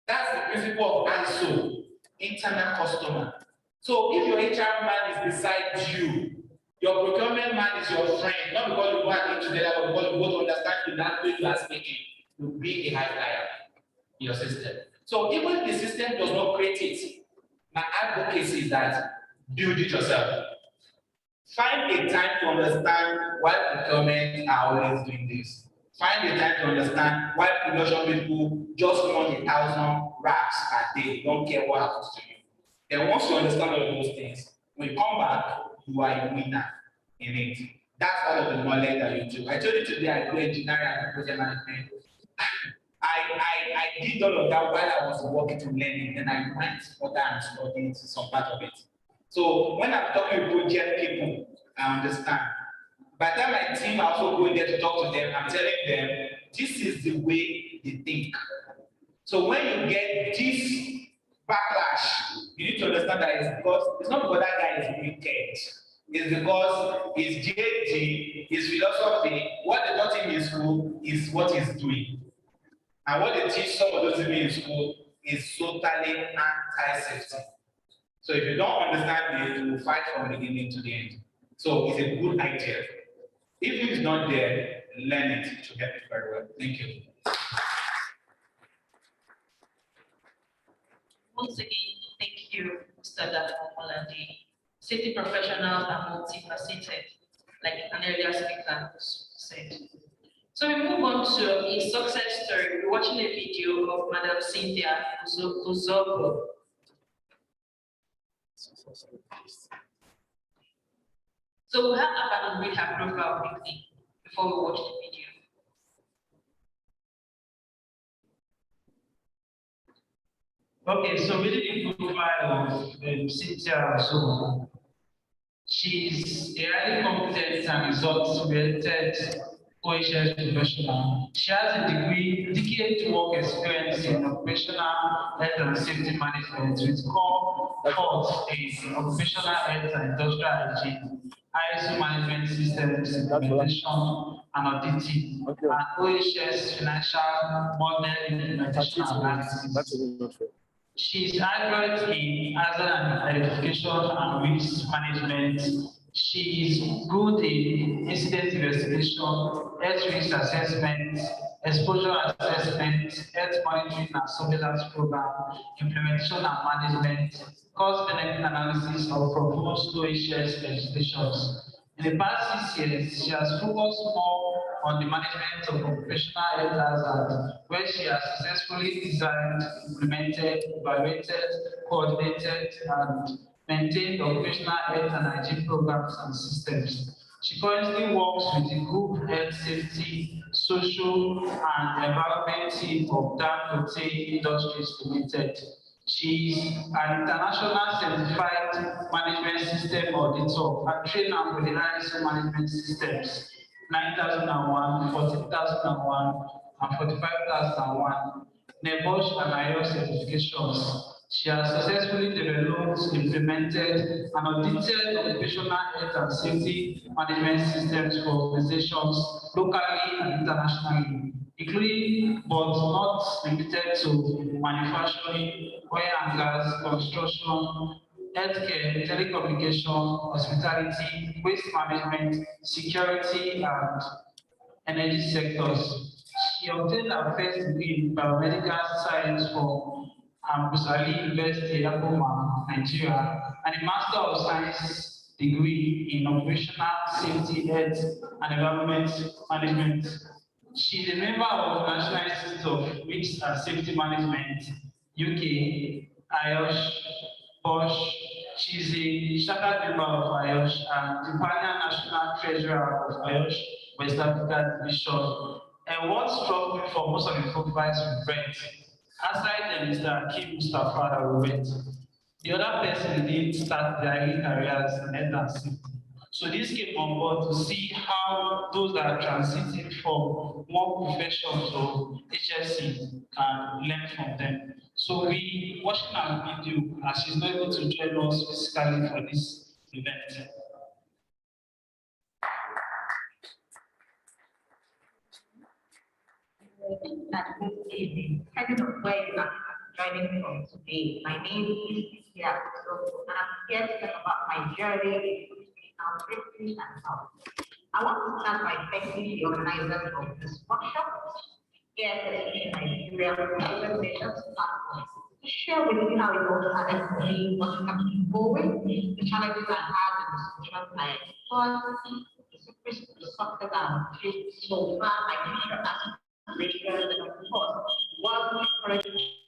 That's the principle of ISO, internal customer. So if your HR man is beside you, your procurement man is your friend, not because you go and eat together, but because you both understand the language you are speaking, you'll be a high flyer in your system. So even if the system does not create it, my advocacy is that build it yourself. Find a time to understand why procurement are always doing this. Find a time to understand why production people just want 1,000 racks per day. They don't care what happens to you. Then once you understand all of those things, when you come back, you are a winner in it. That's all of the knowledge that you do. I told you today I do engineering and project management. I did all of that while I was working to learning, then I went further and studied some part of it. So when I'm talking with project people, I understand. By the time my team are also going there to talk to them, I'm telling them, this is the way they think. So when you get this backlash, you need to understand that it's not because that guy is wicked. It's because his JD, his philosophy, what they taught him in school is what he's doing. And what they teach some of those people in school is totally anti-safety. So if you don't understand it, you will fight from the beginning to the end. So it's a good idea. If it's not there, learn it to get it very well. Thank you. Once again, thank you, Mr. Damokolade. Safety professionals are multifaceted, like an earlier speaker said. So we move on to a success story. We're watching a video of Madam Cynthia Uzobo. So we'll have Abba read her profile quickly before we watch the video. Okay, so reading the profile of Cynthia Uzobo. She's a highly competent and results-oriented OSH professional. She has a decade work experience in operational health and safety management with core thoughts in occupational health and industrial hygiene, ISO management systems implementation and auditing, and OSH financial model implementation analysis. She's accurate in hazard identification and risk management. She's good in incident investigation, health risk assessment, exposure assessment, health monitoring and surveillance program, implementation and management, cost-benefit analysis of proposed OSH legislations. In the past 6 years, she has focused more on the management of occupational health hazards, where she has successfully designed, implemented, evaluated, coordinated, and maintained occupational health and hygiene programs and systems. She currently works with the Group Health Safety, Social, and Environment team of Dangote Industries Limited. She is an international certified management system auditor and trained with the ISO management systems 9001, 14001, and 45001, NEBOSH and IOS certifications. She has successfully developed, implemented, and audited occupational health and safety management systems for organizations locally and internationally, including but not limited to manufacturing, oil and gas, construction, healthcare, telecommunication, hospitality, waste management, security, and energy sectors. She obtained her first degree in biomedical science from Busali University, Akoma, Nigeria, and a Master of Science degree in Operational Safety, Health, and Environment Management. She is a member of the National Institute of Risk and Safety Management, UK, IOSH, Bosch. She is a chartered member of IOSH and the Pioneer National Treasurer of IOSH West Africa Division. And what struck me for most of the profiles we read, aside them is that Kim Mustafa that we read, the other person didn't start their early careers in health and safety. So this came on board to see how those that are transiting from one profession to HSC can learn from them. So we watching our video as she's not able to join us physically for this event. Good evening. Depending on where you are joining from today, my name is Isia, and I'm here to talk about my journey in safety and health. I want to start by thanking the organizers of this workshop, here in Nigeria, organizations platform, to share with you how it all started for me, what is happening forward, the challenges I had, and the solutions I explored, the secrets to the success I've achieved so far, my future aspirations, and of course, what encourages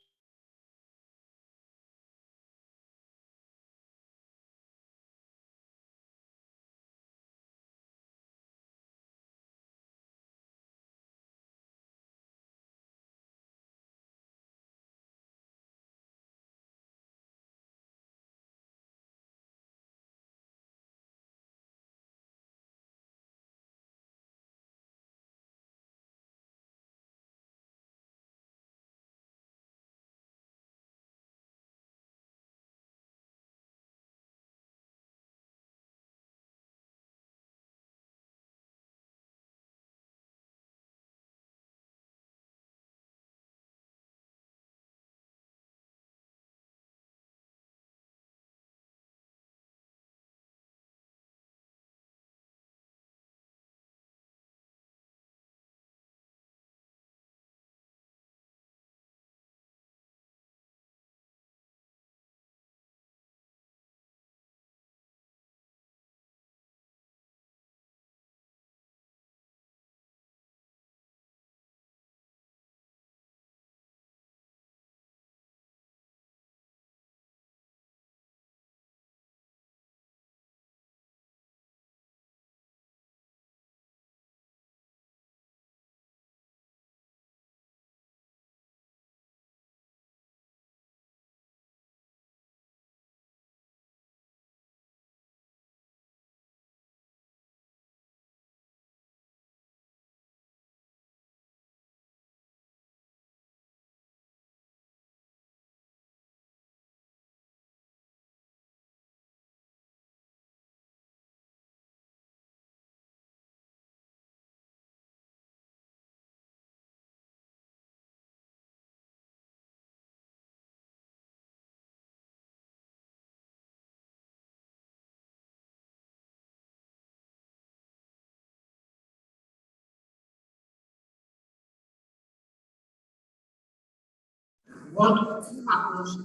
what happens to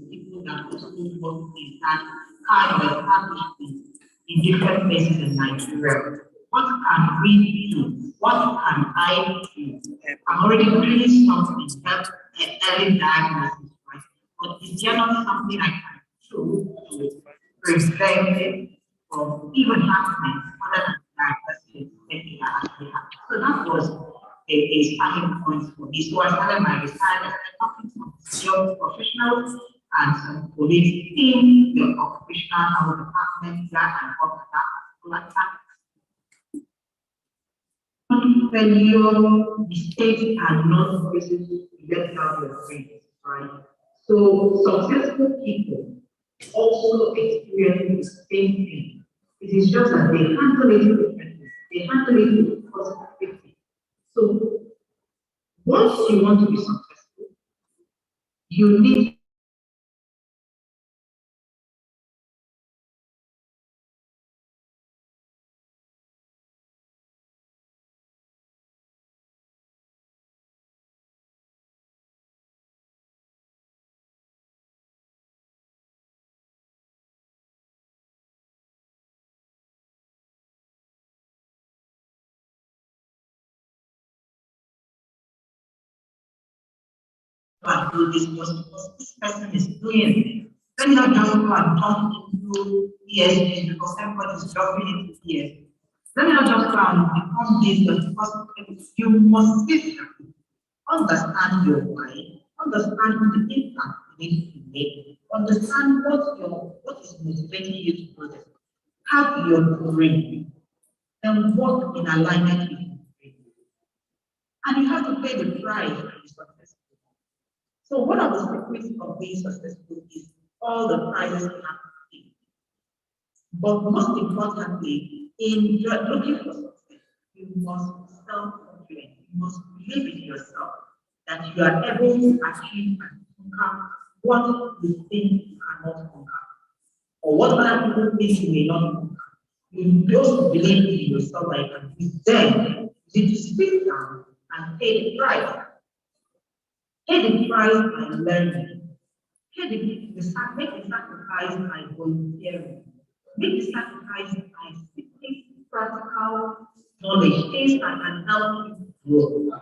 people that also work in that kind of establishment in different places in Nigeria. What can we do? What can I do? I'm already doing something that early diagnosis, right? But is there not something I can do to prevent it from even happening other than diagnosis that actually happen? So that was a starting point for me. So I started my research, I started talking to young professionals and some colleagues in the occupational health department that and work at that particular time. Failure, mistakes are not places to get out your brains, right? So successful people also experience the same thing. It is just that they handle it differently. They handle it with positivity. So once you want to be successful, you need to do this because this person is doing it. Let me not just go and jump into ESG because everybody is jumping into ESG. Let me not just go and become this because you must system understand your why, understand the impact you need to make, understand what is motivating you to do this. have your brain, and work in alignment with your brain. And you have to pay the price to be successful. So one of the secrets of being successful is all the prizes you have to pay. But most importantly, in looking for success, you must be self-confident. You must believe in yourself that you are able to achieve and conquer what you think you cannot conquer, or what other people think you may not conquer. You just believe in yourself that you can do it. Then you need to sit down and pay the price. Pay the price by learning. Make the sacrifice by volunteering. Make the sacrifice by seeking practical knowledge, things that can help you grow.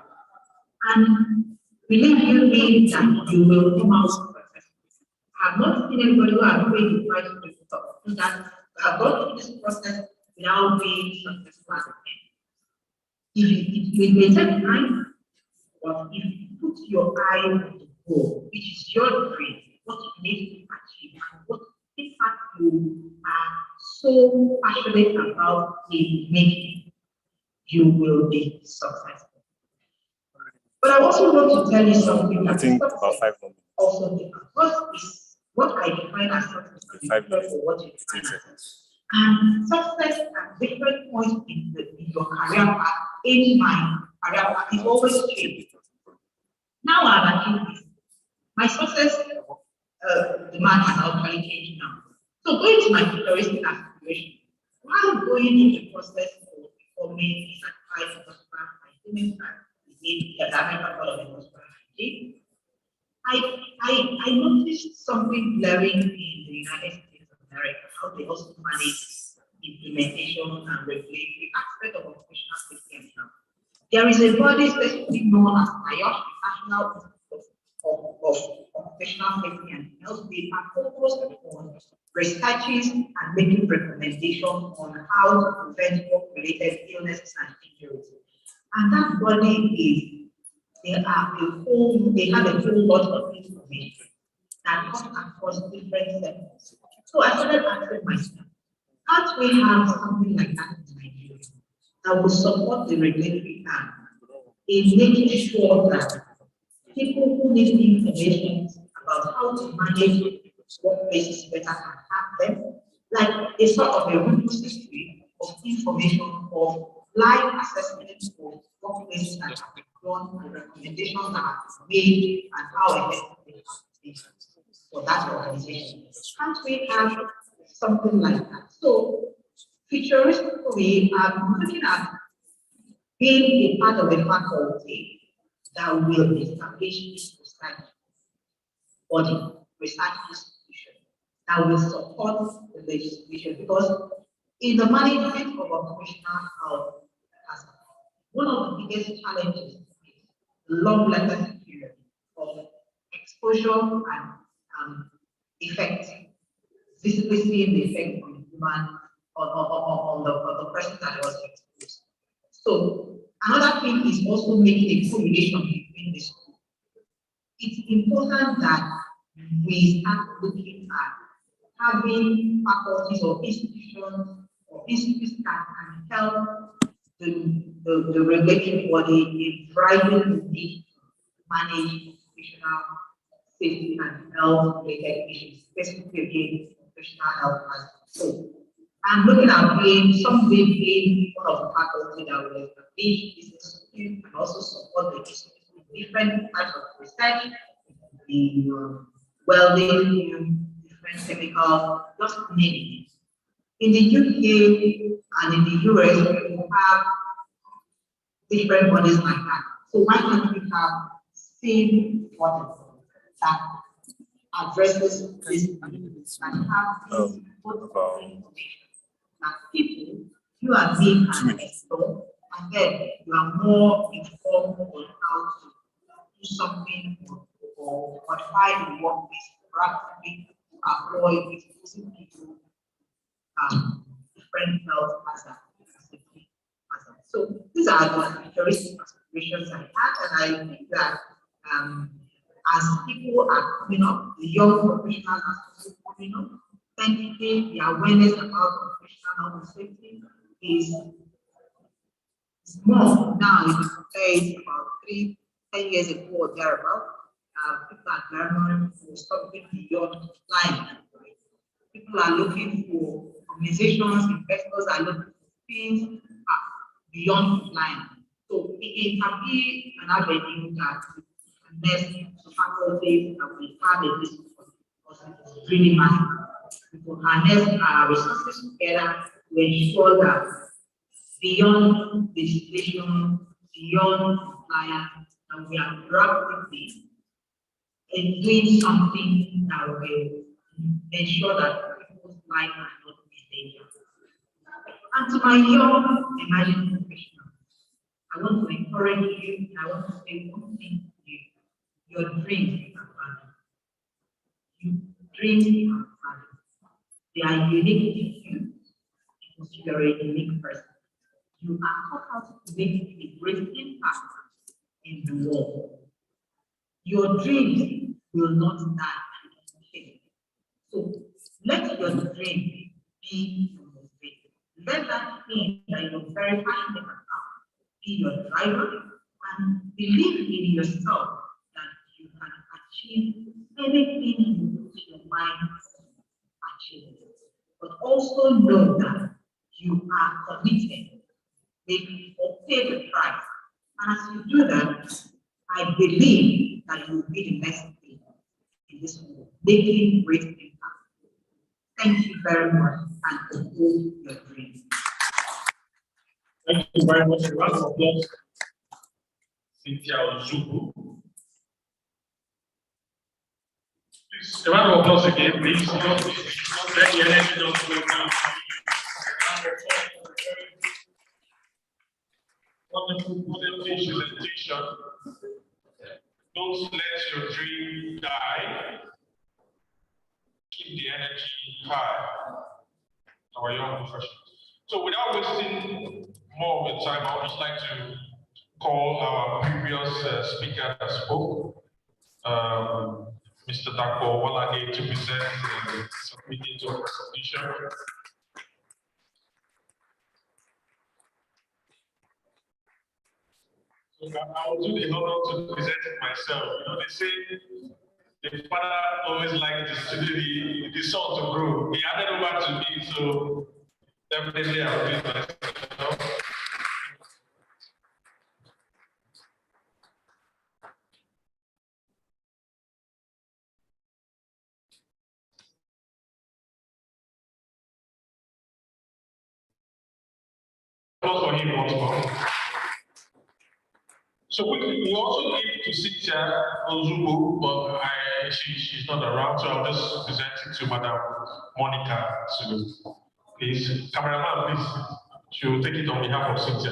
And believe you me that you will come out successful. I have not seen anybody who has paid the price for stuff, that have gone through this process without being successful at the end. It may take time, but if you put your eye on the goal, which is your dream, what you need to achieve, and what impact you are so passionate about in making, you will be successful. But I also want to tell you something. I think about 5 minutes. Also, what I define as success is different for what you define as. And success at different points in your career path, in my career path, is always changing. Now I'm achieving this. My success demand has actually changed now. So going to my futuristic aspiration, while going through the process of becoming a certified customer hygienist and the American Board of Customer Hygiene, I noticed something glaring in the United States of America, how they also manage implementation and regulatory aspect of occupational safety and health. There is a body specifically known as NIOSH, National Institute of Occupational Safety and Health. They are focused on researches and making recommendations on how to prevent work-related illnesses and injuries. And that body they have a whole lot of information that comes across different sectors. So I started asking myself, can't we have something like that in Nigeria that will support the regulatory act in making sure that people who need information about how to manage workplaces better can have them, like a sort of a repository of information of live assessment of workplaces that have been done, the recommendations that have been made, and how effective they have been for that organization. Can't we have something like that? So, futuristically, I'm looking at being a part of a faculty that will establish this research body, research institution that will support the legislation, because in the management of occupational health, one of the biggest challenges is the long legacy period of exposure and effect, visibly seeing the effect on the human, on the person that was exposed. So another thing is also making a correlation between the two. It's important that we start looking at having faculties or institutions that can help the regulatory body in driving the need to manage occupational safety and health related issues, specifically again occupational health hazards. So I'm looking at being one of the faculty that will establish this institute and also support the institute with different types of research, the welding, different chemicals, just name it. In the UK and in the US, we have different bodies like that. So why can't we have the same body that addresses this and have this information that people, you and me, can explore, and then you are more informed on how to do something or modify the workplace practically to avoid exposing people different health hazards. So these are the futuristic aspirations I had, and I think that as people are coming up, the young professionals are also coming up, authentically, the awareness about occupational health and safety is more now if you compare about 10 years ago or thereabout. People are clamoring for something beyond life. Right? People are looking for organizations, investors are looking for things beyond life. So it can be an avenue that connects to faculties that we have in this because it's really massive. We will harness our resources together to ensure that beyond legislation, beyond compliance, and we are proactively in doing something that will ensure that people's lives are not in danger. And to my young emerging professionals, I want to encourage you, and I want to say one thing to you. Your dreams are valid. Your dreams are valid. They are unique to you because you are a unique person. You are taught how to make a great impact in the world. Your dreams will not die. So let your dream be your motivation. Let that thing that you're very passionate about be your driver, and believe in yourself that you can achieve anything you put your mind to achieve. But also know that you are committed, maybe or pay the price. And as you do that, I believe that you will be the next thing in this world, making great impact. Thank you very much and fulfill your dreams. Thank you very much. A round of applause. Cynthia Ozubu. Please, a round of applause again, please. Don't let the energy not go down. Wonderful presentation. Don't let your dream die. Keep the energy high. Our young professionals. So without wasting more of the time, I would just like to call our previous speaker that spoke, Mr. Dapo Walage, to present submitting to a presentation. So I will do the honor to present it myself. You know, they say the father always liked the son to grow. He handed over to me, so definitely I'll do it myself. For him once more. So we also give to Cynthia Ozubo, but she's not around, so I'll just present it to Madam Monica. So please, cameraman, please. She will take it on behalf of Cynthia.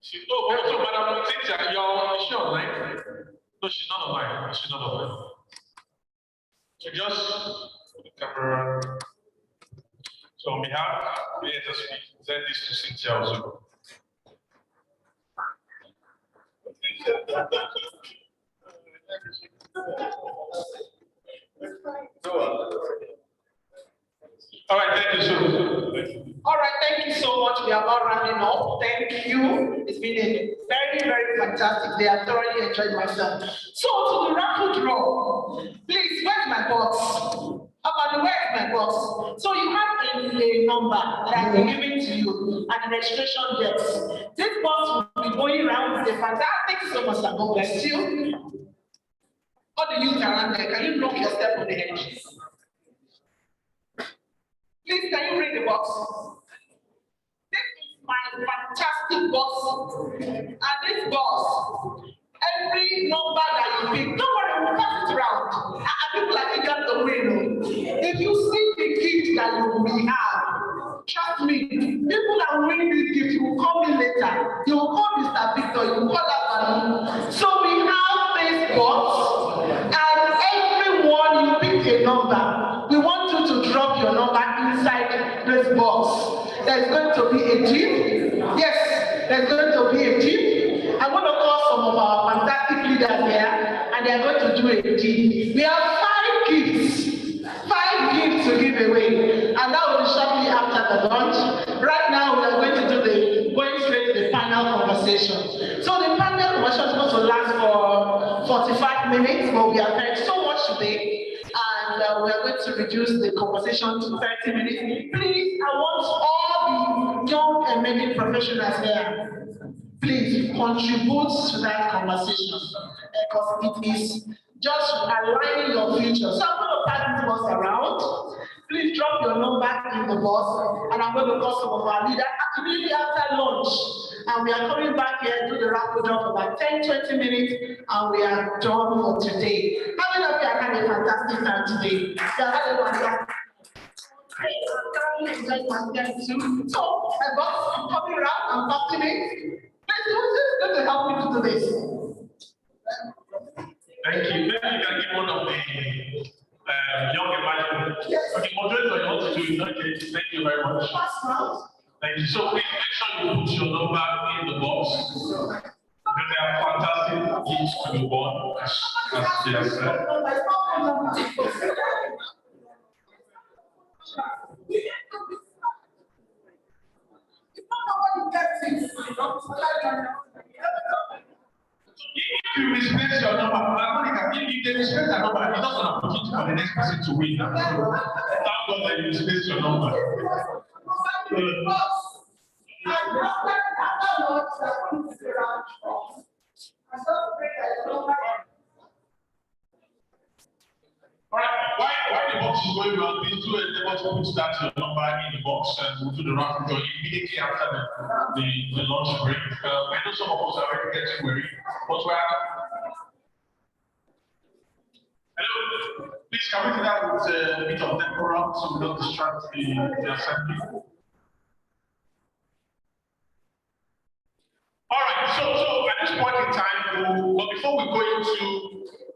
So Madam Cynthia, you're online? No, she's not online. She's not online. So just put the camera. So on behalf, we just present this to Cynthia Ozubo. All right, thank you so much. All right, thank you so much. We are about rounding up. Thank you. It's been a very, very fantastic day. I thoroughly enjoyed myself. So to the raffle draw, please, where's my box? Where's my box? So you have a number that has been given to you and the registration date. This box will be going around with the fantastic. Thank you so much, and God bless you. All the youth around there, can you block your step on the edge? Please, can you read the box? This is my fantastic box. And this box, every number that you pick, don't worry, we'll pass it around. And people are eager to win. If you see the gift that you will have, trust me, people that win this gift will call me later. You will call Mr. Victor, you will call that. So we have this box, and everyone you pick a number. We want you to drop your number inside this box. There's going to be a gift. Yes, there's going to be a gift. I'm going to call some of our fantastic leaders here, and they're going to do a gift. We have 5 gifts but we have heard so much today, and we are going to reduce the conversation to 30 minutes. Please, I want all the young emerging professionals here, please contribute to that conversation, because it is just aligning your future. So I'm going to pass this bus around. Please drop your number in the bus, and I'm going to call some of our leaders immediately after lunch. And we are coming back here to do the rapid job for about 10-20 minutes, and we are done for today. How many of you are having a fantastic time today? So, my boss is coming around and talk to me. Please, who's going to help me to do this? Thank you. Maybe you can give one of the young emerging. Yes. Okay, moderator, you want to do it? Okay, thank you very much. Thank you. So please make sure you put your number in the box, because they are fantastic gifts to be won, as they have said. If you misplace your number, if they misplace their number, it's not going to put it for the next person to win. Thank God that you misplace your number. Alright, while the box is going on, please do endeavor to put that your number in the box, and we'll do the rapid draw immediately after the lunch break. I know some of us are already getting worried, but we're. Hello, please can we do that with a bit of temporal so we don't distract the assembly? Alright, so at this point in time, but before we go into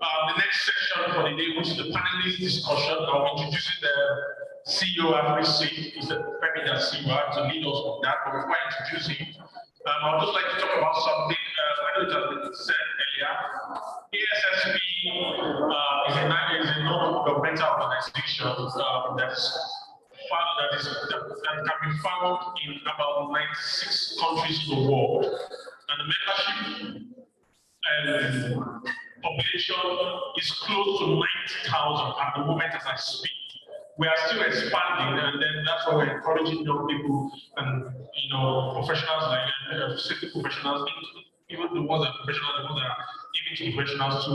the next section for the day, which is the panelist discussion, I'll be introducing the CEO of RC, is the Femi Dasiwa, to lead us on that. But before I introduce him, I would just like to talk about something. I know it has been said earlier. ASSP is a non-governmental organization that can be found in about 96 countries in the world, and the membership and population is close to 90,000 at the moment as I speak. We are still expanding, and then that's why we're encouraging young people and professionals like safety professionals, even the ones that are professionals, the ones that are even professionals, to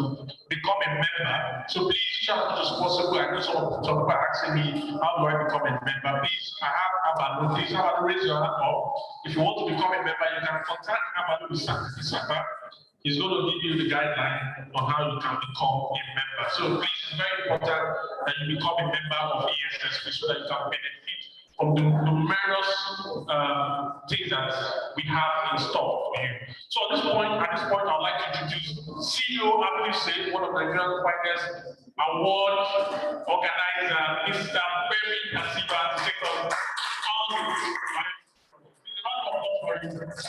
become a member. So please reach out as much as possible. I know some people are asking me, how do I become a member? Please, I have Abano. Please, Abano, raise your hand up. If you want to become a member, you can contact Abano Isaka. He's going to give you the guideline on how you can become a member. So please, it's very important that you become a member of ESSP so that you can benefit from the numerous things that we have in store for you. So at this point, I'd like to introduce CEO Abdul, one of the Nigerian finest award organizer, Mr. Femi Dasiwa, to take us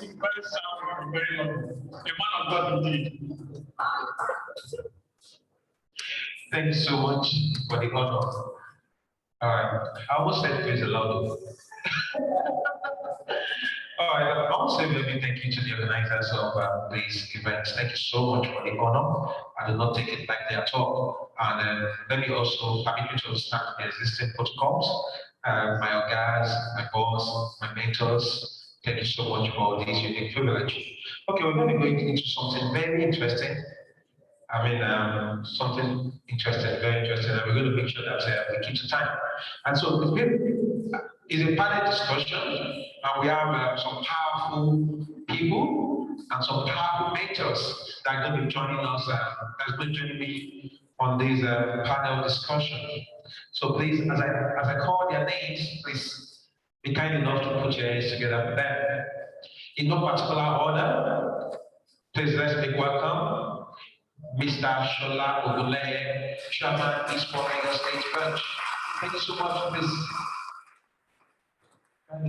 very sound, very long. A man of God indeed. Thank you so much for the honor. I almost said praise the Lord. I want to say maybe thank you to the organizers of this event. Thank you so much for the honor. I do not take it lightly at all. And let me also happy to understand the existing protocols. My guys, my boss, my mentors. Thank you so much for this unique privilege. Okay, we're going to be going into something very interesting. Something interesting, very interesting, and we're going to make sure that we keep the time. And so it's a panel discussion, and we have some powerful people and some powerful mentors that are going to be joining us, that's going to join me on this panel discussion. So please, as I call their names, please be kind enough to put your hands together for them. In no particular order, please let's make welcome Mr. Shola Ogule, Chairman, East Florida State Bench. Thank you so much, please. Can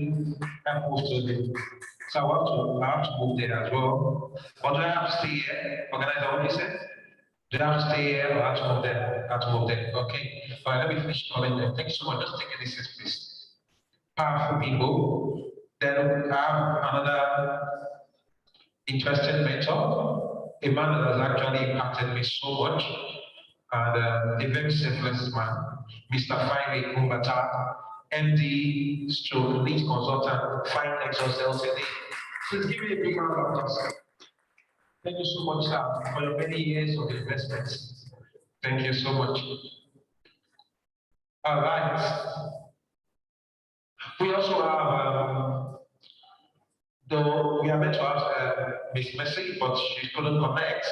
move to the. So I have to move there as well. But do I have to stay here? Organizer, what you said? Do I have to stay here or I have to move there? I have to move there. Okay. All right, let me finish calling them. Thank you so much. Just take a seat, please. Powerful people. Then we have another interesting mentor. a man that has actually impacted me so much, and a very selfless man, Mr. Fine Kumbata, MD, stroke, lead consultant, Fine Exos Ltd. Please give me a big round of applause. Thank you so much, sir, for your many years of investments. Thank you so much. All right. We also have, though we are meant to have Miss Messi, but she couldn't connect.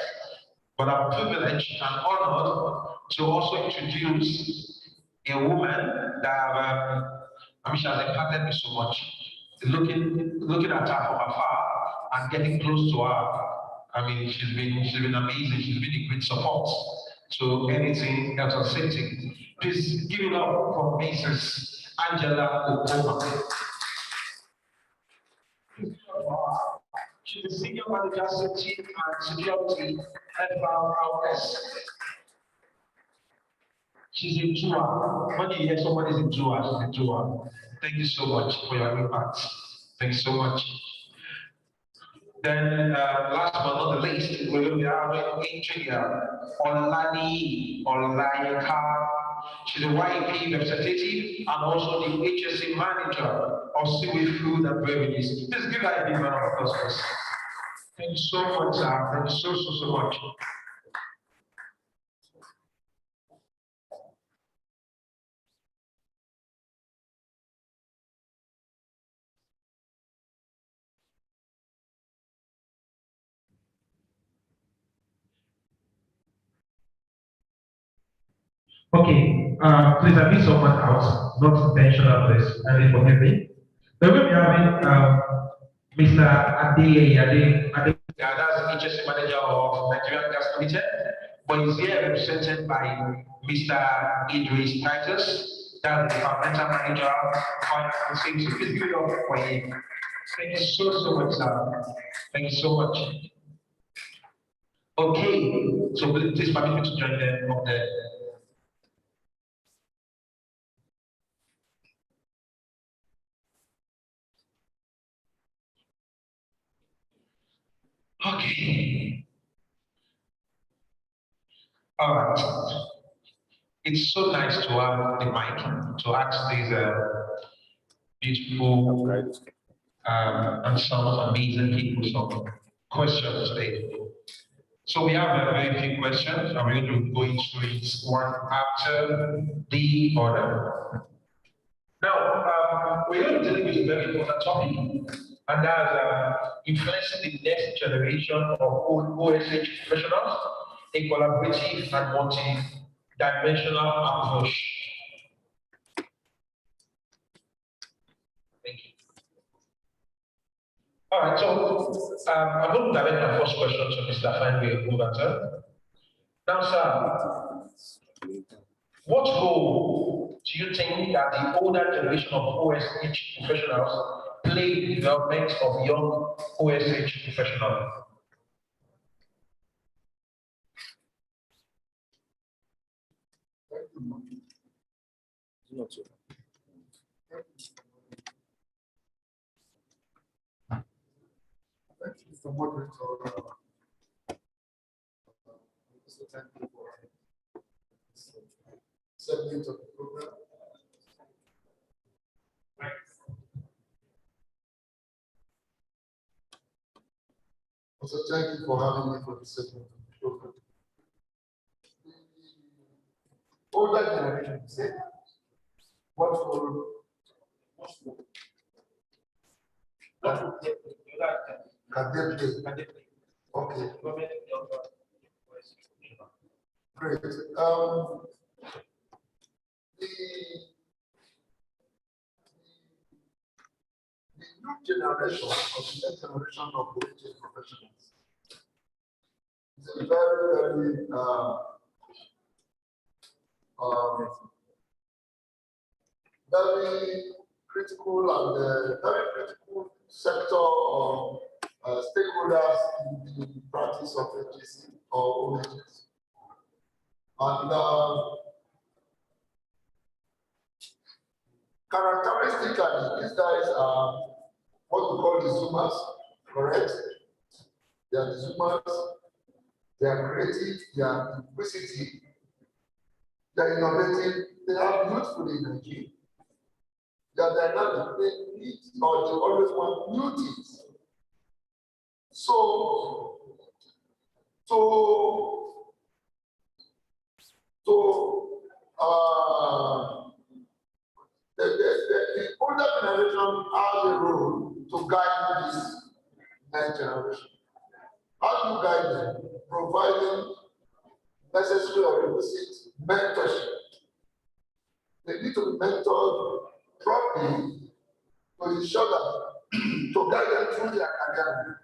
But I'm privileged and honored to also introduce a woman that I mean, she has impacted me so much. Looking at her from afar and getting close to her, I mean, she's been amazing. She's been a great support to anything else on safety. Please give it up for Mrs. Angela Okoma. She's the senior manager, safety and security at FRRS. She's in Jua. When you hear somebody's in Jua, she's in Jua. Thank you so much for your impact. Thanks so much. Then, last but not the least, we will be having engineer Olani Olayeka. She's a YP representative and also the HSC manager of Seaway Food and Beverages. Please give her a big round of applause. Thank you so much, sir. Thank you so much. Okay, please, I missed someone out, not intentional, please, and forgive me. So we'll be having Mr. Ade. Yeah, that's the HSC manager of Nigerian Gas Limited, but he's here represented by Mr. Idris Titus, that's the departmental manager of finance and safety. Please give it up for him. Thank you so much, sir. Thank you so much. Okay, so please permit me to join them up there. Okay. All right. It's so nice to have the mic to ask these beautiful and some amazing people some questions today. So we have a very few questions, and we're going to go into it one after the other. Now, we're going to deal with a very important topic, and that's influencing the next generation of OSH professionals, a collaborative and multi-dimensional approach. Thank you. All right, so I'm going to direct my first question to Mr. Feinway Gubata. Now, sir, what role do you think that the older generation of OSH professionals play in the development of young OSH professionals? Thank you, Mr. Moderator. Thank you for segment of the program. Also, thank you for having me for this segment of the program. The older generation said, what role? Can they play? Okay. Great. The new generation or the next generation of OSH professionals is a very, very critical and very critical sector of stakeholders in the practice of HSC or OSH. And characteristically, these guys are what we call the Zoomers, correct? They are the Zoomers, they are creative, they are inquisitive, they are innovative, they are youthful energy. They are dynamic, they need or they always want new things. So, the older generation has a role to guide this next generation. How do you guide them? Providing necessary or requisite mentorship. They need to be mentored properly to ensure that to guide them through their career.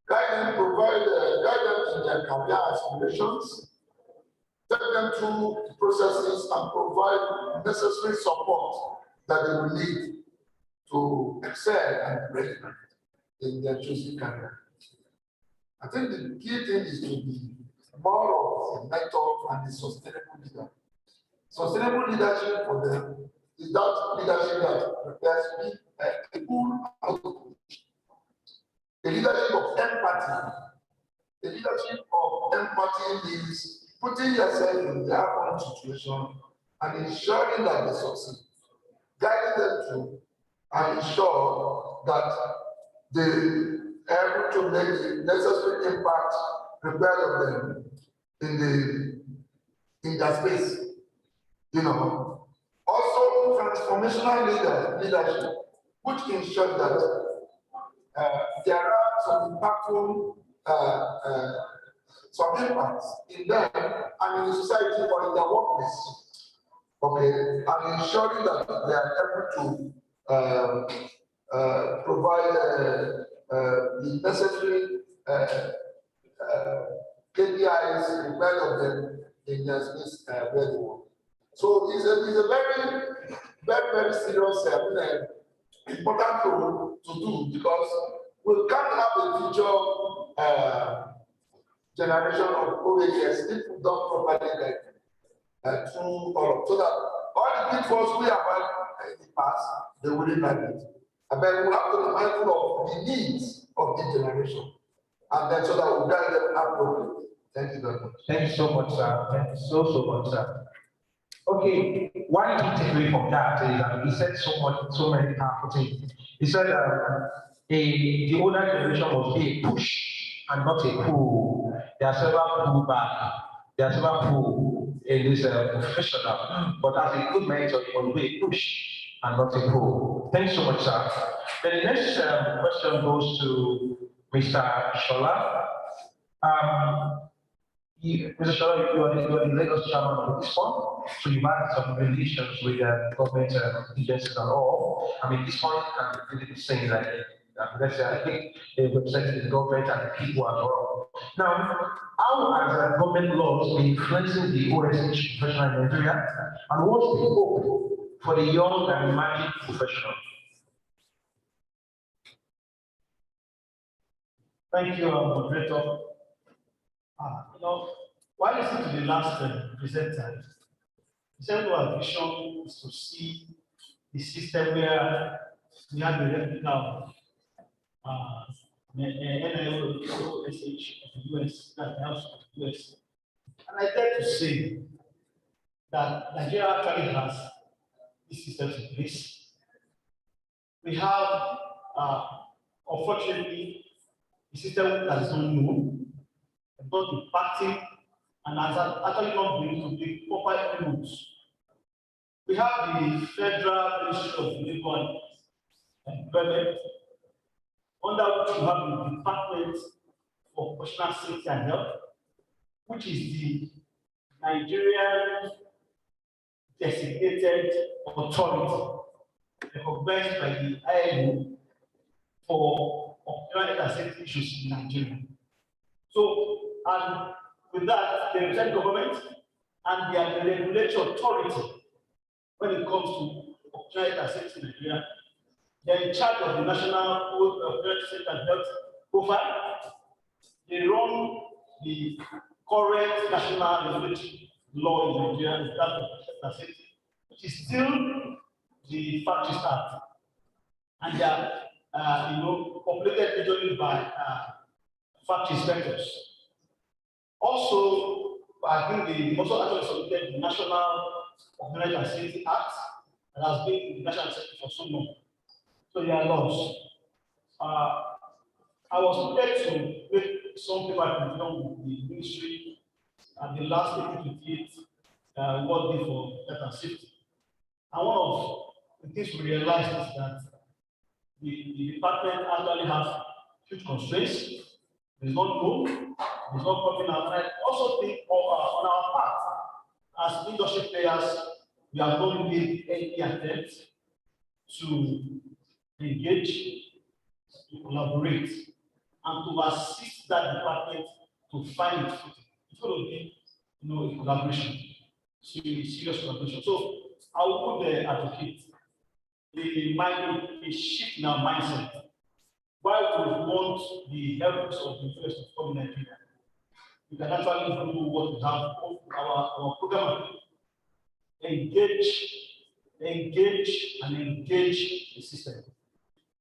Guide them in their career aspirations, take them through processes and provide necessary support that they will need to excel and break in their chosen career. I think the key thing is to be more of a mentor and a sustainable leader. Sustainable leadership for them is that leadership that prepares people and coach. A leadership of empathy. A leadership of empathy means putting yourself in their own situation and ensuring that they succeed. Guiding them through and ensure that they are able to make the necessary impact required of them in their space. Also transformational leadership, which ensures that there are some impactful some impacts in them and in the society or in their workplace. Okay, and ensuring that they are able to provide the necessary KPIs required of them in their space where they work. So it's a very serious important role to do, because we can't have a future generation of OSHs if we don't properly guide through all of, so that all the pitfalls we have had in the past, they wouldn't have it. But we have to be mindful of the needs of the generation, and then so that we guide them appropriately. Thank you very much. Thank you so much, sir. Thank you so much, sir. Okay, one key takeaway from that is that he said so many powerful things. He said the older generation must be a push and not a pull. There are several pull back. There are several pull in this professional, but as a good mentor, you must be a push and not a pull. Thanks so much, sir. The next question goes to Mr. Shola. Mr. Shola, you are the Lagos chairman of this fund, so you've had some relations with government agencies and all. I mean, this fund can really be saying that, let's say, I think they represent the government and the people as well. Now, how has government laws been influencing the OSH professional in Nigeria, and what's the hope for the young and emerging professionals? Thank you, moderator. While listening to the last presenter, the central vision is to see the system where we have the replica of NIO, OSH of the US, that helps the US. And I dare to say that Nigeria actually has these systems in place. We have, unfortunately, a system that is not new, not impacting, and has actually not been able to take proper routes. We have the Federal Ministry of Labor and Employment, under which we have the Department for Professional Safety and Health, which is the Nigerian designated authority recognized by the ILO for occupational and safety issues in Nigeria. So, and with that, they represent government and they are the regulatory authority when it comes to occupational and safety in Nigeria. They are in charge of the national occupational safety and health profile. They run the current national regulatory law in Nigeria, that of occupational safety, which is still the Factories Act, and they are populated majorly by factory inspectors. Also, I think they also actually submitted the National Organized and Safety Act that has been in the National Assembly for so long. So there are laws. I was prepared to make some paper with the ministry at the last 2028 World Day for Health and Safety. And one of the things we realized is that the department actually has huge constraints. There's not room, there's not profit. And I also think on our part, as industry players, we have not made any attempt to engage, to collaborate, and to assist that department to find it. It's going to be, a collaboration, serious collaboration. So I would advocate a shift in our mindset. While we want the help of the first to come in Nigeria, we can actually do what we have our program. Engage the system.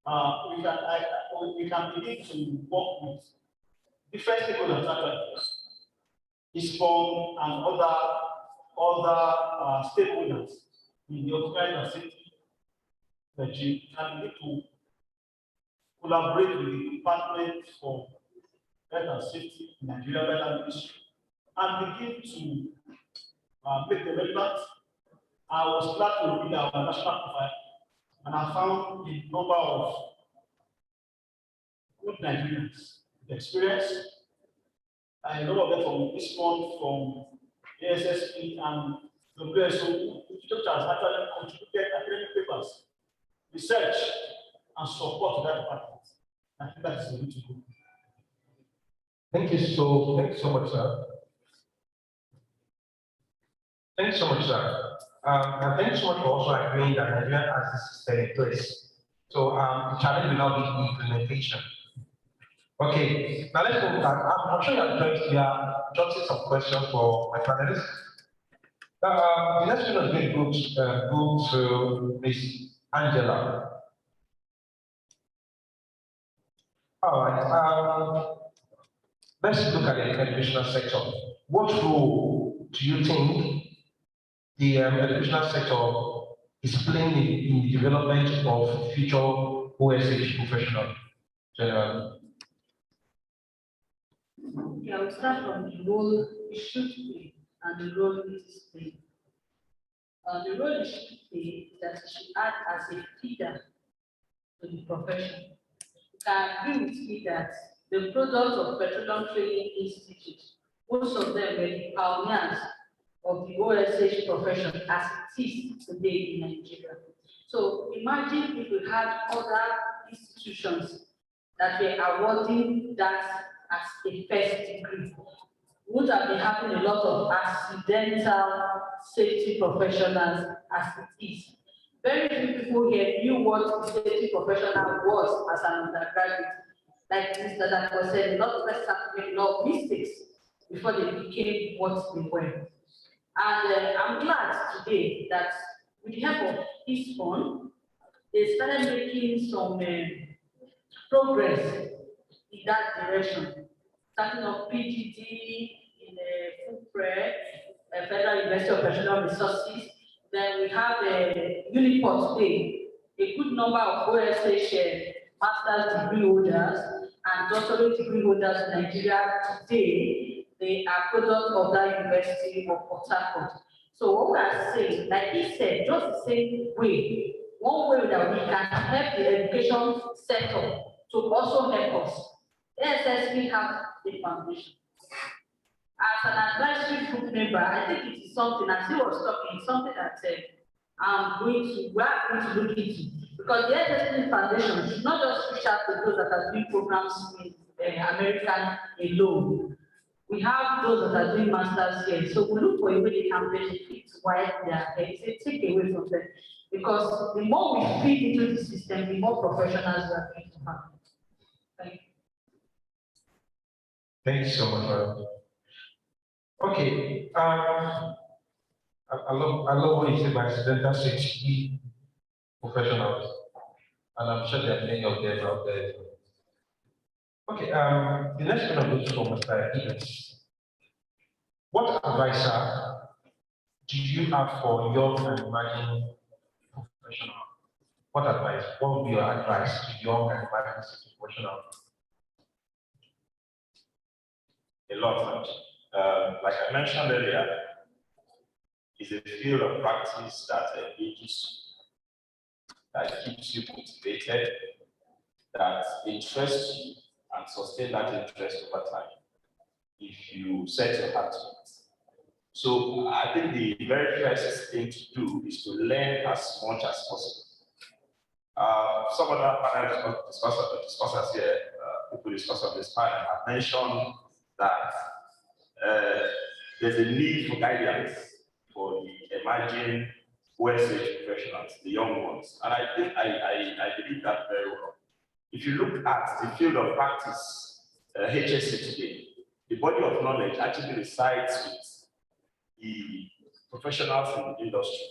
We can begin to work with different stakeholders actually. ISPOM and other stakeholders in the organized safety regime can begin to collaborate with the Department for Health and Safety in Nigeria, Health Ministry, and begin to make them relevant. I was glad to read our national profile, and I found a number of good Nigerians with experience. A number of them from this month, from ASSP and the WSO, which has actually contributed academic papers, research, and support to that department. I think that's the way to go. Thank you so much, sir. Thanks so much, sir. And thank you so much for also agreeing that Nigeria has this system in place. So the challenge will now be the implementation. Okay, now let's move back. I'm sure you are jotting some questions for my panelists. The next one is going to go to Ms. Angela. All right. Let's look at the educational sector. What role do you think the educational sector is playing in the development of future OSH professionals generally? Okay, I will start from the role it should play and the role it is playing. The role it should play is that it should act as a feeder to the profession. You can agree with me that the products of Petroleum Training Institute, most of them were the pioneers of the OSH profession as it is today in Nigeria. So imagine if we had other institutions that were awarding that as a first degree. We would have been having a lot of accidental safety professionals as it is. Very few people here knew what the safety professional was as an undergraduate. Like Mr. Dako said, a lot of us have made a lot of mistakes before they became what they were. And I'm glad today that with the help of ISPON, they started making some progress in that direction. Starting off PGD in FUPRE, Federal University of Professional Resources. Then we have Uniport today, a good number of OSH master's degree holders and doctorate degree holders in Nigeria today. They are products of that University of Port Harcourt. So what we are saying, like he said, just the same way, one way that we can help the education sector to also help us. ASSP have the foundation. As an advisory group member, I think it is something, as he was talking, something that we are going to look into. Because the ASSP Foundation should not just reach out to those that are doing programs with American alone. We have those that are doing masters here. So we look for a way they can benefit while they are there. It's a takeaway from them. Because the more we feed into the system, the more professionals we are going to have. Thank you. Thank you so much. Okay. I love what you said by accidental safety professionals. And I'm sure there are many of them out there. Okay, the next one goes for Mr. Evans. what advice do you have for young and emerging professionals? What advice? What would be your advice to young and emerging professionals? A lot. Like I mentioned earlier, it's a field of practice that engages, that keeps you motivated, that interests you, and sustain that interest over time if you set your heart to it. So I think the very first thing to do is to learn as much as possible. Some other panel discussers here, people discuss on this panel, have mentioned that there's a need for guidance for the emerging OSH professionals, the young ones. And I think I believe that very well. If you look at the field of practice, HSC today, the body of knowledge actually resides with the professionals in the industry,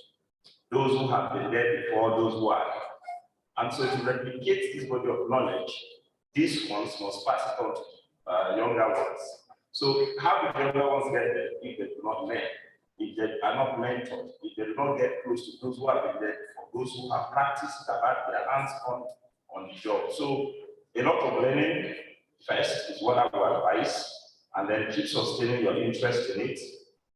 those who have been there before, those who are. And so to replicate this body of knowledge, these ones must pass it on to younger ones. So how do the younger ones get there if they do not learn, if they are not mentored, if they do not get close to those who have been there before, those who have practiced, have had their hands on the job? So a lot of learning first is what I would advise, and then keep sustaining your interest in it.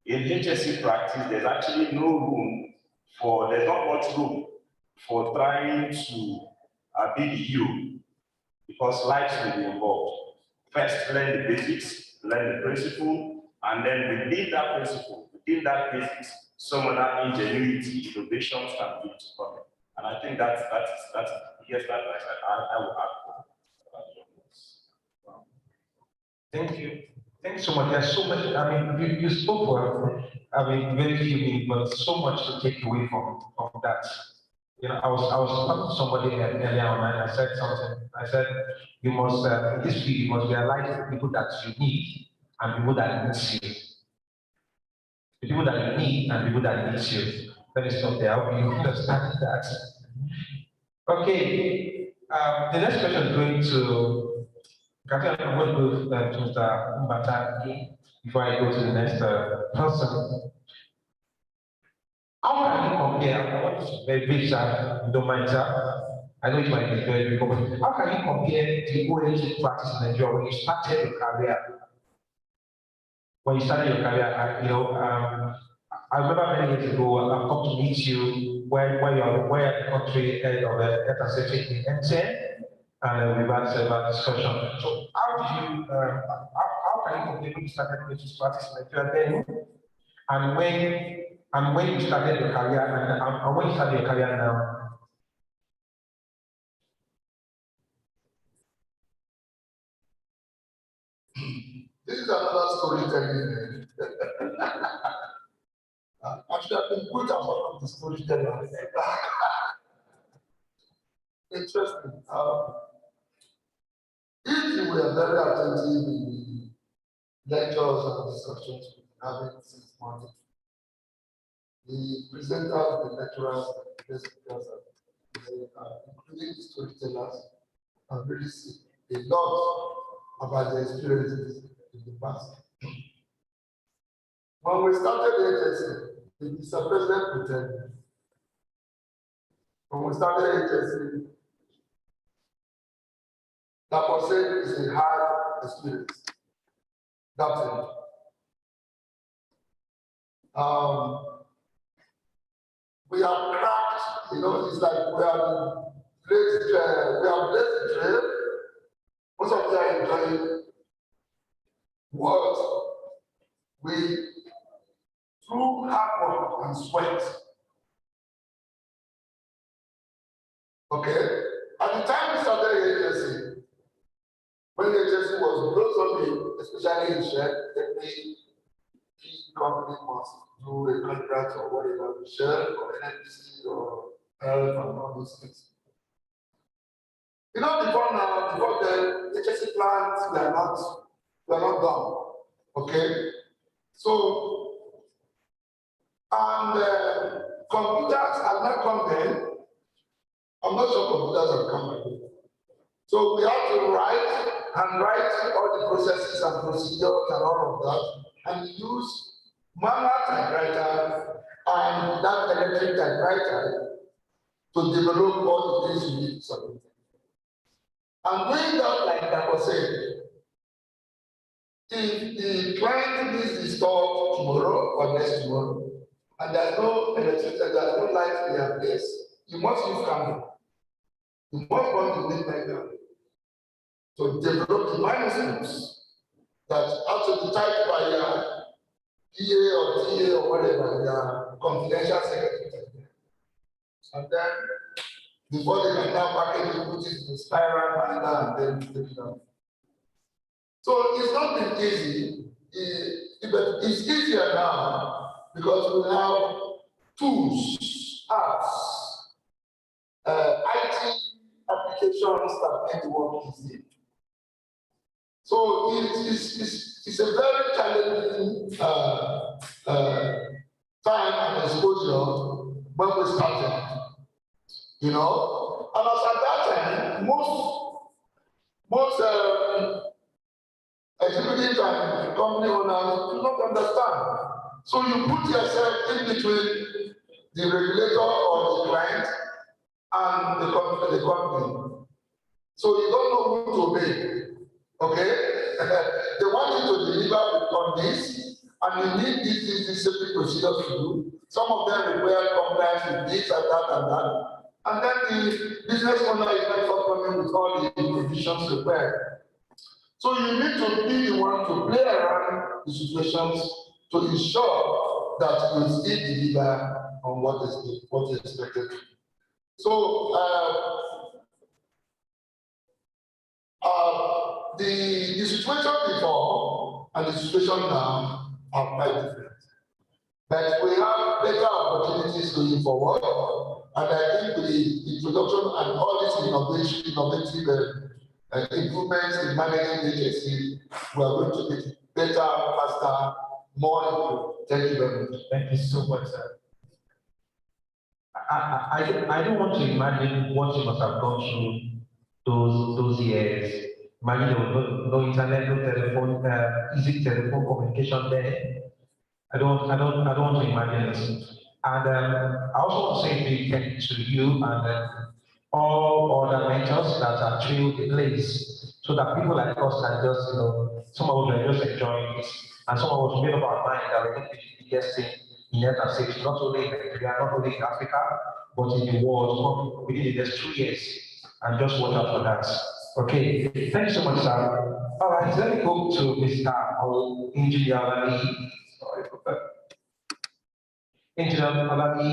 In HSC practice, there's actually no room for, there's not much room for trying to be the you, because life will be involved. First, learn the basics, learn the principle, and then within that principle, within that basics, some other ingenuity, innovations can be to come. And I think that's yes, I will add. Thank you. Thanks so much. There's so much. I mean, you spoke for, very few minutes, but so much to take away from that. You know, I was talking to somebody earlier on, and I said something. I said, you must, in this field, you must realize the people that you need and people that need you. The people that you need and people that need you. Let me stop there. I hope you understand that. Okay. The next question is going to. I'm going to go to Mr. Mbata before I go to the next person. How can you compare? I want to very big, sir. You don't mind, sir. I know it might be very big, but how can you compare the OSH practice in Nigeria when you started your career? When you started your career, I remember many years ago, I've come to meet you where you're at the country head of the health and safety in NTN. And we've had several discussions. So how can you compare when you started OSH practice in Nigeria then, and when you started your career and when you started your career now? This is another storytelling. Actually, I've been good about the storytelling. Interesting. If you were very attentive in the lectures and discussions we're having since morning, the presenters, the lecturers, the guest speakers, including the storytellers, have really seen a lot about their experiences in the past. When we started the HSC, the Mr. President could tell you, when we started HSC, that percent is a hard experience. That's it. We have cracked, it's like we have blazed the trail. Most of them are enjoying what we, through hard work and sweat. Okay? At the time we started the HSC, when the HSC was blossoming, especially in Shell, every key company must do a contract or whatever, Shell or NNPC or Health and all those things. Before the HSC plans were not done. Okay? So, and computers have not come then. I'm not sure computers have come then. So we have to write all the processes and procedures and all of that, and use manual typewriter and that electric typewriter to develop all the things you need to submit. I'm doing that like I was saying. If the client needs the store tomorrow or next tomorrow, and there's no electricity, there's no light in their place, you must use candle. You must want to make like that. To develop the manuscripts that after the type by your PA or TA or whatever, their confidential secretary. And then before they can now package it, put it in the spiral binder and then take it out. So it's not been easy, but it's easier now because we have tools, apps, IT applications that make the work easy. So it's a very challenging time and exposure when we started, you know. And as at that time, most executives and company owners do not understand. So you put yourself in between the regulator or the client and the company. So you don't know who to obey. Okay? They want you to deliver on this, and you need these safety procedures to do. Some of them require compliance with this and that and that. And then the business owner is not forthcoming with all the provisions required. So you need to be the one to play around the situations to ensure that you still deliver on what is expected. So the situation before and the situation now are quite different. But we have better opportunities going forward. And I think with the introduction and all these innovative improvements in managing HSE, we are going to get better, faster, more improved. Thank you very much. Thank you so much, sir. I don't want to imagine what you must have gone through those years. Imagine there was no internet, no telephone, easy telephone communication there. I don't want to imagine this. And I also want to say a big thank you to you and all other mentors that are trailed the place, so that people like us can just, some of us are just enjoying it, and some of us made up our mind that we're going to be the biggest thing in health and safety, not only in Nigeria, not only in Africa, but in the world within the next 2 years. And just watch out for that. Okay, thank you so much, sir. All right, let me go to Mr. Engineer Ali. Engineer Ali.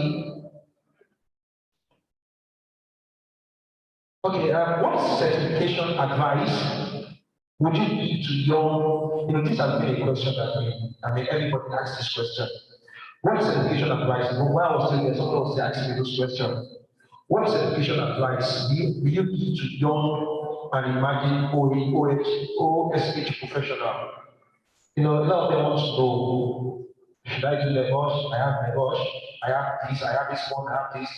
Okay, what certification advice would you give to your, this has been a question that everybody asks this question. What certification advice, when I was still there, someone was asking me this question. What certification advice will you give to young and emerging OSH professional? A lot of them want to know, should I do NEBOSH? I have NEBOSH. I have this one, I have this.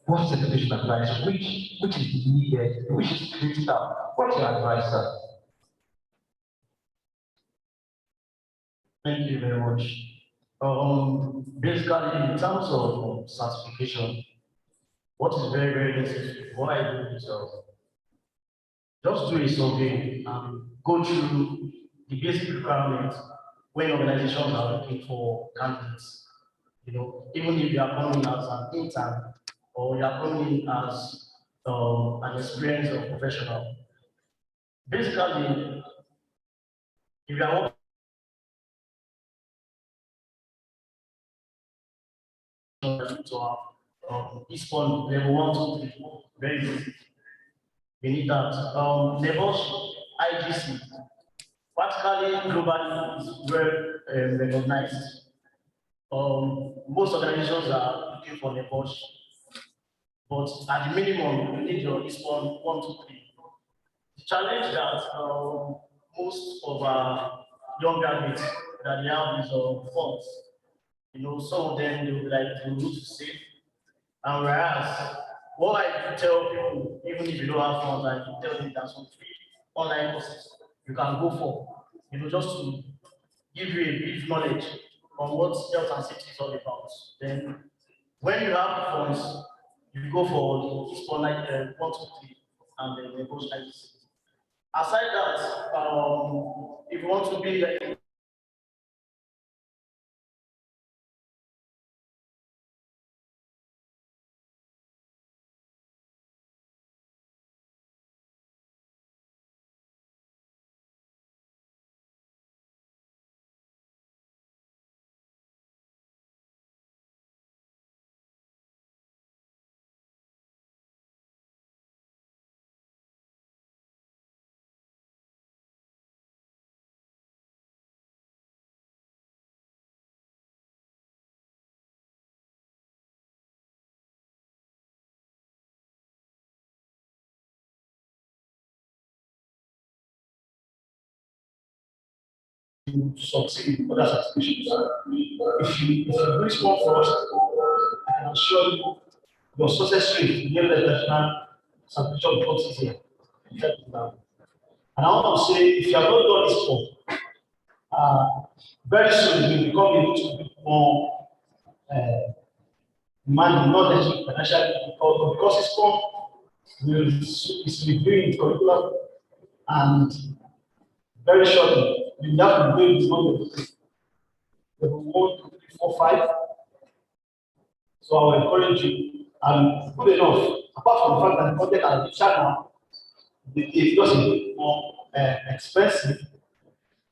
What's certification advice? Which is needed? Which is critical? What's your advice, sir? Thank you very much. Basically, in terms of certification, what is very, very necessary, what I do is just do a survey and go through the basic requirements when organizations are looking for candidates. Even if you are coming as an intern or you are coming as an experienced professional. Basically, if you are working to have this one level 1, 2, 3, very basic. We need that. NEBOSH IGC, practically globally is well recognized. Most organizations are looking for NEBOSH, but at the minimum, you need your ISPON 1, 2, 3. The challenge that most of our young graduates that they have is funds. Some of them they would like to need to save, and whereas what I tell people, even if you don't have funds, I tell them that some free online courses you can go for, just to give you a brief knowledge on what health and safety is all about. Then when you have funds, you go for this for like 1, 2, 3, and then they go like this. Aside that, if you want to be like to succeed in other certifications. If you do this one first, I can assure you your success rate in the national certification becomes easier. And I want to say, if you have not done this before, very soon you become a little bit more knowledge financially because it's from is reviewing curriculum, and very shortly you have to do this level 1, 2, 3, 4, 5. So I will encourage you, and good enough, apart from the fact that the content has been channel, it's just a bit more expensive.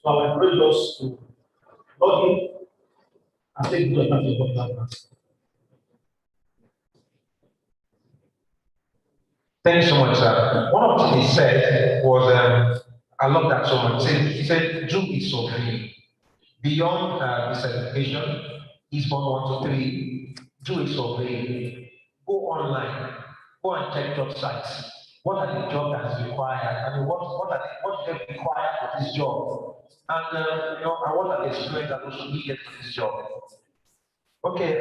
So I will encourage us to log in and take good advantage of that. Thank you so much, sir. One of the things he said was, I love that so much. He said, do it so free. Beyond the certification, is 1, 2, 3, do it so free. Go online, go and check job sites. What are the jobs that is required? I mean, what is required for this job? And and what are the experience that also needed for this job? Okay,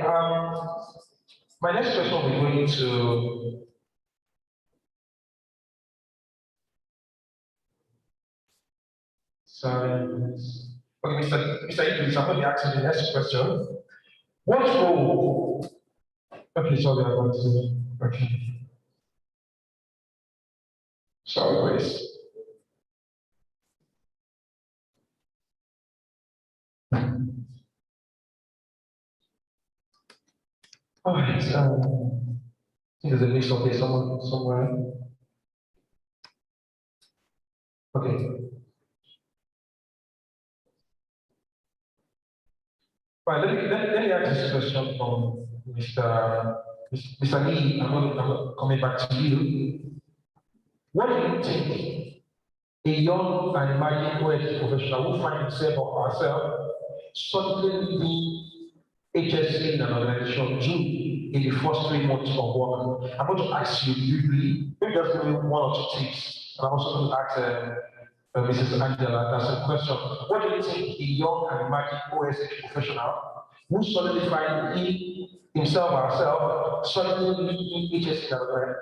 my next question will be going to sorry. Okay, Mr. Idris, I'm going to be asking the next question. What role? Okay, sorry, I want to. Okay. Sorry, please. All right. I think there's a list of this somewhere. Okay. Right. Let me ask this question from Mr. Lee. I'm coming back to you. What do you think a young and emerging OSH professional who finds himself or herself suddenly being HSC in an organization do in the first 3 months of work? I'm going to ask you briefly, maybe just give me 1 or 2 tips. And I'm also going to ask Mrs. Angela that's a question. What do you think a young and emerging OSH professional who suddenly finds himself or herself suddenly being HSC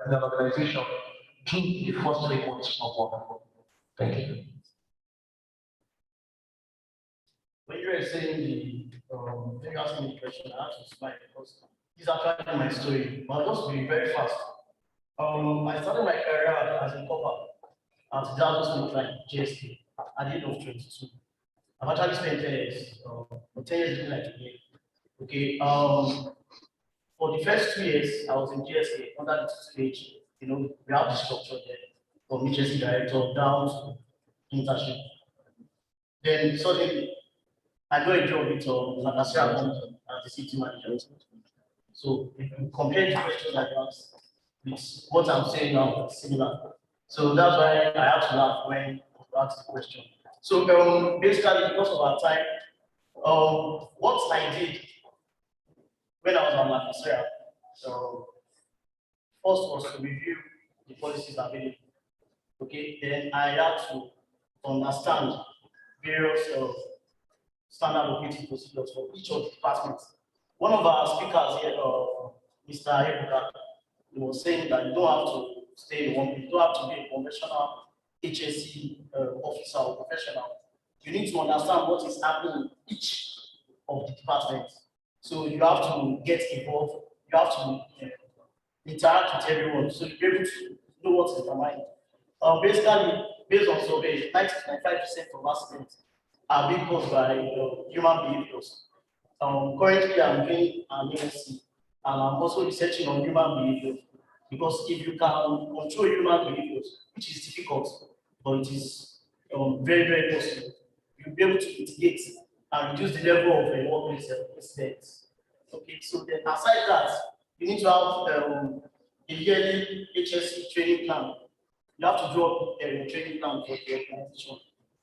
in an organization do in the first 3 months of work? Thank you. When you were saying when you asked me the question, I had to smile because this is actually my story. But I'll just be very fast. I started my career as a copper at Dallas Line, GSK, at the age of 22. I've actually spent 10 years, 10 years looking like a year. Okay. For the first 2 years, I was in GSK under the stage. We have the structure there from HSC director down to internship. Then suddenly, I got a job with Lancaster as the city manager. So if you compare the questions I asked with what I'm saying now, it's similar. So that's why I have to laugh when you ask the question. So basically, because of our time, what I did when I was on Lancaster, so first was to review the policies available. Okay, then I had to understand various standard operating procedures for each of the departments. One of our speakers here, Mr. Ebuka, was saying that you don't have to stay in one place, you don't have to be a conventional HSC officer or professional. You need to understand what is happening in each of the department. So you have to get involved, you have to interact with everyone, so you'll be able to know what's in their mind. Basically, based on surveys, 90-95% of accidents are being caused by human behaviors. Currently, I'm doing an MSc, and I'm also researching on human behavior, because if you can control human behaviors, which is difficult, but it is very, very possible, you'll be able to mitigate and reduce the level of workplace incidents. Okay, so then aside that, you need to have a yearly HSE training plan. You have to draw a training plan for the organization.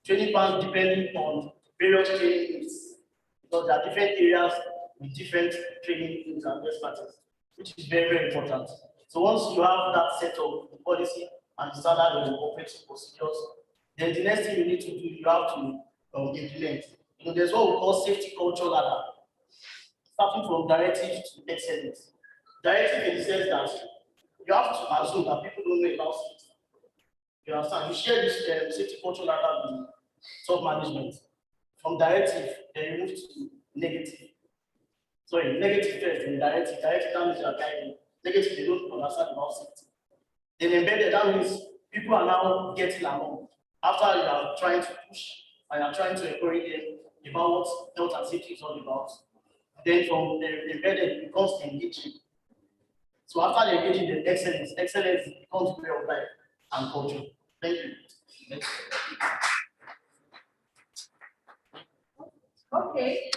Training plan depending on various training needs, because there are different areas with different training needs and expertise, which is very, very important. So once you have that set of the policy and standard of operating procedures, then the next thing you need to do, you have to implement. There's what we call safety culture ladder, starting from directive to excellence. Directive in the sense that you have to assume that people don't know about safety. You understand? You share this safety culture ladder with top management. From directive, then you move to negative. Sorry, negative first, then directive. Directive, that means you are guiding. Negative, they don't understand about safety. Then embedded, that means people are now getting along. After you are trying to push and you are trying to encourage them about what health and safety is all about. Then from the embedded, it becomes engaging. So after the engaging, the excellence becomes way of life and culture. Thank you. Okay,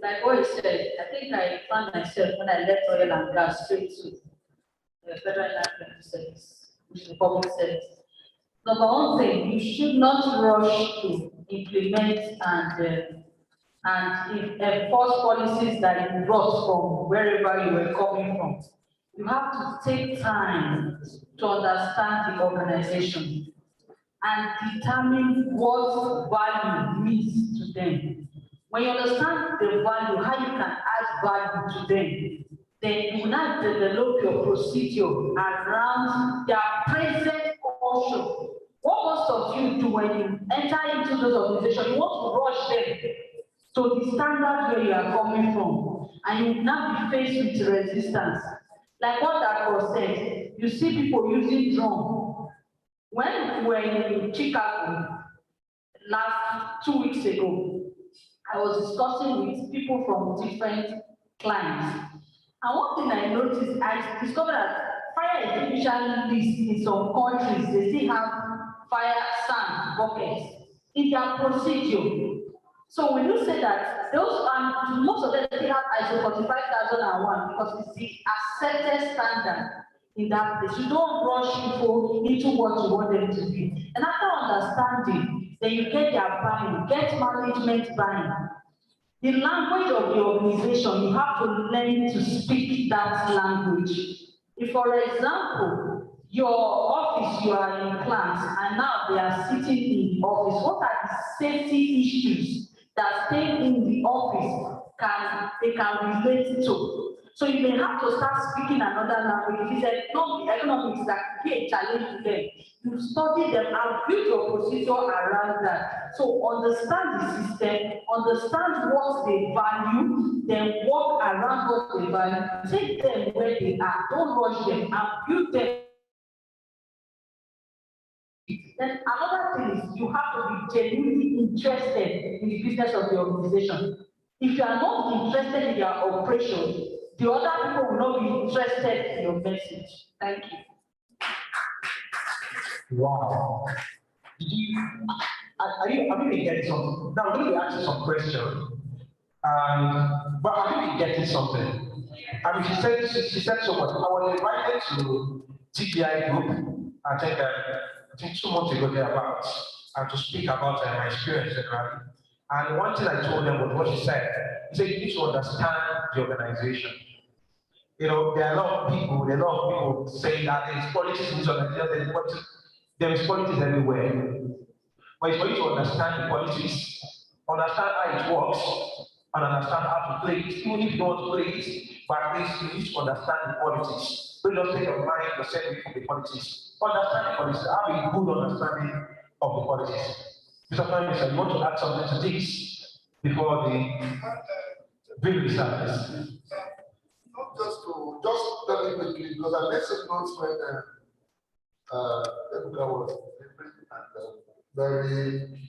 like what you said, I think I found myself when I left oil and gas straight to the federal land service, which is the public service. Number one thing, you should not rush to implement and enforce policies that you brought from wherever you were coming from. You have to take time to understand the organization and determine what value means to them. When you understand the value, how you can add value to them, then you will not develop your procedure around their present culture. What most of you do when you enter into those organizations, you want to rush them to the standard where you are coming from, and you will not be faced with resistance. Like what Dr. said, you see people using drone. When we were in Chicago last 2 weeks ago, I was discussing with people from different clients. And one thing I noticed, I discovered that fire extinguisher lists in some countries, they still have fire sand buckets in their procedure. So we do say that those most of them still have ISO 45001 because it's the accepted standard in that place. You don't rush people into what you want them to be. And after understanding, then you get their buy-in, get management buy-in. The language of the organization, you have to learn to speak that language. If, for example, your office, you are in class, and now they are sitting in the office, what are the safety issues that staying in the office they can relate to? So you may have to start speaking another language. If it's economics that can be a challenge to them, you study them and build your procedure around that. So understand the system, understand what they value, then work around what they value, take them where they are, don't rush them, and build them. Then another thing is you have to be genuinely interested in the business of the organization. If you are not interested in their operation, the other people will not be interested in your message. Thank you. Wow. Have you been getting something? Now I'm going to be asking some questions. But have you been getting something? I mean, she said so much. I was invited to TBI group, I think 2 months ago thereabouts, and to speak about my experience generally. And one thing I told them was what she said. She said, you need to understand the organization. There are a lot of people say that there's politics in this organization, there is politics everywhere. But it's for you to understand the politics, understand how it works, and understand how to play it. Even if you don't want to play it, but at least you need to understand the politics. Don't just take your mind yourself from the politics. Understand the politics, have a good understanding of the politics. Mr. Prime Minister, you want to add something to this? before the bill service. Not just tell me quickly, because I made some notes when Ebuka was and very.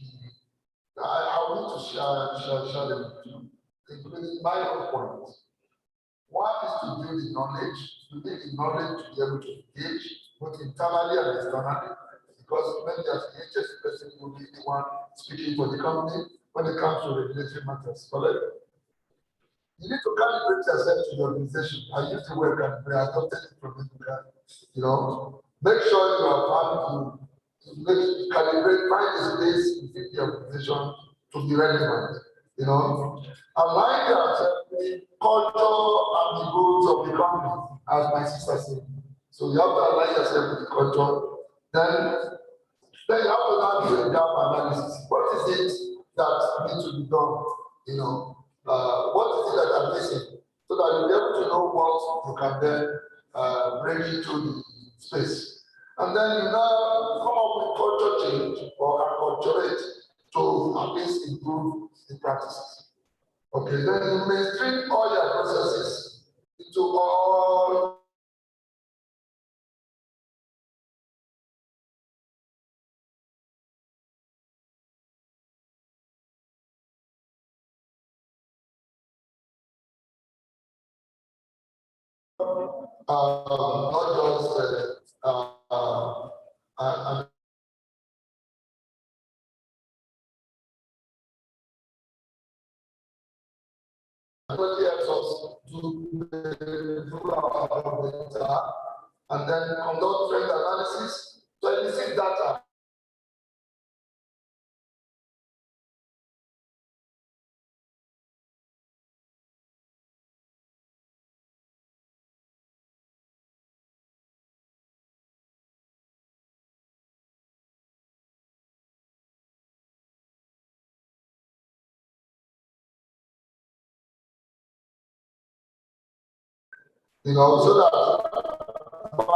I want to share them, including my own points. One is to build the knowledge, to build the knowledge to be able to engage both internally and externally, because maybe as the HS person will be the one speaking for the company when it comes to regulatory matters. Correct? You need to calibrate yourself to the organization. I used to work and we adopted it from Ebuka. You know, make sure you are trying to calibrate, find a space within the organization to be relevant. You know, align yourself with culture and the goals of the company, as my sister said. So you have to align yourself with the culture. Then you have to now do a gap analysis. What is it that needs to be done? You know, what is it that I'm missing? So that you'll be able to know what you can then bring into the space. And then you now come up with culture change or acculturate to at least improve the practices. Okay, then you mainstream all your processes into all not just helps us to improve our data and then conduct trend analysis to elicit data. You know, so that by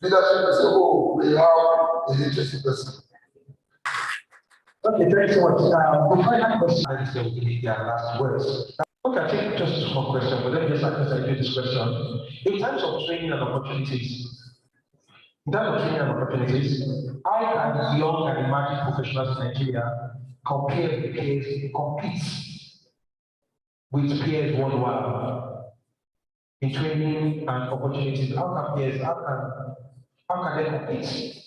leadership is oh, we have a leadership person. Okay, thanks so much. Before I have questions, I just will give their last words. Okay, I think just one question, but let me just answer this question. In terms of training and opportunities, how can young and emerging professionals in Nigeria compete with peers worldwide in training and opportunities? How can they compete?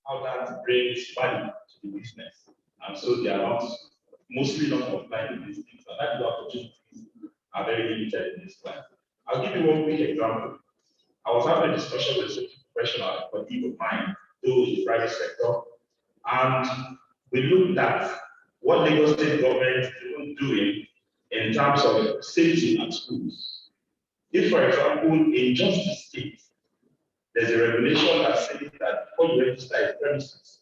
How that brings value to the business. And so they are not, mostly not complying with these things. And that the opportunities are very limited in this plan. I'll give you one quick example. I was having a discussion with a professional, a colleague of mine, those in the private sector, and we looked at what Lagos State government is doing in terms of safety at schools. If, for example, in just the state, there's a regulation that says that before you register a premises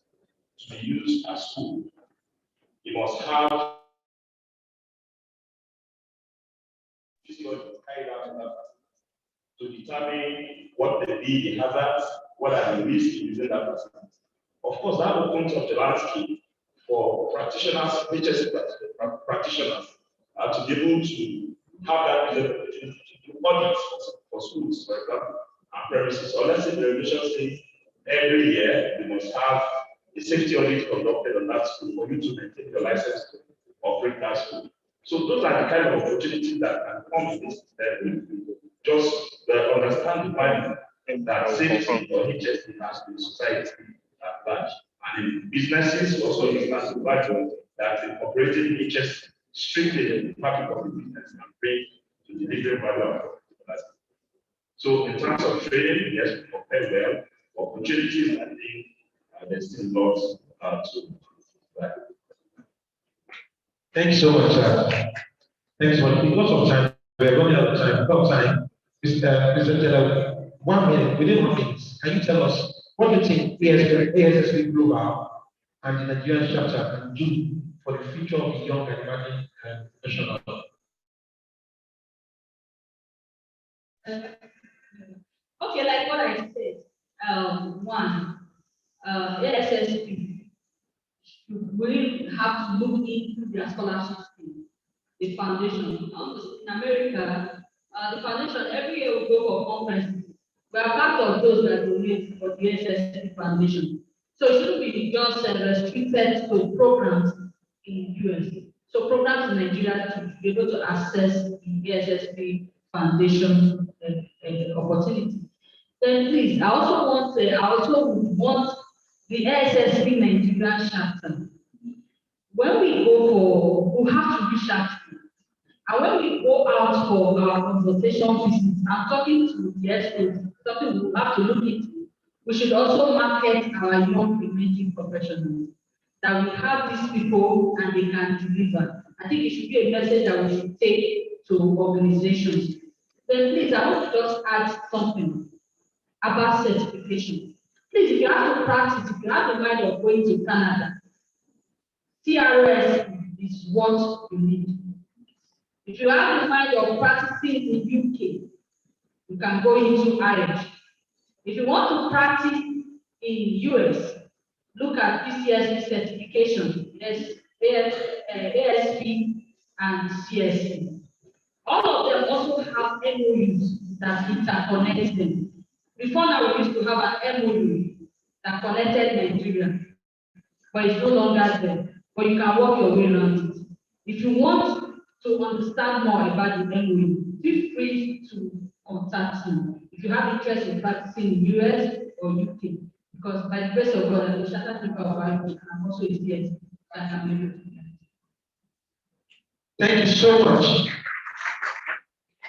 to be used as school, you must have physiology carried out in that to determine what may be the hazards, what are the risks in using that facility. Of course, that opens up the landscape for practitioners, HSC practitioners, to be able to have that opportunity to do audits for schools, for example, and premises. Or let's say the regulation says every year you must have a safety audit conducted on that school for you to maintain your license to operate that school. So those are the kind of opportunities that can come with this system. Just understand the value that safety or HSC has to the society at large. And in businesses also understand the value that incorporating HSC strictly in the market of the business and bring to the delivery value of the. So in terms of training, yes, we compare well. Opportunities, I think there's still lots to that. Thank you so much. Thanks so much. Because of time, we are running out of time. Because of time, Mr. Taylor, 1 minute, within 1 minute, can you tell us what you think ASSP Global and the Nigerian chapter can do for the future of the young and emerging professionals? Okay, like what I said, one, ASSP will have to look into their scholarship scheme, the foundation. In America, the foundation every year will go for conferences. We are part of those that donate for the ASSP foundation. So it shouldn't be just restricted to programs in the US. So programs in Nigeria to be able to access the ASSP foundation opportunity. Then please, I also want the ASSP Nigerian chapter. When we go for, we have to be sharp. And when we go out for our consultation visits, I'm talking to the experts, something we have to look into. We should also market our young emerging professionals. That we have these people and they can deliver. I think it should be a message that we should take to organizations. Then please, I want to just add something about certification. Please, if you have to practice, if you have the mind of going to Canada, CRS is what you need. If you have the mind of practicing in UK, you can go into Irish. If you want to practice in US, look at PCSP certification, ASP and CSP. All of them also have MOUs that interconnect them. Before now, we used to have an MOU that connected Nigeria, but it's no longer there. But you can work your way around it. If you want to understand more about the MOU, feel free to contact me. If you have interest in practicing in US or UK, because by the grace of God, I'm a chartered thinker of Bible, and I'm also a CSP that can be able to do that. Thank you so much.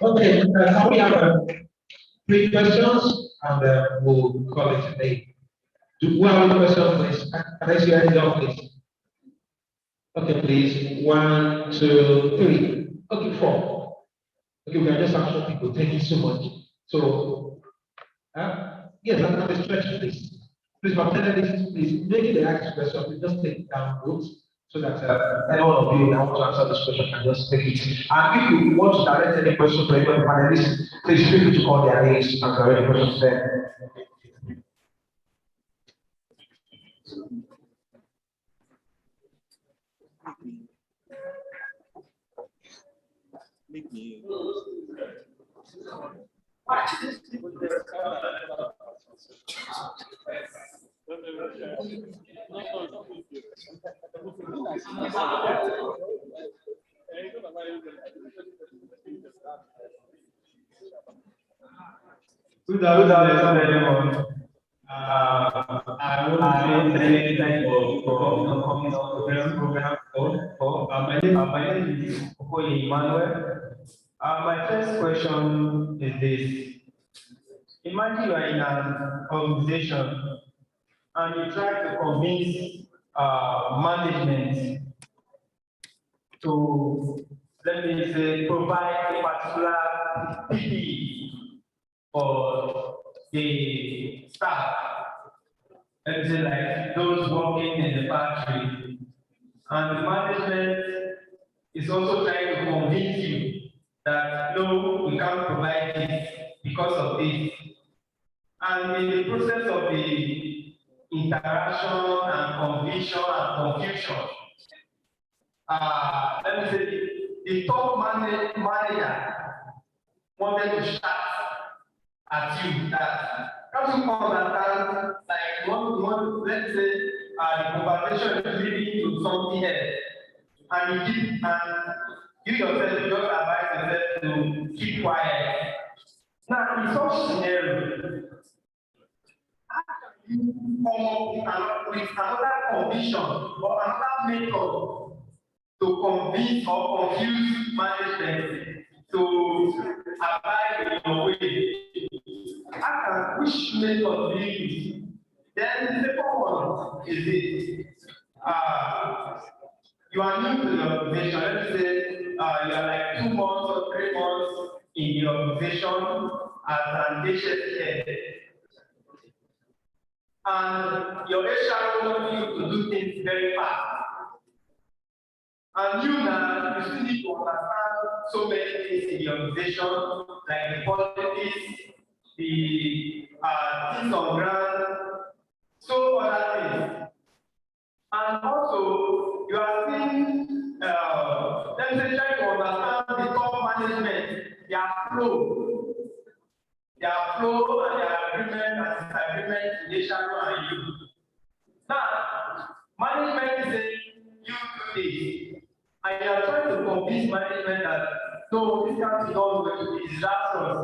Okay, now we have 3 questions and we'll call it a day. Do have a question, please? Can I see your hand up, please? Okay, please. 1, 2, 3. Okay, 4. Okay, we are just have 4 people. Thank you so much. So, yes, I'm going to stretch, please. Please, my panelists, please make it the next question. Please just take down notes so that any one of you that want to answer this question can just take it. And if you want to direct any question to any of the panelists, please feel free to call their names and direct the questions there. Good afternoon, everyone. I want to say thank you for coming on the program. My name is Okoye Emmanuel. My first question is this. Imagine you are in an organization and you try to convince management to, let me say, provide a particular PPE for the staff, let's say like those working in the factory, and the management is also trying to convince you that no, we can't provide this because of this. And in the process of the interaction and conviction and confusion. Let me say, the top manager wanted to shout at you that can't you understand, like one let's say the conversation is leading to something else, and you yourself just advise yourself to keep quiet. Now in such scenario, you come up with another condition or another method to convince or confuse management to abide in your way. Which method do you use? Then the second one is this. You are new to the organization. Let's say you are like 2 months or 3 months in the organization as an HSC head. And your HR wants you to do things very fast. And you now, you still need to understand so many things in the organization, like the politics, the things on ground, so other things. And also, you are still, let me say, trying to understand the top management, their flow and their agreement and disagreement with HR and you. Now, management is saying you do this, and you are trying to convince management that no, this can't be done with disastrous.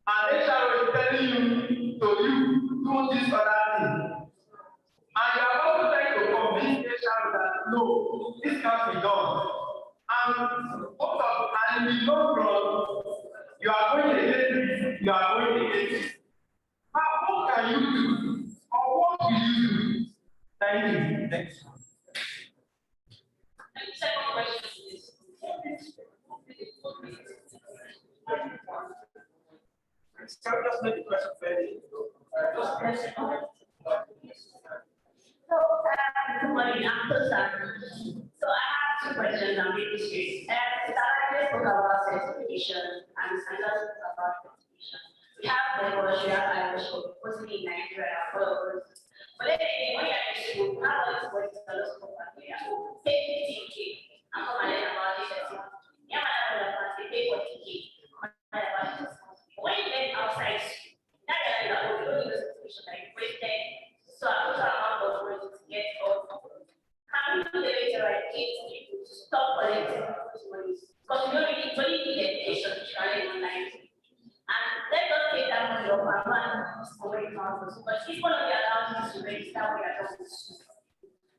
And HR is telling you to do this other thing. And you are also trying to convince HR that no, this can't be done. And in the long run, you are going against this, you are going against this. Now, what can you do? Or what will you do? Thank you. Next one. And the second question is. Just make the question very. Good morning, I'm Tosan. So I have 2 questions on the history. Started spoke about certification and Sandra spoke about certification. We have the Irish, mostly in Nigeria, followers. But then when you're in school, how is what is the loss of Nigeria? Pay 15K and come and learn about this. Yeah, I pay 40K. When you get outside, now you're like, oh, you don't need a certification, like wasted. So I put amount of money to get all. Can we do the way to like get people to stop collecting those monies? Because you don't need education to try it online. And let us take that money off our man is already councils. But if one of you allows you to register what you are doing.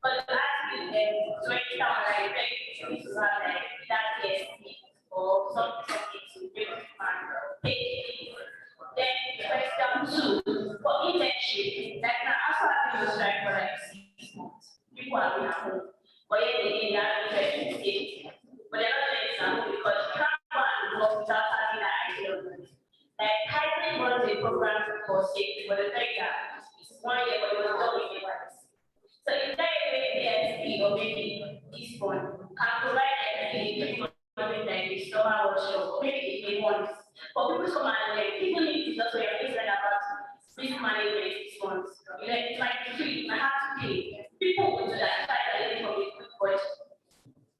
But last week, to register online, you need to have like that TSC or something to bring man. Then question 2, for internship, like now after having a strike for like 6 months, people are going at home, but yet they are interested in safety. But they're not an example because you can't go and work without having that idea of it. Like Titan runs a program for safety, but the thing that it's 1 year, but it was done in the months. So if there is a PSP or maybe this one can provide everything, like the summer workshop, maybe they want. For people to come and learn, even if it's just where you're about risk management 6 months, it's like free, I have to pay. People will do that, try to learn from a quick budget.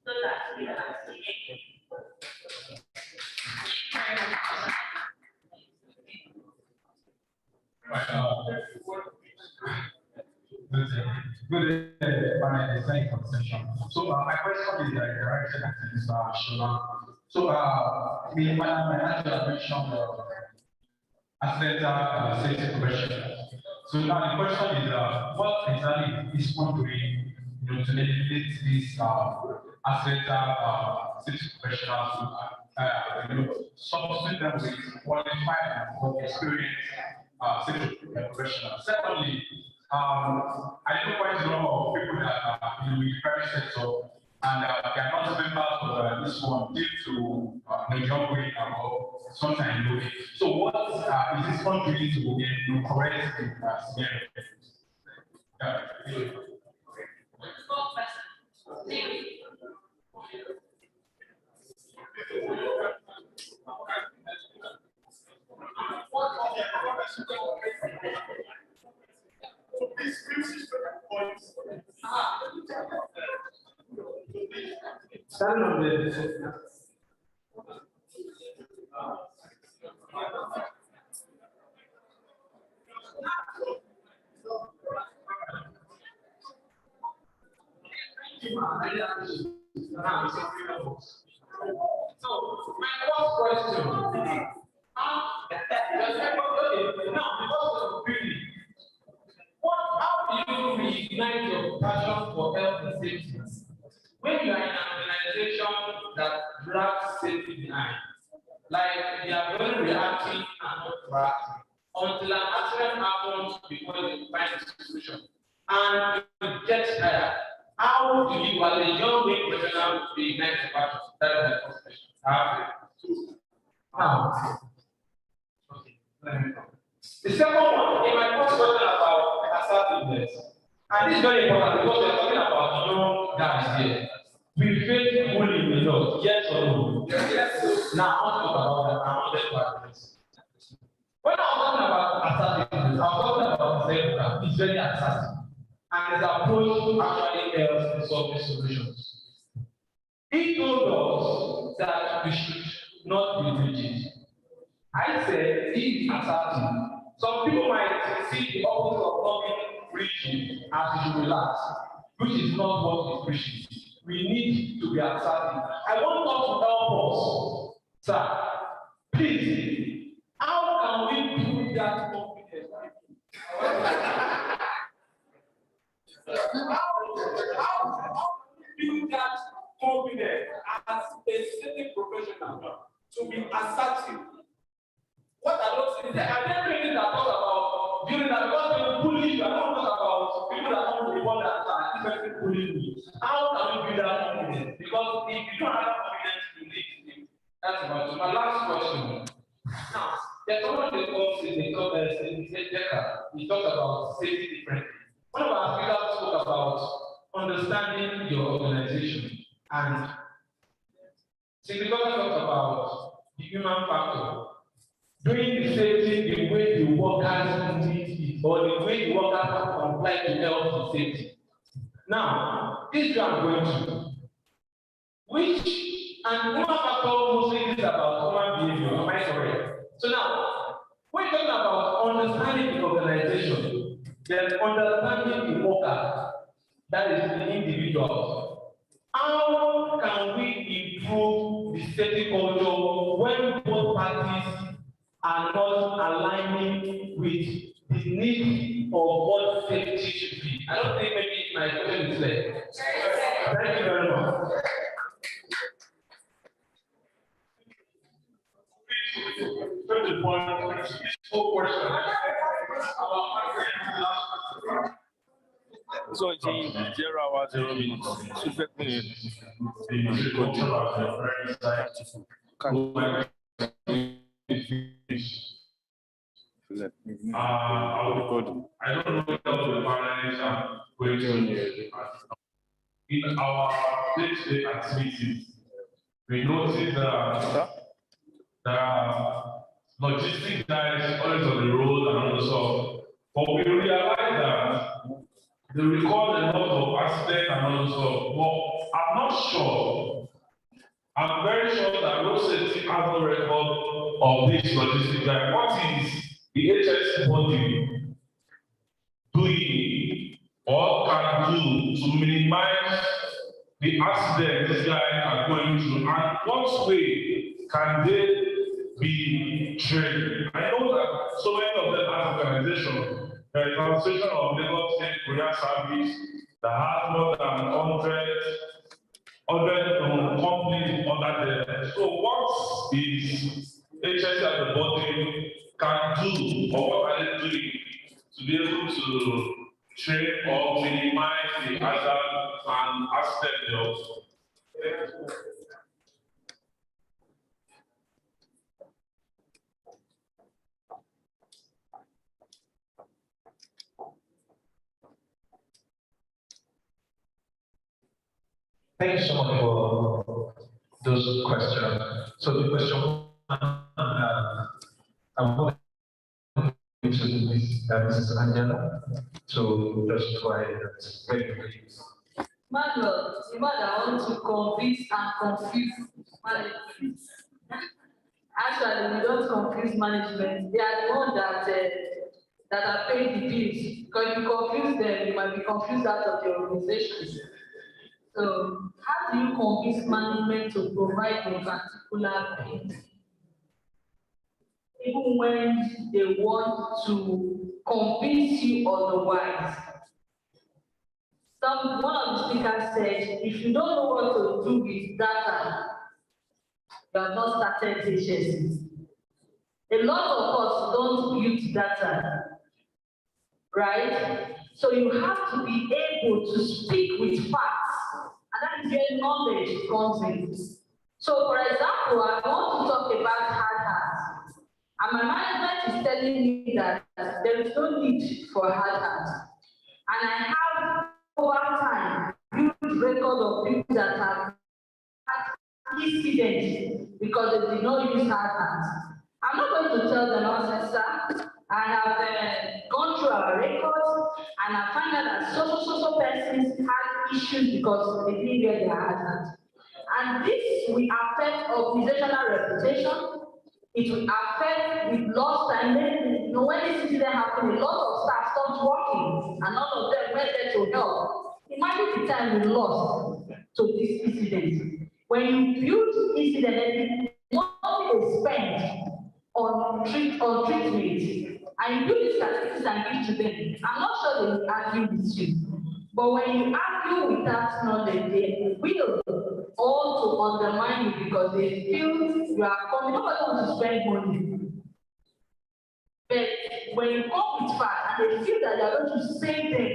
So that's the answer. Good thank you for the session. So my question is directed at Mr. Shona. So my manager mentioned athletic safety professionals. So now the question is what exactly is one doing to mitigate these athletic safety professionals substitute them with qualified or experienced safety professionals. Secondly, I know quite a lot of people that are in the private sector and they are not members of this one due to the job way or sometimes doing. So what is this one doing to correct the scenario? Stand on the So, my first question, how do you reignite your passion for health and safety when you are in an organization that drags safety behind? Like they are very reactive and not proactive until an accident happens before they find the solution. And you get tired. How do you, as a young professional, reignite your passion? That is my first question. Now, okay, let me know. The second one, in my first question about assertiveness, and this is very important because we are talking about young guys here. We face bullying a lot, yes or no? Yes. Now, I want to talk about that. I want to address. When I was talking about assertiveness, I was talking about self-care. It's very assertive. And his approach actually helps in solving solutions. He told us that we should not be rigid. I said he is assertive. Some people might see the opposite of not being rigid as we should relax, which is not what we preach. We need to be assertive. I want God to help us, sir. Please, how can we build that confidence? How build that confidence as a safety professional to be assertive? What are those things? Are there things that talk about during that because they bully you? I don't talk about people that don't report that are bullying me. How can we build that confidence? Because if you don't have that confidence, you need to. That's about my last question. Now, there's someone that comes in the he talks about safety differently. One of our speakers spoke about understanding your organization, and Significant talks about the human factor. Doing the safety the way the workers need it, or the way the workers have complied to health and safety. Now, this you are going to, which and human factor mostly is about human behavior. Am I correct? So now, when talking about understanding the organization, then understanding the worker, that is the individual. How can we improve the safety culture when both parties are not aligning with the need of what safety should be? I don't think maybe my question is clear. Thank you very much. To the point, this whole question. So it's 0 hours, 0 minutes. I don't know what the parents are going to in our day-to-day activities. We notice that there are logistic guys always on the road and also, but we realize that they record a lot of accidents and also, but I'm not sure. I'm very sure that road safety has no record of this logistic guy. What is the HS body doing or can do to minimize the accident this guy are going through? And what way can they be trained? I know that so many of them as organizations, there is an association of Lagos State Courier Service that has more than 100 companies under them. So what is HS as a body can do, or what are they doing to be able to train or minimize the hazard and accident? Thank you so much for those questions. So the question I'm going to Mrs. Angela. So just try very brief. Manuel, the man that wants to convince and confuse management. Actually, we don't confuse management. They are the ones that are paying the bills. Because if you confuse them, you might be confused out of the organization. So, how do you convince management to provide a particular bill? Even when they want to convince you otherwise. One of the speakers said, if you don't know what to do with data, you have not started HSC. A lot of us don't build data, right? So you have to be able to speak with facts, and that is where knowledge comes in. So, for example, I want to talk about hard hats, and my management is telling me that there is no need for hard hats, and I have over time huge record of people that have had incidents because they did not use hard hats. I'm not going to tell them, I said, sir, I have gone through our records and I find out that so persons had issues because they didn't get their hard hats. And this will affect organizational reputation. It will affect with lost time. When this incident happened, a lot of staff stopped working and none of them went there to help. Imagine the time we lost to this incident. When you build incident, money is spent on treatment, and you do the statistics and give to them. I'm not sure they will argue with you. But when you argue without knowledge, they will all to undermine you because they feel you are coming. Nobody wants to spend money. But when you come with facts and they feel that you are going to save them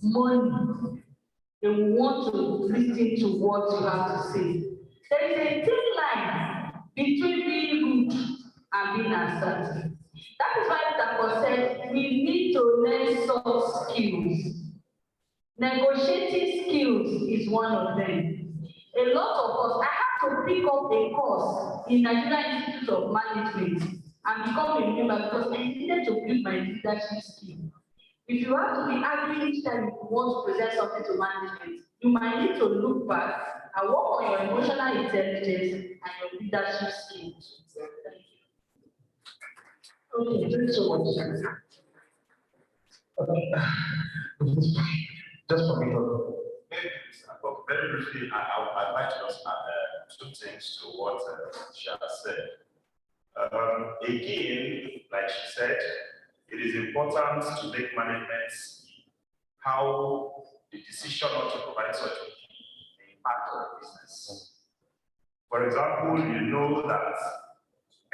money, they will want to listen to what you have to say. There is a thin line between being rude and being assertive. That is why Dr. said we need to learn soft skills. Negotiating skills is one of them. A lot of us, I had to pick up a course in Nigerian Institute of Management and become a member because I needed to build my leadership skill. If you have to be arguing each time you want to present something to management, you might need to look back and work on your emotional intelligence and your leadership skills. Okay, thank you so much. Just for me. Very briefly, I'd like to just add 2 things to what she has said. Again, like she said, it is important to make management see how the decision not to provide such a impact on the business. For example, you know that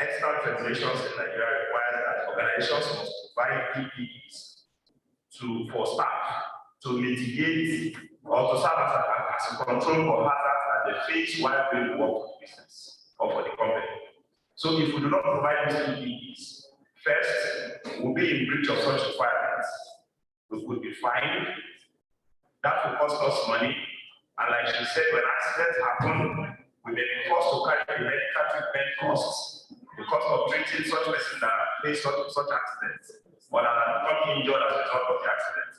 extant regulations in Nigeria require that organizations must provide PPEs for staff to mitigate or to serve as a control for hazards that they face while doing work for the business or for the company. So if we do not provide these PPEs, first, we'll be in breach of such requirements. We could be fined. That will cost us money. And like she said, when accidents happen, we may be forced to carry the medical treatment costs, the cost of treating such persons that face such accidents, or that are become injured as a result of the accident.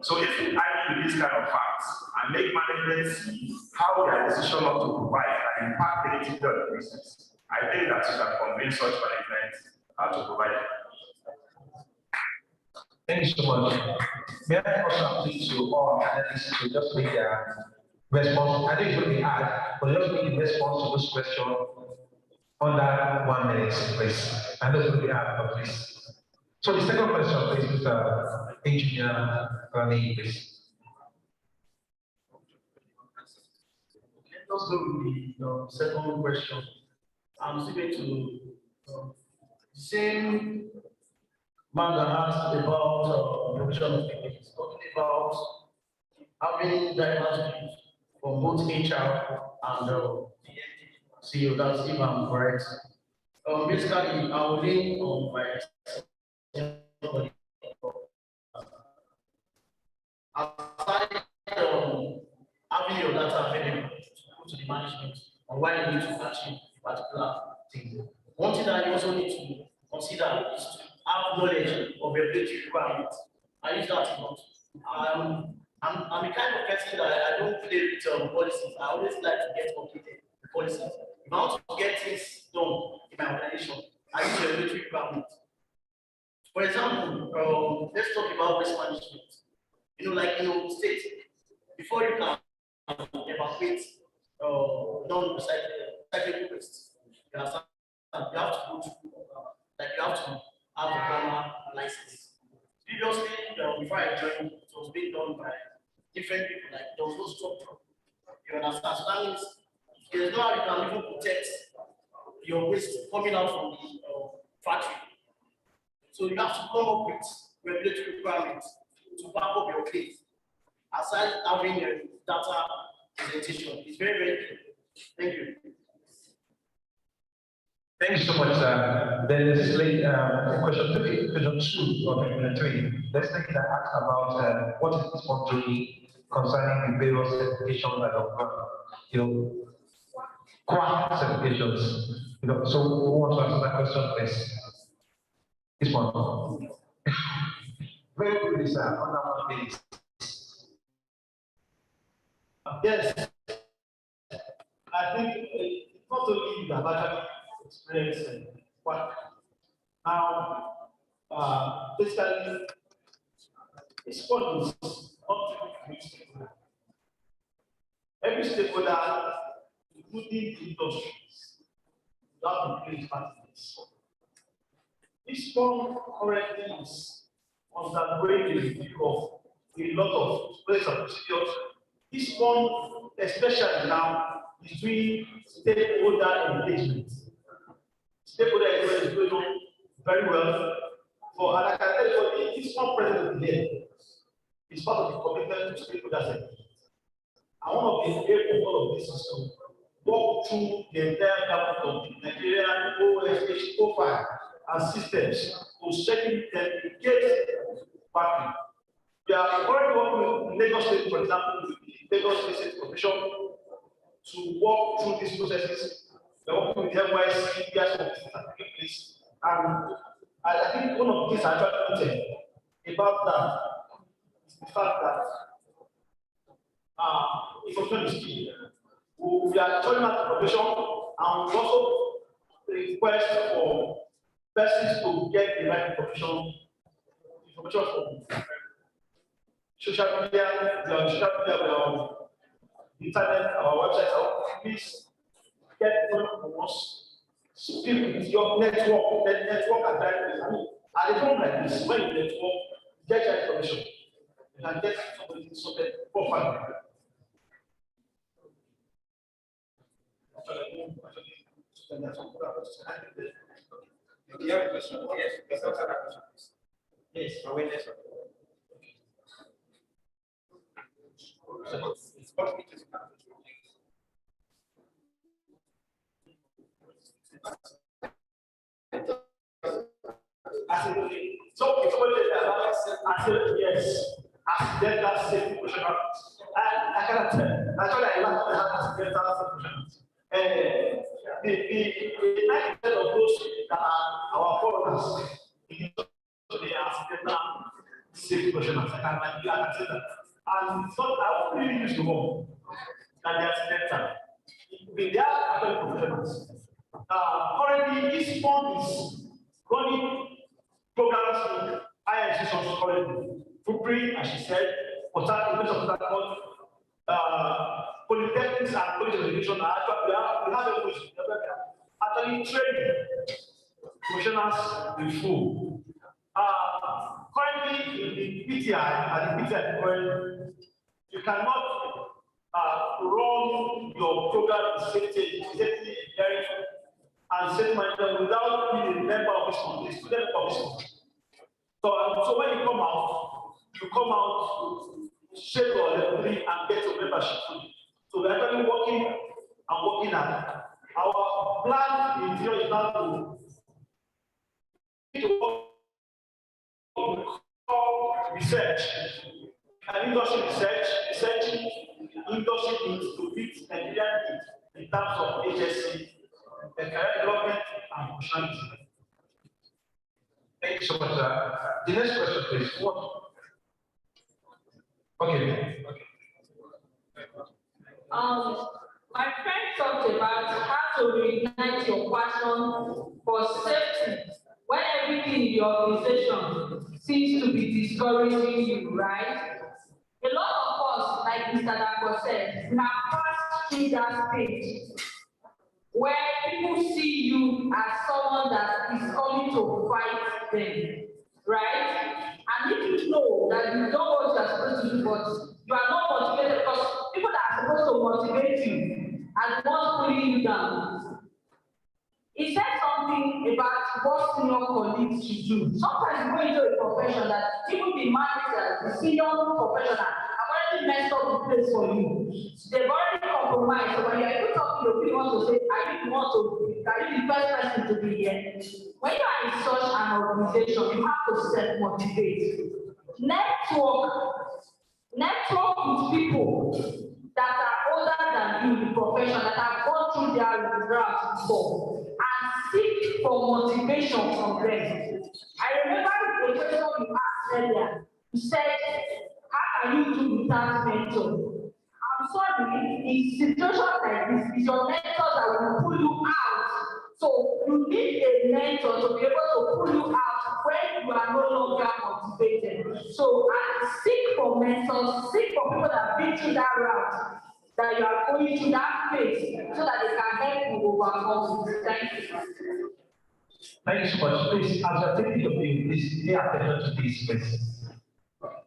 So if we argue with these kind of facts and make management see how their decision not to provide can impact negatively on the business, I think that you can convince such management to provide it. Thank you so much. May I also appeal to all analysts to just make their response? I think it will be hard, but just make the response to this question under 1 minute, please. And this will be hard, but please. So the second question, please, Mr. Engineer Rani, please. Let's go with the second question. I'm speaking to the same man that asked about provision of people. He's talking about having diverse views from both HR and CEO. That's if I'm correct. Basically, I will lean on my aside having your data available to the management on why you need to achieve a particular thing. One thing that you also need to consider is to have knowledge of regulatory requirements. I use that a lot. I'm the kind of person that I don't play with policies. I always like to get updated policies. If I want to get things done in my organization, I use a regulatory requirement. For example, let's talk about waste management. Like state, before you can evacuate non-recyclable waste, you have to go to you have to have a grammar license. Previously, before I joined, it was being done by different people. Like there was no structure. You understand? So that means there's no how you can even protect your waste coming out from the factory. So you have to come up with regulatory requirements to back up your case. Aside having a data presentation, it's very, very clear. Thank you. Thank you so much, sir. Then this is question 2 or 3. Let's take that ask about what is this one doing concerning the various certifications and quant certifications. So who wants to answer that question, please? This one. Very good, sir. On that one, please. Yes. I think it's not only you that actually experience what now basically it's fun is not every stakeholder, including the industries, that will play part in this. This form currently is undergoing a review of a lot of ways and procedures. This form, especially now, is doing stakeholder engagement. Stakeholder engagement is going on very well. And I can tell you, this form present here is part of the commitment to stakeholder engagement. And one of the aim of all of this is to walk through the entire cabinet of the Nigerian OSH profile and systems to segregate partly. We are already working with Lagos State, for example, with the Lagos State Commission to walk through these processes. We are working with the NYC, place. And I think one of the things I tried to tell about that is the fact that information is key. We are joining out the profession and we also request for persons to get the right information from social media, internet, our website. Please get from us. Speak with your network and directly. At a time like this, when you network, get your information. You can get somebody sorted properly. You have a question? Yes, yes, awareness. So if somebody I said yes, as delta safety professional, I cannot tell. Actually, I like as delta safety professionals. The 90% of those that are our foreigners, they are delta safety professionals. I can say that. And so I won't really use the word that they are delta. They are actually professionals. Currently, this fund is running programs in higher institutions currently. Footprint, as she said, polytechnics and college education are actually, actually training professionals in full. Currently, in the PTI, you cannot run your program in safety engineering and safety management without being a member of this country, a student of this country. So when you come out, shape your level 3 and get your membership. So we're actually working at our plan in here is now to research. And industry research industry needs to meet Nigerian needs in terms of agency, career development, and functionality. Thank you so much. The next question, please. What? Okay. My friend talked about how to reignite your passion for safety when everything in the organization seems to be discouraging you, right? A lot of us, like Mr. Dako said, we have passed through that stage where people see you as someone that is coming to fight them, right? And if you know that you don't know what you are supposed to do, but you are not motivated, because people that are supposed to motivate you are the ones pulling you down. He said something about what senior colleagues should do. Sometimes you go into a profession that even the manager, the senior professional, have already messed up the place for you. They've already compromised. So when you're talking, you really want to say, are you the first person to be here? When you are in such an organization, you have to self-motivate. Network with people that are older than you in the profession, that have gone through their route before, and seek for motivation from them. I remember the question you asked earlier. You said, how can you do without mentor? I'm sorry, in situations like this, it's your mentor that will pull you out. So you need a mentor to be able to pull you out when you are no longer motivated. So seek for mentors, seek for people that have been through that route, that you are going through that phase, so that they can help you overcome it. Thank you. Thank you so much. Please, as you're taking your view, please pay attention to this, please.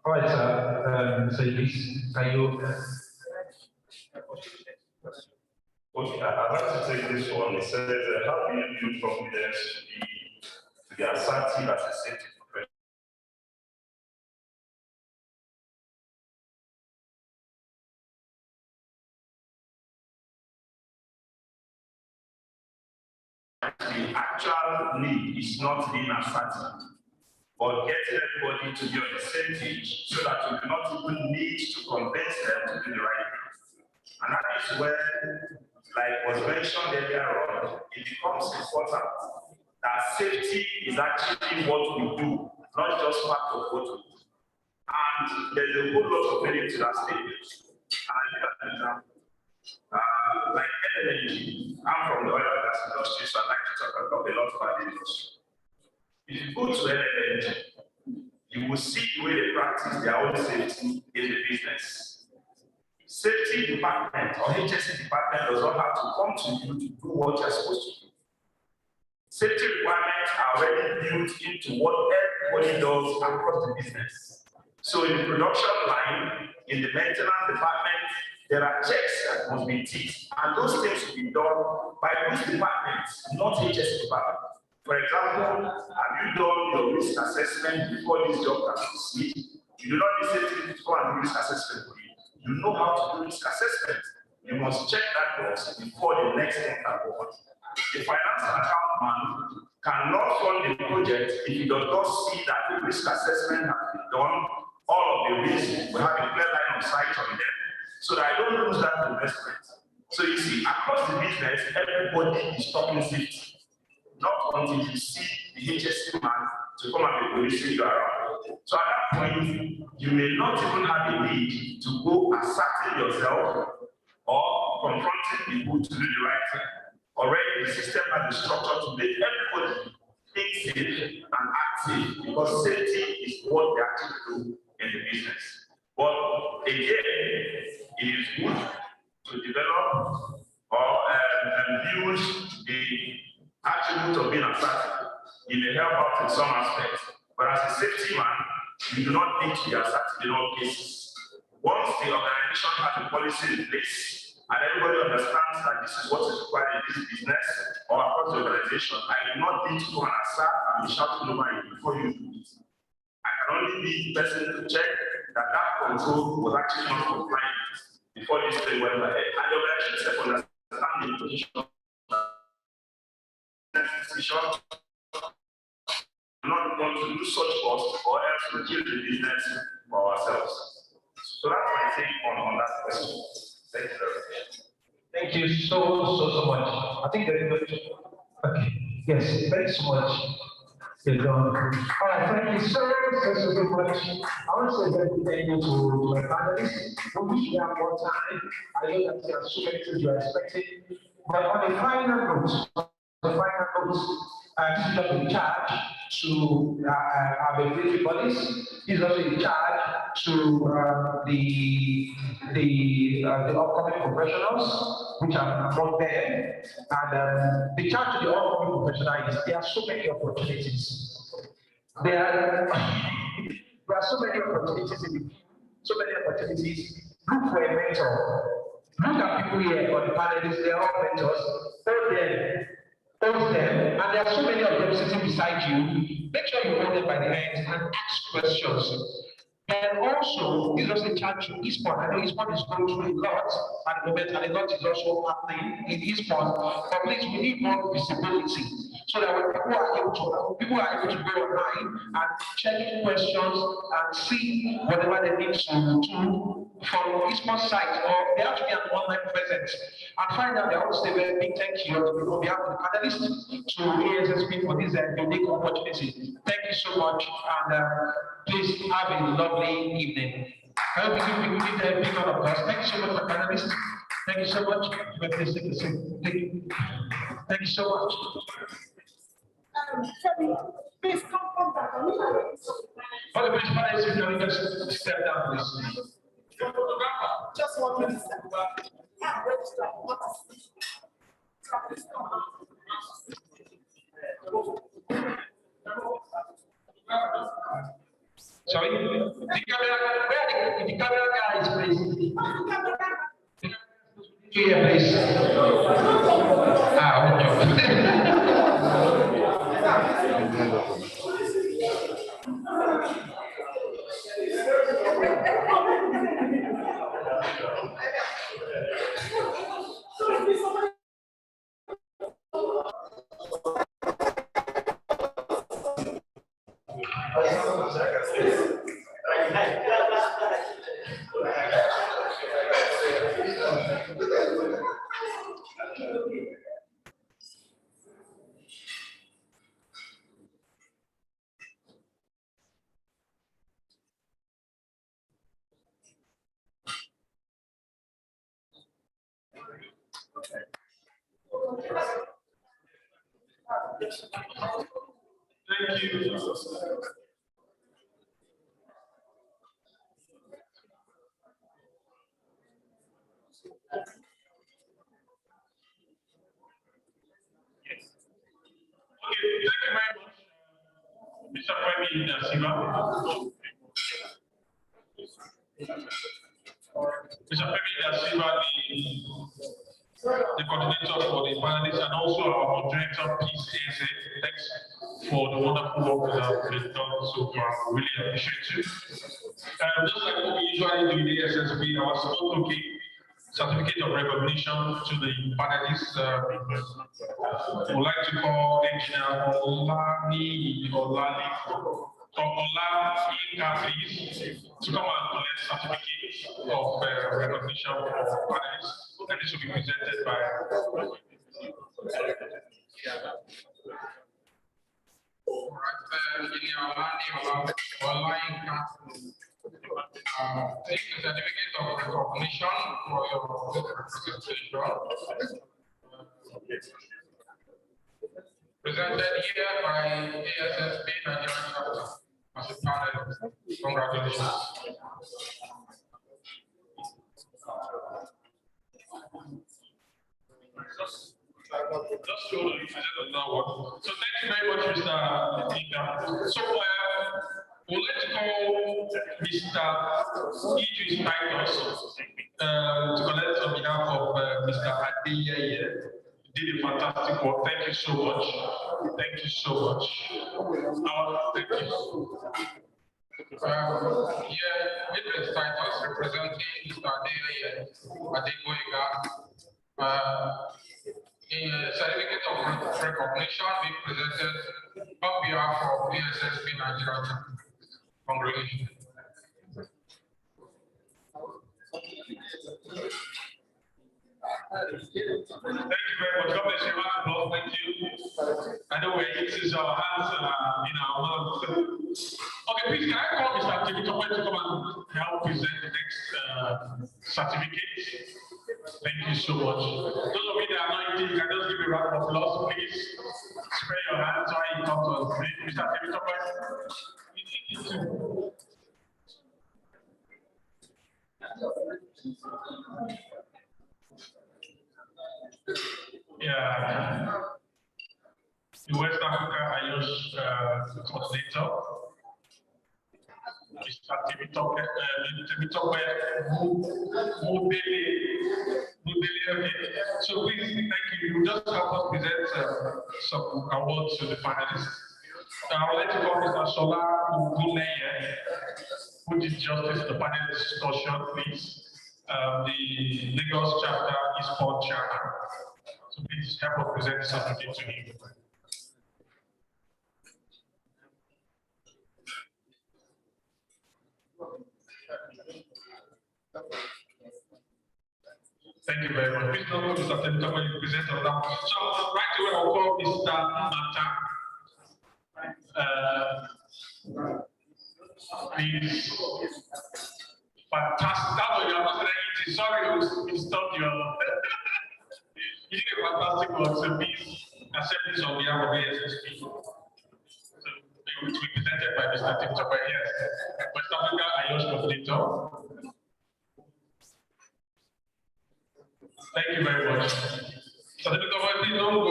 All right, sir. So please, can you? Okay, I'd like to take this one. It says, how do you build confidence to be assertive as a safety professional? The actual need is not being assertive, but getting everybody to be on the same page so that you do not even need to convince them to do the right thing. And that is where, like was mentioned earlier on, it becomes important that safety is actually what we do, not just part of what we do. And there's a whole lot of meaning to that statement. And I give an example. Like energy, I'm from the oil and gas industry, so I like to talk about a lot about the industry. If you go to energy, you will see the way they practice their own safety in the business. Safety department or HSE department does not have to come to you to do what you're supposed to do. Safety requirements are already built into what everybody does across the business. So in the production line, in the maintenance department, there are checks that must be ticked, and those things will be done by those departments, not HSE department. For example, have you done your risk assessment before this job can proceed? You do not need safety to go and do risk assessment for you. You know how to do risk assessment. You must check that box before the next thing can go on. The finance and account man cannot fund the project if he does not see that the risk assessment has been done, all of the risks will have a clear line of sight on them, so that I don't lose that investment. So you see, across the business, everybody is talking safety. Not until you see the HSC man to come and be policing you around. So at that point, you may not even have a need to go asserting yourself or confronting people to do the right thing. Already the system has the structure to make everybody think safe and act safe, because safety is what they actually do in the business. But again, it is good to develop or build the attribute of being assertive. It may help out in some aspects, but as a safety man, you do not need to be assertive in all cases. Once the organization has a policy in place and everybody understands that this is what is required in this business or across the organization, I do not need to go and assert and be shouting over you before you do it. I can only be the person to check that that control was actually not compliant before this thing went ahead. And the organization itself understand the position. Not going to do such costs or else to kill the business for ourselves. So that's my take on that question. Thank you very much. Thank you so much. I think that okay. Yes, thanks so much. All right, thank you so much. I want to say thank you to my panelists. We wish we have more time. I know that there are so many things you are expecting. But on the final note, this is just in charge to have a brief police. He's also in charge to the upcoming professionals, which are not there. And the charge to the upcoming professionals is there are so many opportunities. There are so many opportunities in the field, so many opportunities. Look for a mentor. Look at people here on the panelists, they are all mentors. Hold them, and there are so many of them sitting beside you. Make sure you hold them by the hands and ask questions. And also, this is a challenge to Eastport. I know Eastport is going through a lot at the moment, and a lot is also happening in Eastport. But please, we need more visibility so that when people are able to go online and check questions and see whatever they need to do from Eastport site, or they have to be an online presence. And find out, I want to say very big thank you on behalf of the panelists to ASSP for this unique opportunity. Thank you so much, and please have a lovely evening. I hope you give a big round of applause. Thank you so much, my panelists. Thank you so much. Please take a seat. Thank you so much. Please come back. For the British panelists, you can just step down, please. Just 1 minute. Sorry, the camera guy is please. Here, please. Thank you. Mr. Femi Nasiba. Mr. Femi Nasiba, the coordinator for the panelists, and also our moderator, PCSA. Thanks for the wonderful work that have been done so far. Really appreciate it. Just like what we usually do in the SSB, our support certificate of recognition to the panelists. We'd like to call Engineer Olani please, to come and collect certificates of recognition for panelists, and this will be presented by Take a certificate of recognition for your representation. Presented here by ASSP Nigerian chapter as a panel. Congratulations. Just so so thank you very much, Mr. Nika. So we'd like to call Mr. Idris Titus to collect on behalf of Mr. Adeyeye. Did a fantastic work. Thank you so much. Thank you so much. Thank you. Here, witness Titus representing Mr. Adeyeye Adegoyiga. In certificate of recognition being presented on behalf of ASSP Nigeria. Congratulations. very much. God bless you. Thank you. I know where it is our hands in our mouths. Okay, please, can I call Mr. Timothy to come and help present the next certificate? Thank you so much. Those of you that are not eating, you can just give a round of applause, please. Spread your hands while you come to us. Mr. Timothy. Yeah. The West Africa IOS coordinator. Mr. Timothy, so please, thank you. You just help us present some awards to the finalists. I would like to call Mr. Sola Guleye, who did justice to the panel discussion, please. The Lagos chapter is called Chapter. So please help us present the certificate to him. Thank you very much. Please don't go, Mr. Temita, when you present on that. So, right away, I'll call Mr. Mata. Please. Fantastic. That's what you're not saying. Sorry, you stopped your. You did a fantastic work, so please accept this on behalf of the SSP. So, it will be presented by Mr. Temita. Yes. West Africa IOS coordinator. Thank you very much. So the please don't go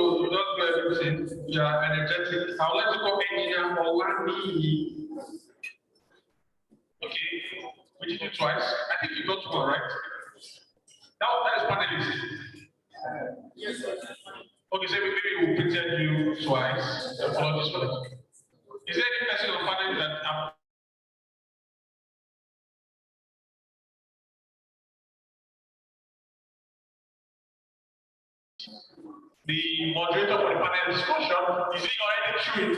everything. You are energetic. I would like to call engineer Olani. Okay, we did it twice. I think you got one, right? That is panelist. Yes, sir. Okay, so maybe we'll pretend you twice. Apologies for that. Is there any person on panel that the moderator for the panel discussion is he already chewing?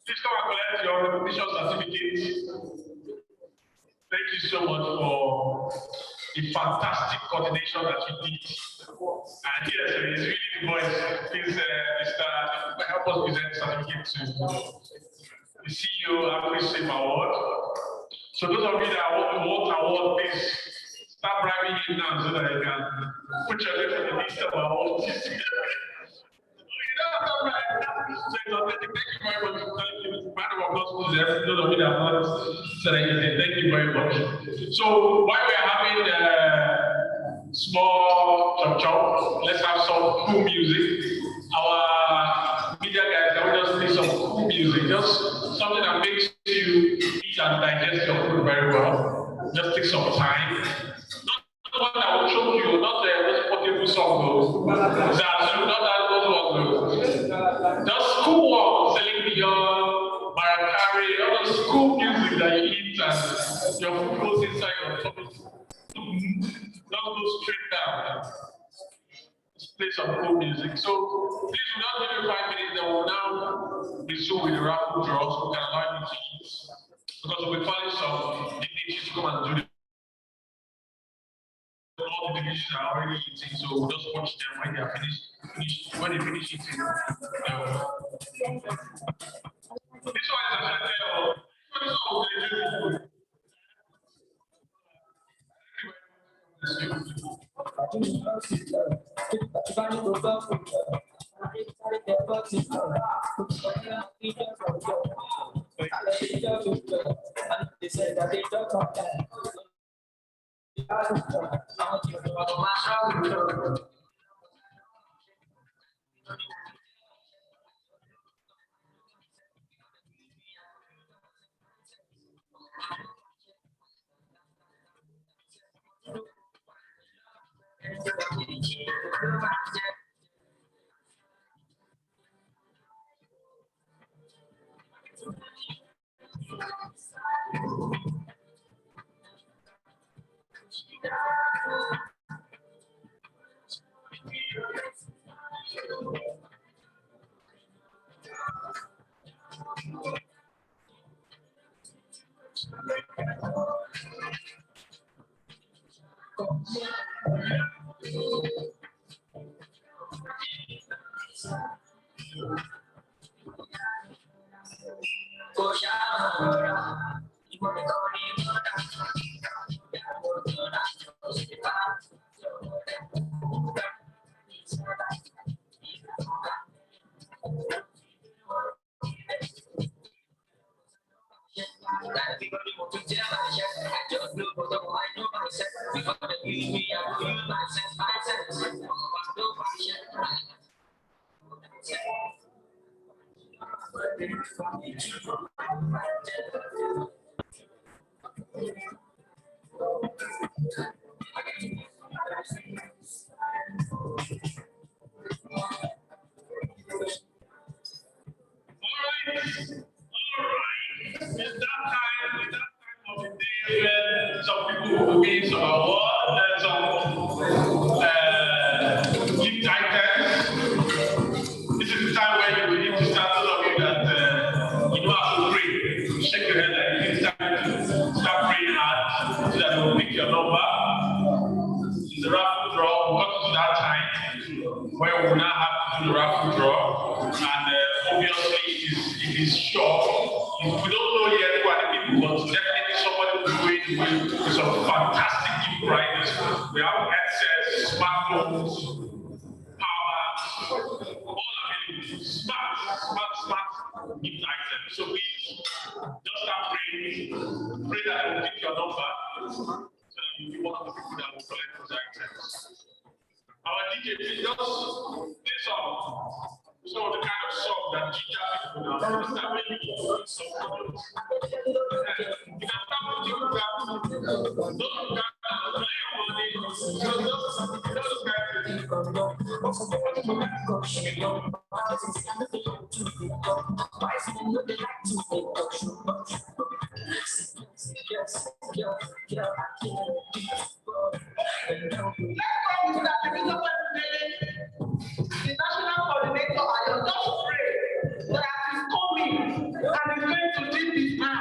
Please come and collect your recognition certificate. Thank you so much for the fantastic coordination that you did. And yes, it's really the voice. Please, Mr. help us present the certificate to the CEO Appreciate Award. So those of you that want the award, please start bribing him now so that you can put your name on the list of awards. Thank you very much. Thank you. Round of applause to those of you that have not said anything. Thank you very much. So while we are having small chop, let's have some cool music. Our media guys, can we just play some cool music? Just something that makes you eat and digest your food very well. Just take some time. Not the one that will choke you, not those portable songs. Not those ones. Just cool one, Celine Dion, Maracari, all those cool music that you eat and your food goes inside your tummy. Don't go straight down. Just play some cool music. So please do not give you 5 minutes, then we'll now resume with the raffle draws. We can allow you to eat. Because we'll be calling some dignitaries to come and do all the dignitaries are already eating, so we'll just watch them when they are finished. When they finish eating. This one is Some people will be some award and some gift items. This is the time where you need to start to love you that you don't have to pray. Shake your head like it's time to start praying hard so that you'll pick your number. The raffle draw will come to that time where we will now have to do the raffle draw. And obviously it is short. We don't know yet what the people, but definitely somebody will be going with some fantastic gift prizes. We have headsets, smartphones, power, all available. Smart gift items. So please just start praying. Pray that you will pick your number so that you'll be one of the people that will collect those items. Our DJ, please just play some of the kind of song that ginger people now understand when you do some problems. You can start with you that don't play your money. Those the national coordinator, I just pray that he's coming and he's going to do this now.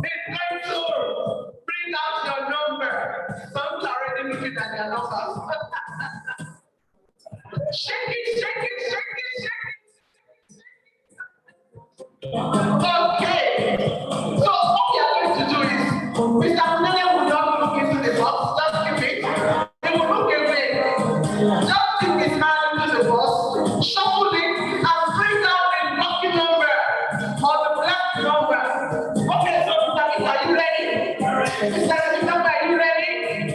He's going to bring out your number. Some are already looking at their numbers. Shake it, shake it, shake it, shake it. Okay. So what we are going to do is, Mr. Nene will not look into the box, just keep it. He will look away. Just keep his hand into the box, shuffle it, and bring out a lucky number or the black number. Okay, so Mr. Are you ready? Mr. Are you ready?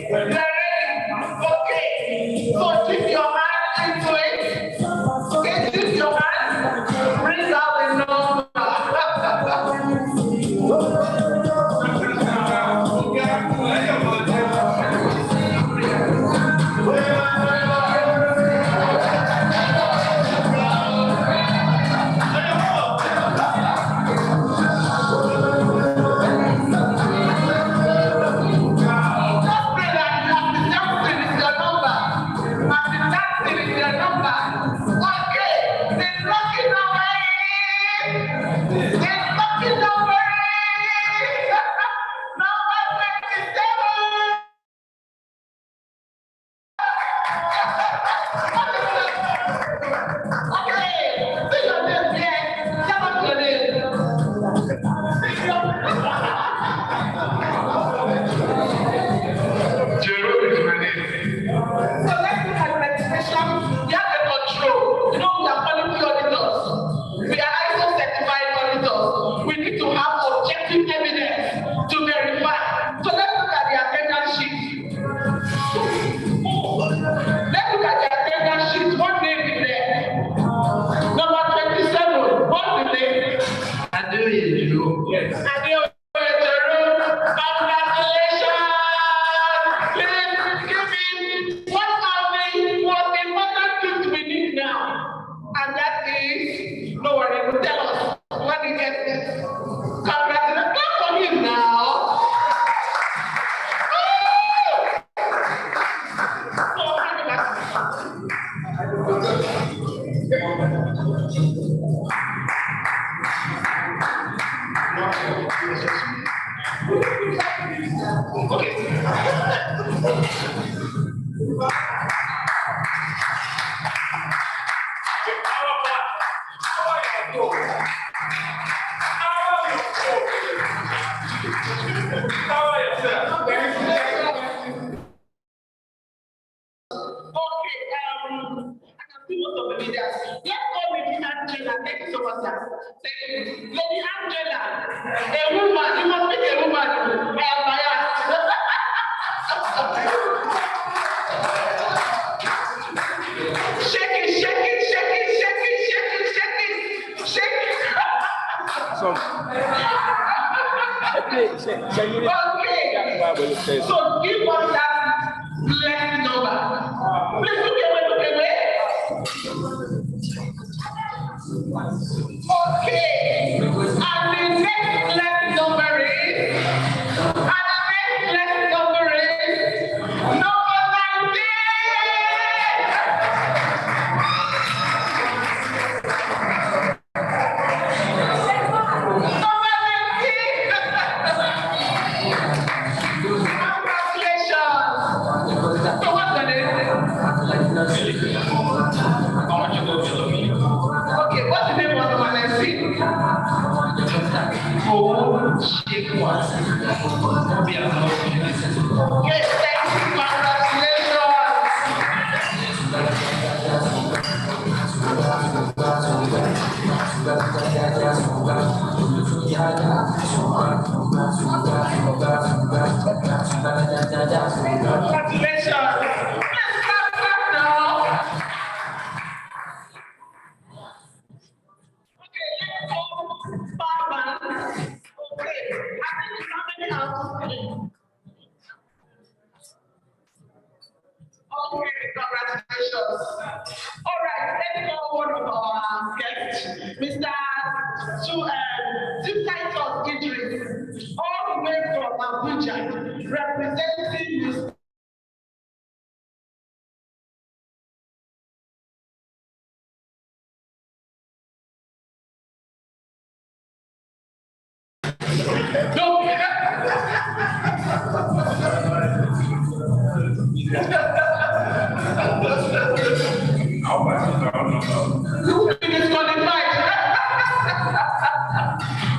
You are ready? Okay. So dip your hand into it. Okay, dip your hand, bring out the number. Let's go with Angela. Thank you so much, sir. Thank you. Lady Angela, a woman, you must be a woman. I am biased. Shake it, shake it, shake it, shake it, shake it, shake it, shake it. Okay. So give us that blessed number. Please look away, look away. Okay. And the next blessed number is, number 19. Okay, what's the name of the one I see? Okay, thank you, congratulations. Okay, congratulations. All right, let's go one of our guests, Mr. Titus Idris, all the way from Abuja, representing Mr.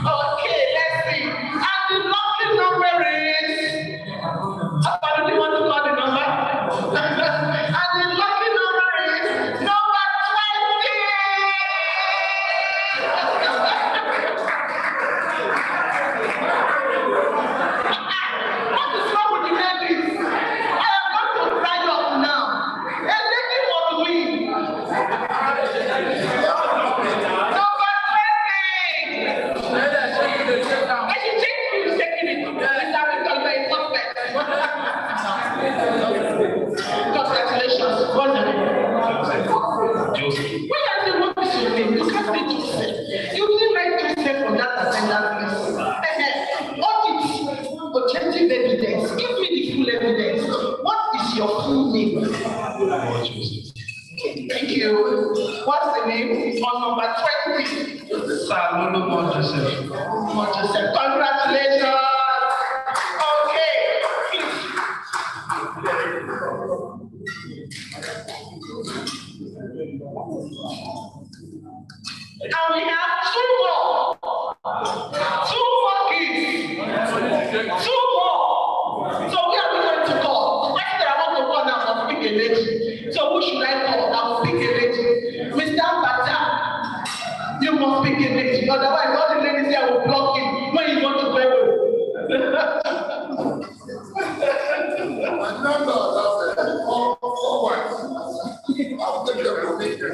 Okay, let's see. And the lucky number is, do you want to call the number? And the lucky number is number 20. What is wrong with the ladies? I am going to rise up now. A lady must win. Congratulations. What's the name? Joseph. When I say what is your name, you can't say Joseph. You didn't write Joseph on that attendance list. Audit, objective evidence. Give me the full evidence. What is your full name? Thank you. What's the name? On number 20. Salolo Joseph. Joseph. Congratulations. Okay. And we have two more kids. Two more. So we are going to call. After I want to call now, I'll pick a lady. So who should I call? I will pick a lady. Mr. Bata, you must pick a lady. Otherwise, all the ladies here will block him when you want to go home. My number is all white. I'll take your position.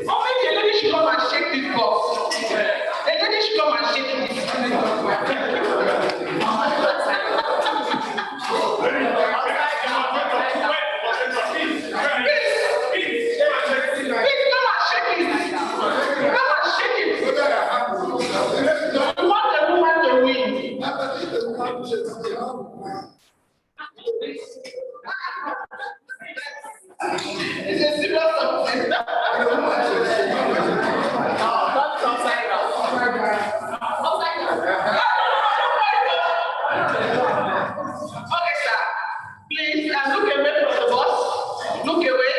How many ladies should come and shake this box? A lady should come and shake this. It's a serious subject. Okay, sir. Please, look away from the boss. Look away.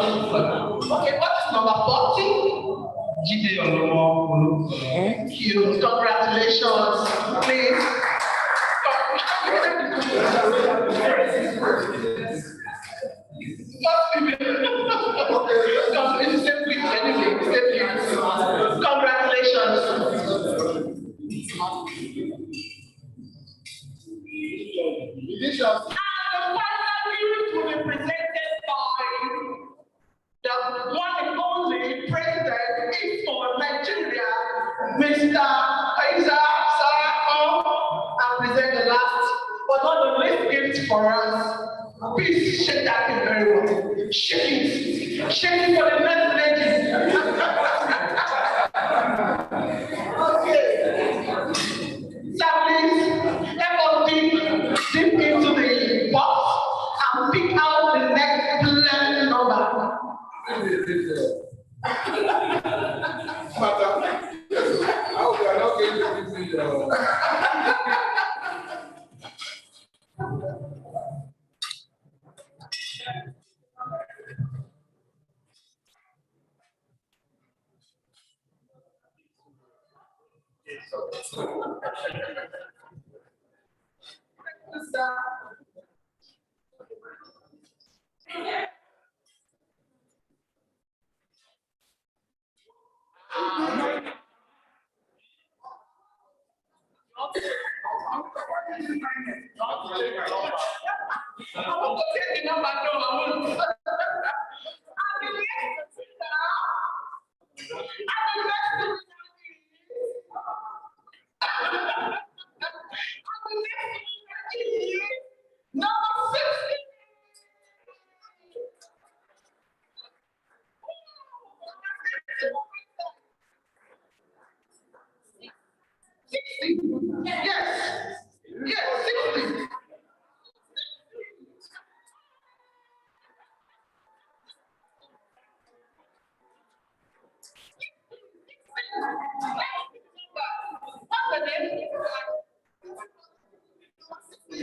Okay, what is number 40? Thank you. Congratulations. Please. Congratulations. And the final gift will be presented by the one and only president for Nigeria, Mr. Isaac Sarako, and present the last but not the least gift for us. Please shake that thing very well. Shake it. Shake it for the next lady. Okay. So please, let us dig into the box and pick out the next blessed number. Madam, I hope you are not going to give me the.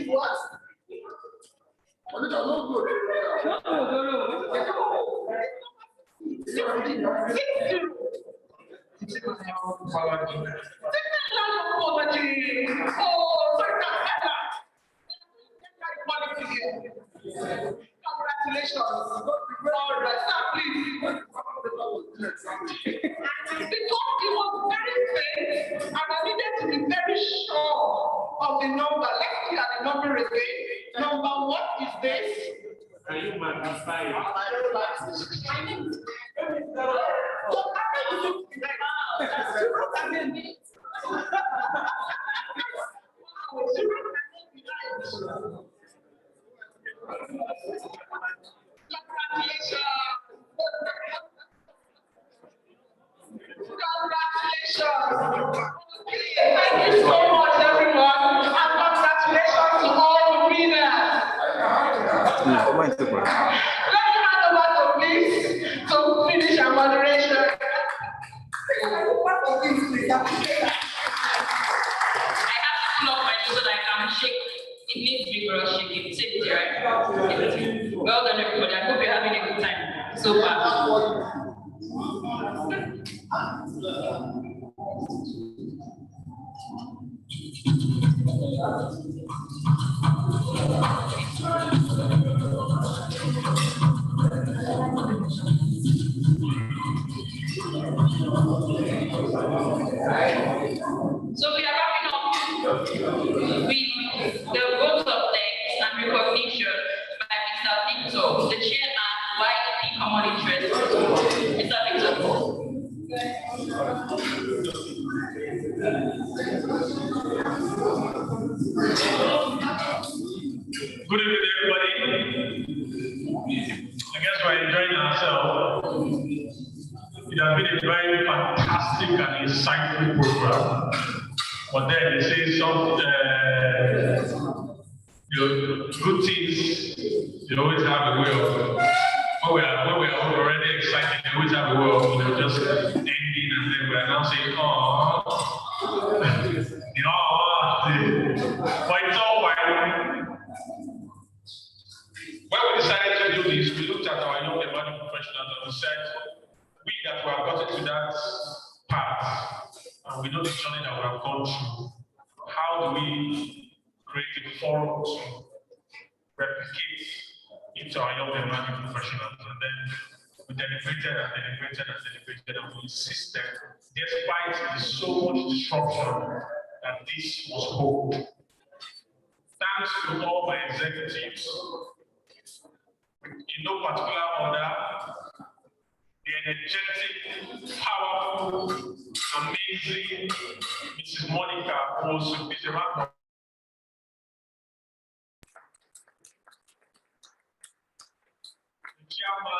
What? What is not good? Congratulations. All right, sir, please. Because it was very faint, and I needed to be very sure of the number. Let's look at the number again. Number, what is this? Can you magnify it? Thank you so much, everyone, and congratulations to all the winners. Let's hand over to please to finish our moderation. I have to pull up my nose so that I can shake. It needs vigorous shaking. Safety, right? Well done, everybody. I hope you're having a good time so far. So we are wrapping up with the votes of thanks and recognition by Mr. Victor, the chairman, YEP Common Interest. Mr. Victor. Good evening, everybody. I guess we're enjoying ourselves. It has been a very fantastic and insightful program. But then they say some good things, they always have a way of, when we are already excited, they always have a way of just ending, and then we are now saying, oh, but it's all fine. When we decided to do this, we looked at our young emerging professionals as we said, we that we have gotten to that part, and we know the journey that we have gone through, how do we create a forum to replicate into our young and learning professionals? And then we deliberated and deliberated and deliberated, and we insisted, despite the so much disruption, that this was hold. Thanks to all my executives, in no particular order, the energetic, powerful, amazing Mrs. Monica was the chairman,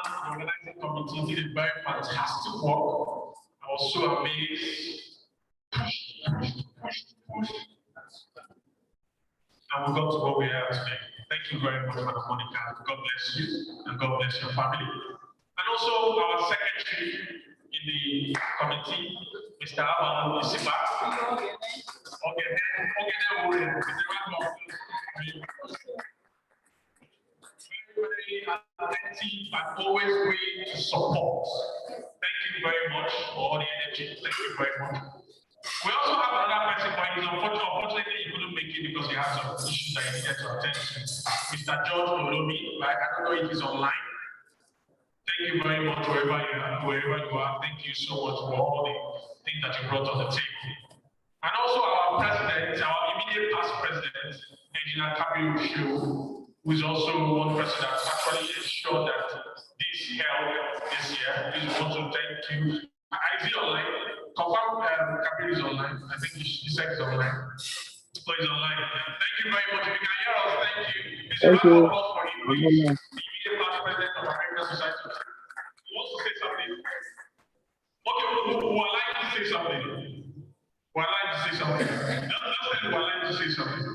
the organizing committee did a very fantastic work. I was so amazed. Pushed. And we got to what we are today. Thank you very much, Madam Monica. God bless you, and God bless your family. And also our secretary in the committee, Mr. Aban Isiba. Very attentive and always willing to support. Thank you very much for all the energy. Thank you very much. We also have another person, but unfortunately he couldn't make it because he had some issues that he needed to attend to. Mr. George Olomi, I don't know if he's online. Thank you very much wherever you are. Thank you so much for all the things that you brought on the table. And also our president, our immediate past president, Engineer Kabir Ushu, who is also one person that actually ensured that this held this year. Please want to thank you. Is he online? Confirm Kabir is online. I think he said he's online. So he's online. Thank you very much. If you can hear us, thank you. Please round of applause for him, please. The immediate past president of American Society. Who wants to say something? Okay, who would like to say something? Who would like to say something? Let's say who would like to say something.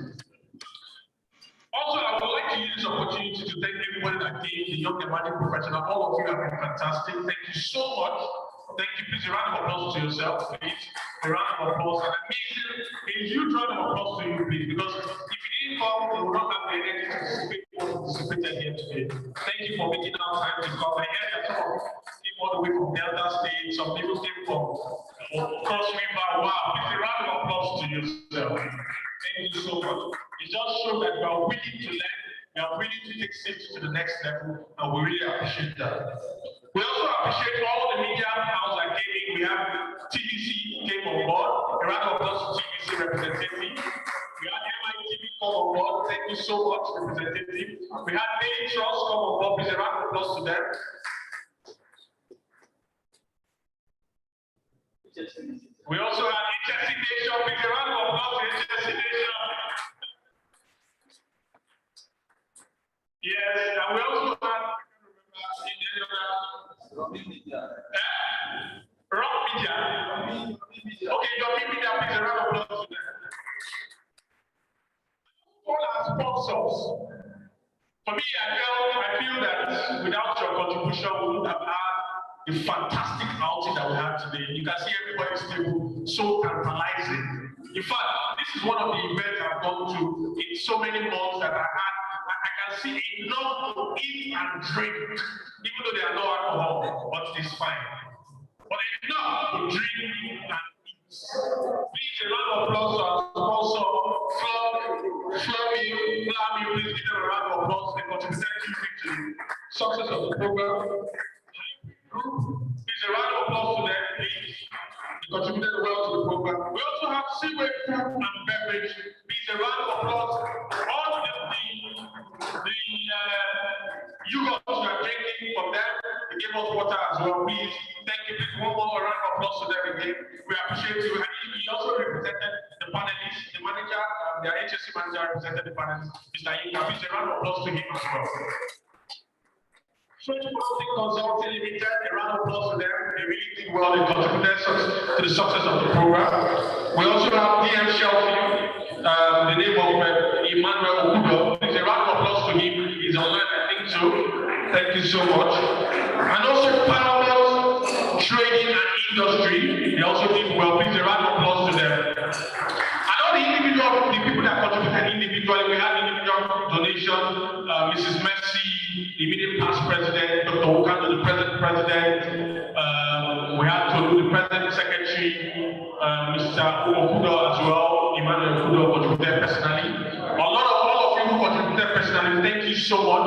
Also, I would like to use this opportunity to thank everybody that came, the young and marketing professional. All of you have been fantastic. Thank you so much. Thank you. Please, a round of applause to yourself, please. A round of applause. And amazing, a huge round of applause to you, please. Because if you didn't come, you would not have the energy to participate here today. Thank you for making our time to come. I heard that some of you came all the way from Delta State. Some people came from Cross River. Wow. Please, a round of applause to yourself. Thank you so much. It just shows that you are willing to learn, you are willing to take safety to the next level, and we really appreciate that. We also appreciate all the media house that came in. We have TVC came on board. A round of applause to TVC representative. We had MITV come on board. Thank you so much, representative. We had Daily Trust come on board. Please, a round of applause to them. We also had HSC Nation. Please, a round of applause to HSC Nation. Yes, and we also had, Rock Media. Okay, your media, please, a round of applause to them. All our sponsors. For me, I feel that without your contribution, we would have had the fantastic outing that we have today. You can see everybody's table so tantalizing. In fact, this is one of the events I've gone to in so many months that I can see enough to eat and drink, even though there are no alcohol, but it is fine. But enough to drink and eat. Please, a round of applause to our sponsor, Flavio, please give them a round of applause. They contributed hugely to the success of the program. Please, a round of applause to them, please. They contributed well to the program. We also have Seaway Food and Beverage. Please, a round of applause. All the yogurt you are drinking from them, they gave us water as well. Please, thank you. Please, one more round of applause to them again. We appreciate you. And he also represented the panelists, the manager, their HSC manager represented the panelists, Mr. Inka. Please, a round of applause to him as well. French Marketing Consulting Limited, a round of applause to them. They really did well. They contributed to the success of the program. We also have DM Shelby, the name of Emmanuel Okudo. Please, a round of applause to him. He's online, I think so. Thank you so much. And also Paramount Trading and Industry. They also did well. Please, a round of applause to them. And all the people that contributed individually, we had individual donations. Mrs. Mercy immediate past president, Dr. Okando, the present president. We have Tolu, the president secretary, Mr. Okudo as well, Emmanuel Okudo contributed personally. All of you who contributed personally, thank you so much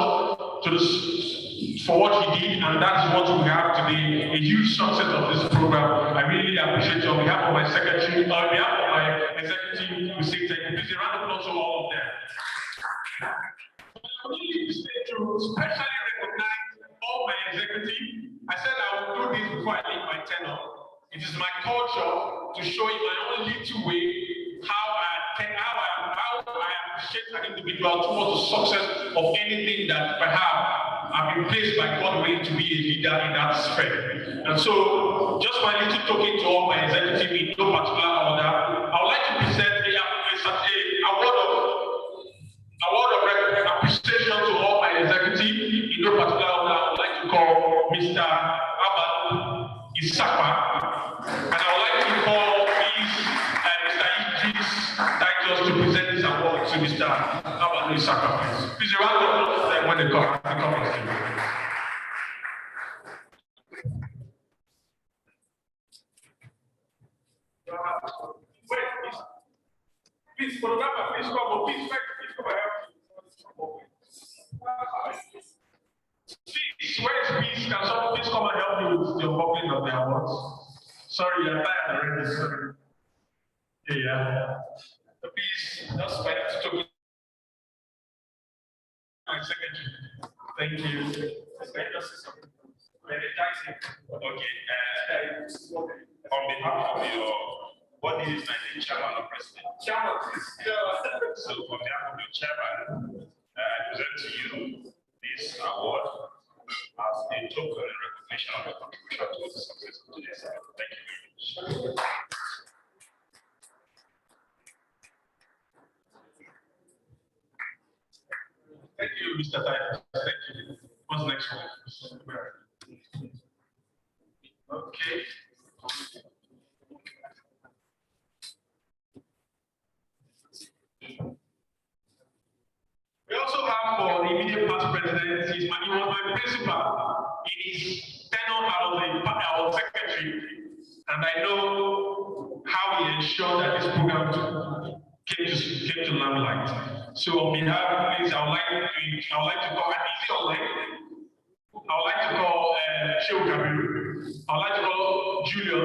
for what he did, and that's what we have today, a huge success of this program. I really appreciate you. On behalf of my secretary, on behalf of my executive, we say thank you. Please, a round of applause to all of them. I really especially recognize all my executive. I said I would do this before I leave my tenure. It is my culture to show in my own little way how I appreciate an individual towards the success of anything that perhaps I've been placed by God way to be a leader in that sphere. And so, just my little token to all my executive in no particular order, I would like to present a word of appreciation to all my executive in no particular order. I would like to call Mr. Abba Isakwa. And I would like to call Mr. Idris Titus to present this award to Mr. Abba Isakwa. Please, a round of applause when they come on stage. Please, photographer, please come on. Please come and help me. Please, where is please? Can someone please come and help me with the unveiling of the awards? Sorry, you're tired already. Sorry. Yeah. Please, just my token. My secretary. Thank you. Okay. On behalf of your body is the chairman or president. Chairman, so on behalf of your chairman, I present to you this award as a token in recognition of your contribution to the success of today's event. Thank you very much. Thank you, Mr. Titus. Thank you. What's next one? Okay. We also have for the immediate past president, he was my principal in his tenure as our secretary, and I know how he ensured that this program came to limelight. So on behalf, please, I would like to call, is it online? I would like to call Shehu Kabiru. I would like to call Julio,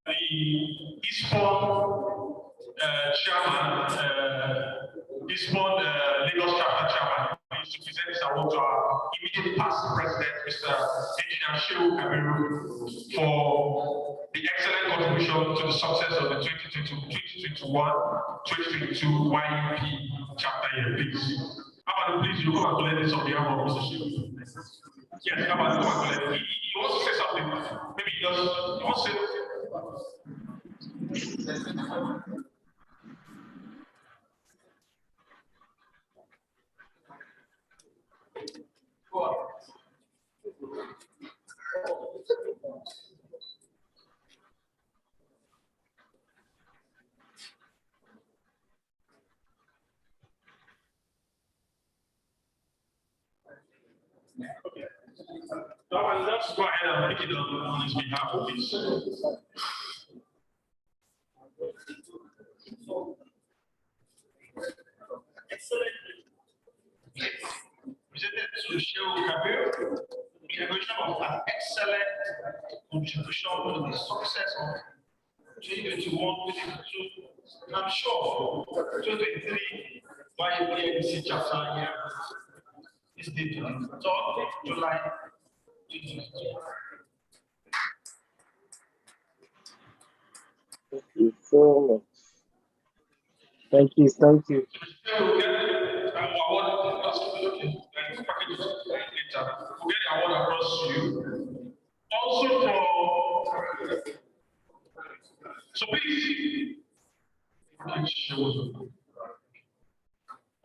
the Eastbourne chairman, Eastbourne Lagos chapter chairman, to present this award to our immediate past president, Mr. Engineer Shehu Kabiru, for the excellent contribution to the success of the 2022 YUP chapter year, please. How about please you come and collect this on behalf of Mr. Shehu? Yes, come and collect it. He wants to say something. Maybe he wants to say Go on. Okay. Now let's go ahead and pick it up on his behalf, please. Excellent. Presented to Shehu Kabir, integration of an excellent contribution to the success of 2021, 2022, and I'm sure 2023 YAPC chapter here is dated 3rd July 2022. Thank you so much. Thank you. We'll get the award across to you. Also for, so please,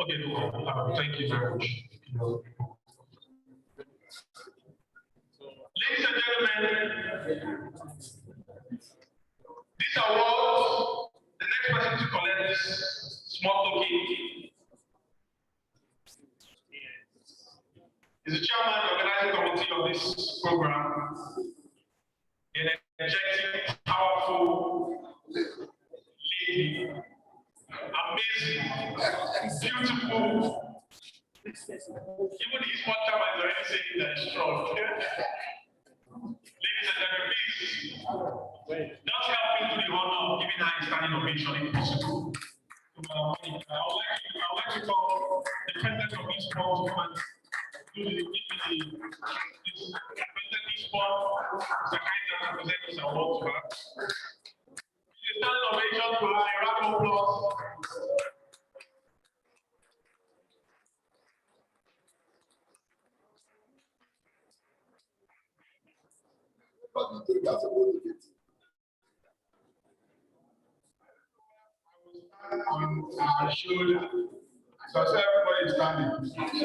okay, no, thank you very much. Ladies and gentlemen, this award, the next person to collect this small token is the chairman of the organizing committee of this program. An energetic, powerful lady, amazing, beautiful. Even his one chairman is already saying that it's strong. Ladies and gentlemen, please, just help me to the honor of giving her a standing ovation if possible. I would like to call the president of this board to come and do the president of this board, Mr. Kaiser, to present this award to her. A standing ovation to her, a round of applause. On our shoulder, because everybody is standing. Thank you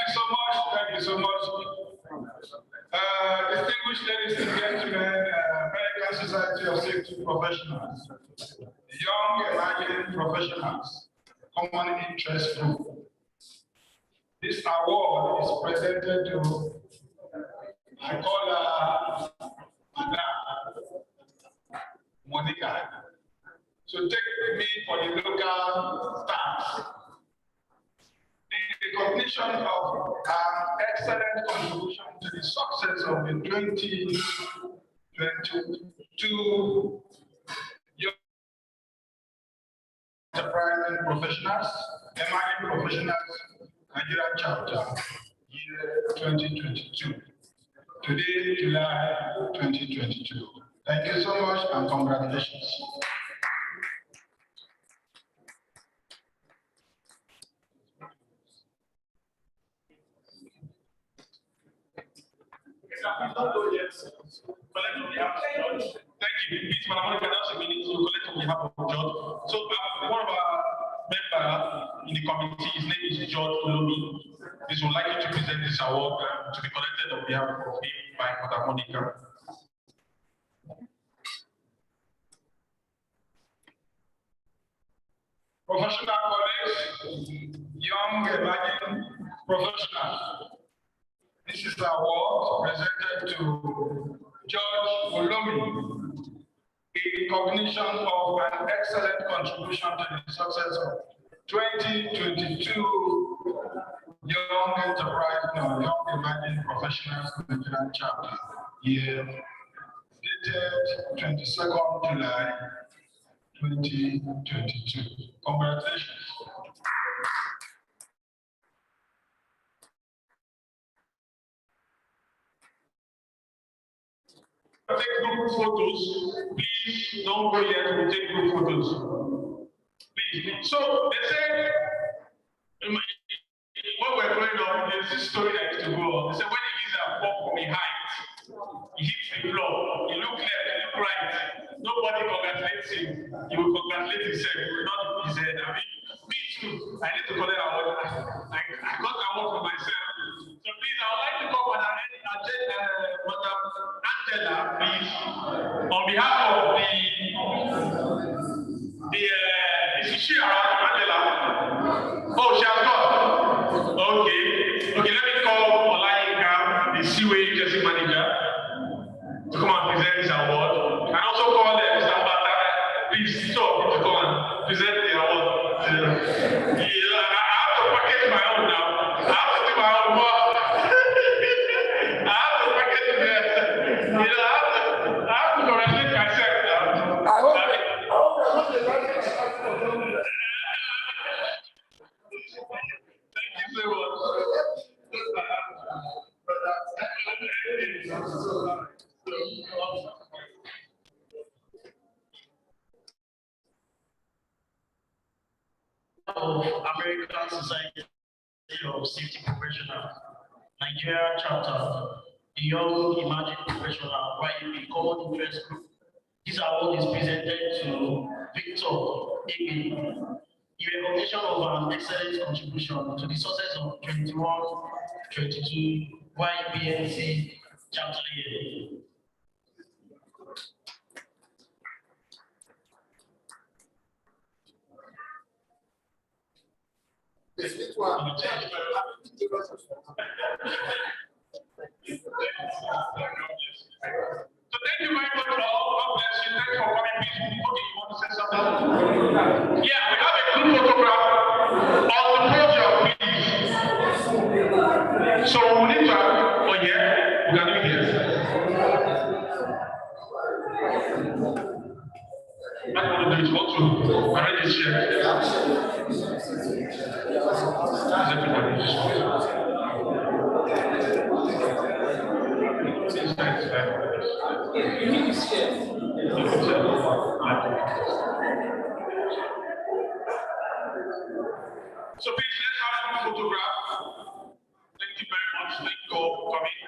so much. Thank you so much. Distinguished ladies and gentlemen, American Society of Safety Professionals, young emerging professionals, common interest group. This award is presented to, I call her Monica. So take me for the local staff. The recognition of excellent contribution to the success of the 2022 Young Enterprising Professionals, emerging professionals, Nigeria chapter, year 2022. Today, July 2022. Thank you so much and congratulations. Thank you. Please, Madam Monica, just a minute to collect on behalf of George. So, one of our members in the committee, his name is George Olomi. He would like you to present this award to be collected on behalf of him by Madam Monica. Professional colleagues, young emerging professionals. This is the award presented to George Olomi in recognition of an excellent contribution to the success of 2022 Young Enterprise, Young Emerging Professionals Nigerian Chapter, year dated 22nd July 2022. Congratulations. Take group photos. Please don't go yet. We take group photos. Please. So they say when we're growing up, there's this story that used to go on. They say when the lizard fall from a height, he hits the floor. He look left, he look right. Nobody congratulates him. He will congratulate himself. He will not his head. I mean, me too. I need to collect award. I got award for myself. So please, I would like to call Madam Angela, please, on behalf of is she around, Angela? Oh, she has gone. Okay, let me call Olayinka, the Seaway Agency Manager, to come and present this award. And also call Mr. Bata, please, to come and present the award. I have to package my own now. I have to do my own work. I have to package it there. I have to congratulate myself now. I hope you're not the right Thank you so much. American Society of Safety Professionals, Nigeria chapter, the Young Emerging Professional, YEP Common Interest Group. This award is presented to Victor Ebe in recognition of an excellent contribution to the success of 21-22 YPNC chapter year. This one. So thank you very much for all. God bless you. Thanks for coming. Okay, you want to say something? Yeah, we have a group photograph on the podium, please. So we need to have, oh yeah, we can do it here. I want to do it also. Already shared. Is everybody So please let's have a photograph. Thank you very much. Thank you all for coming.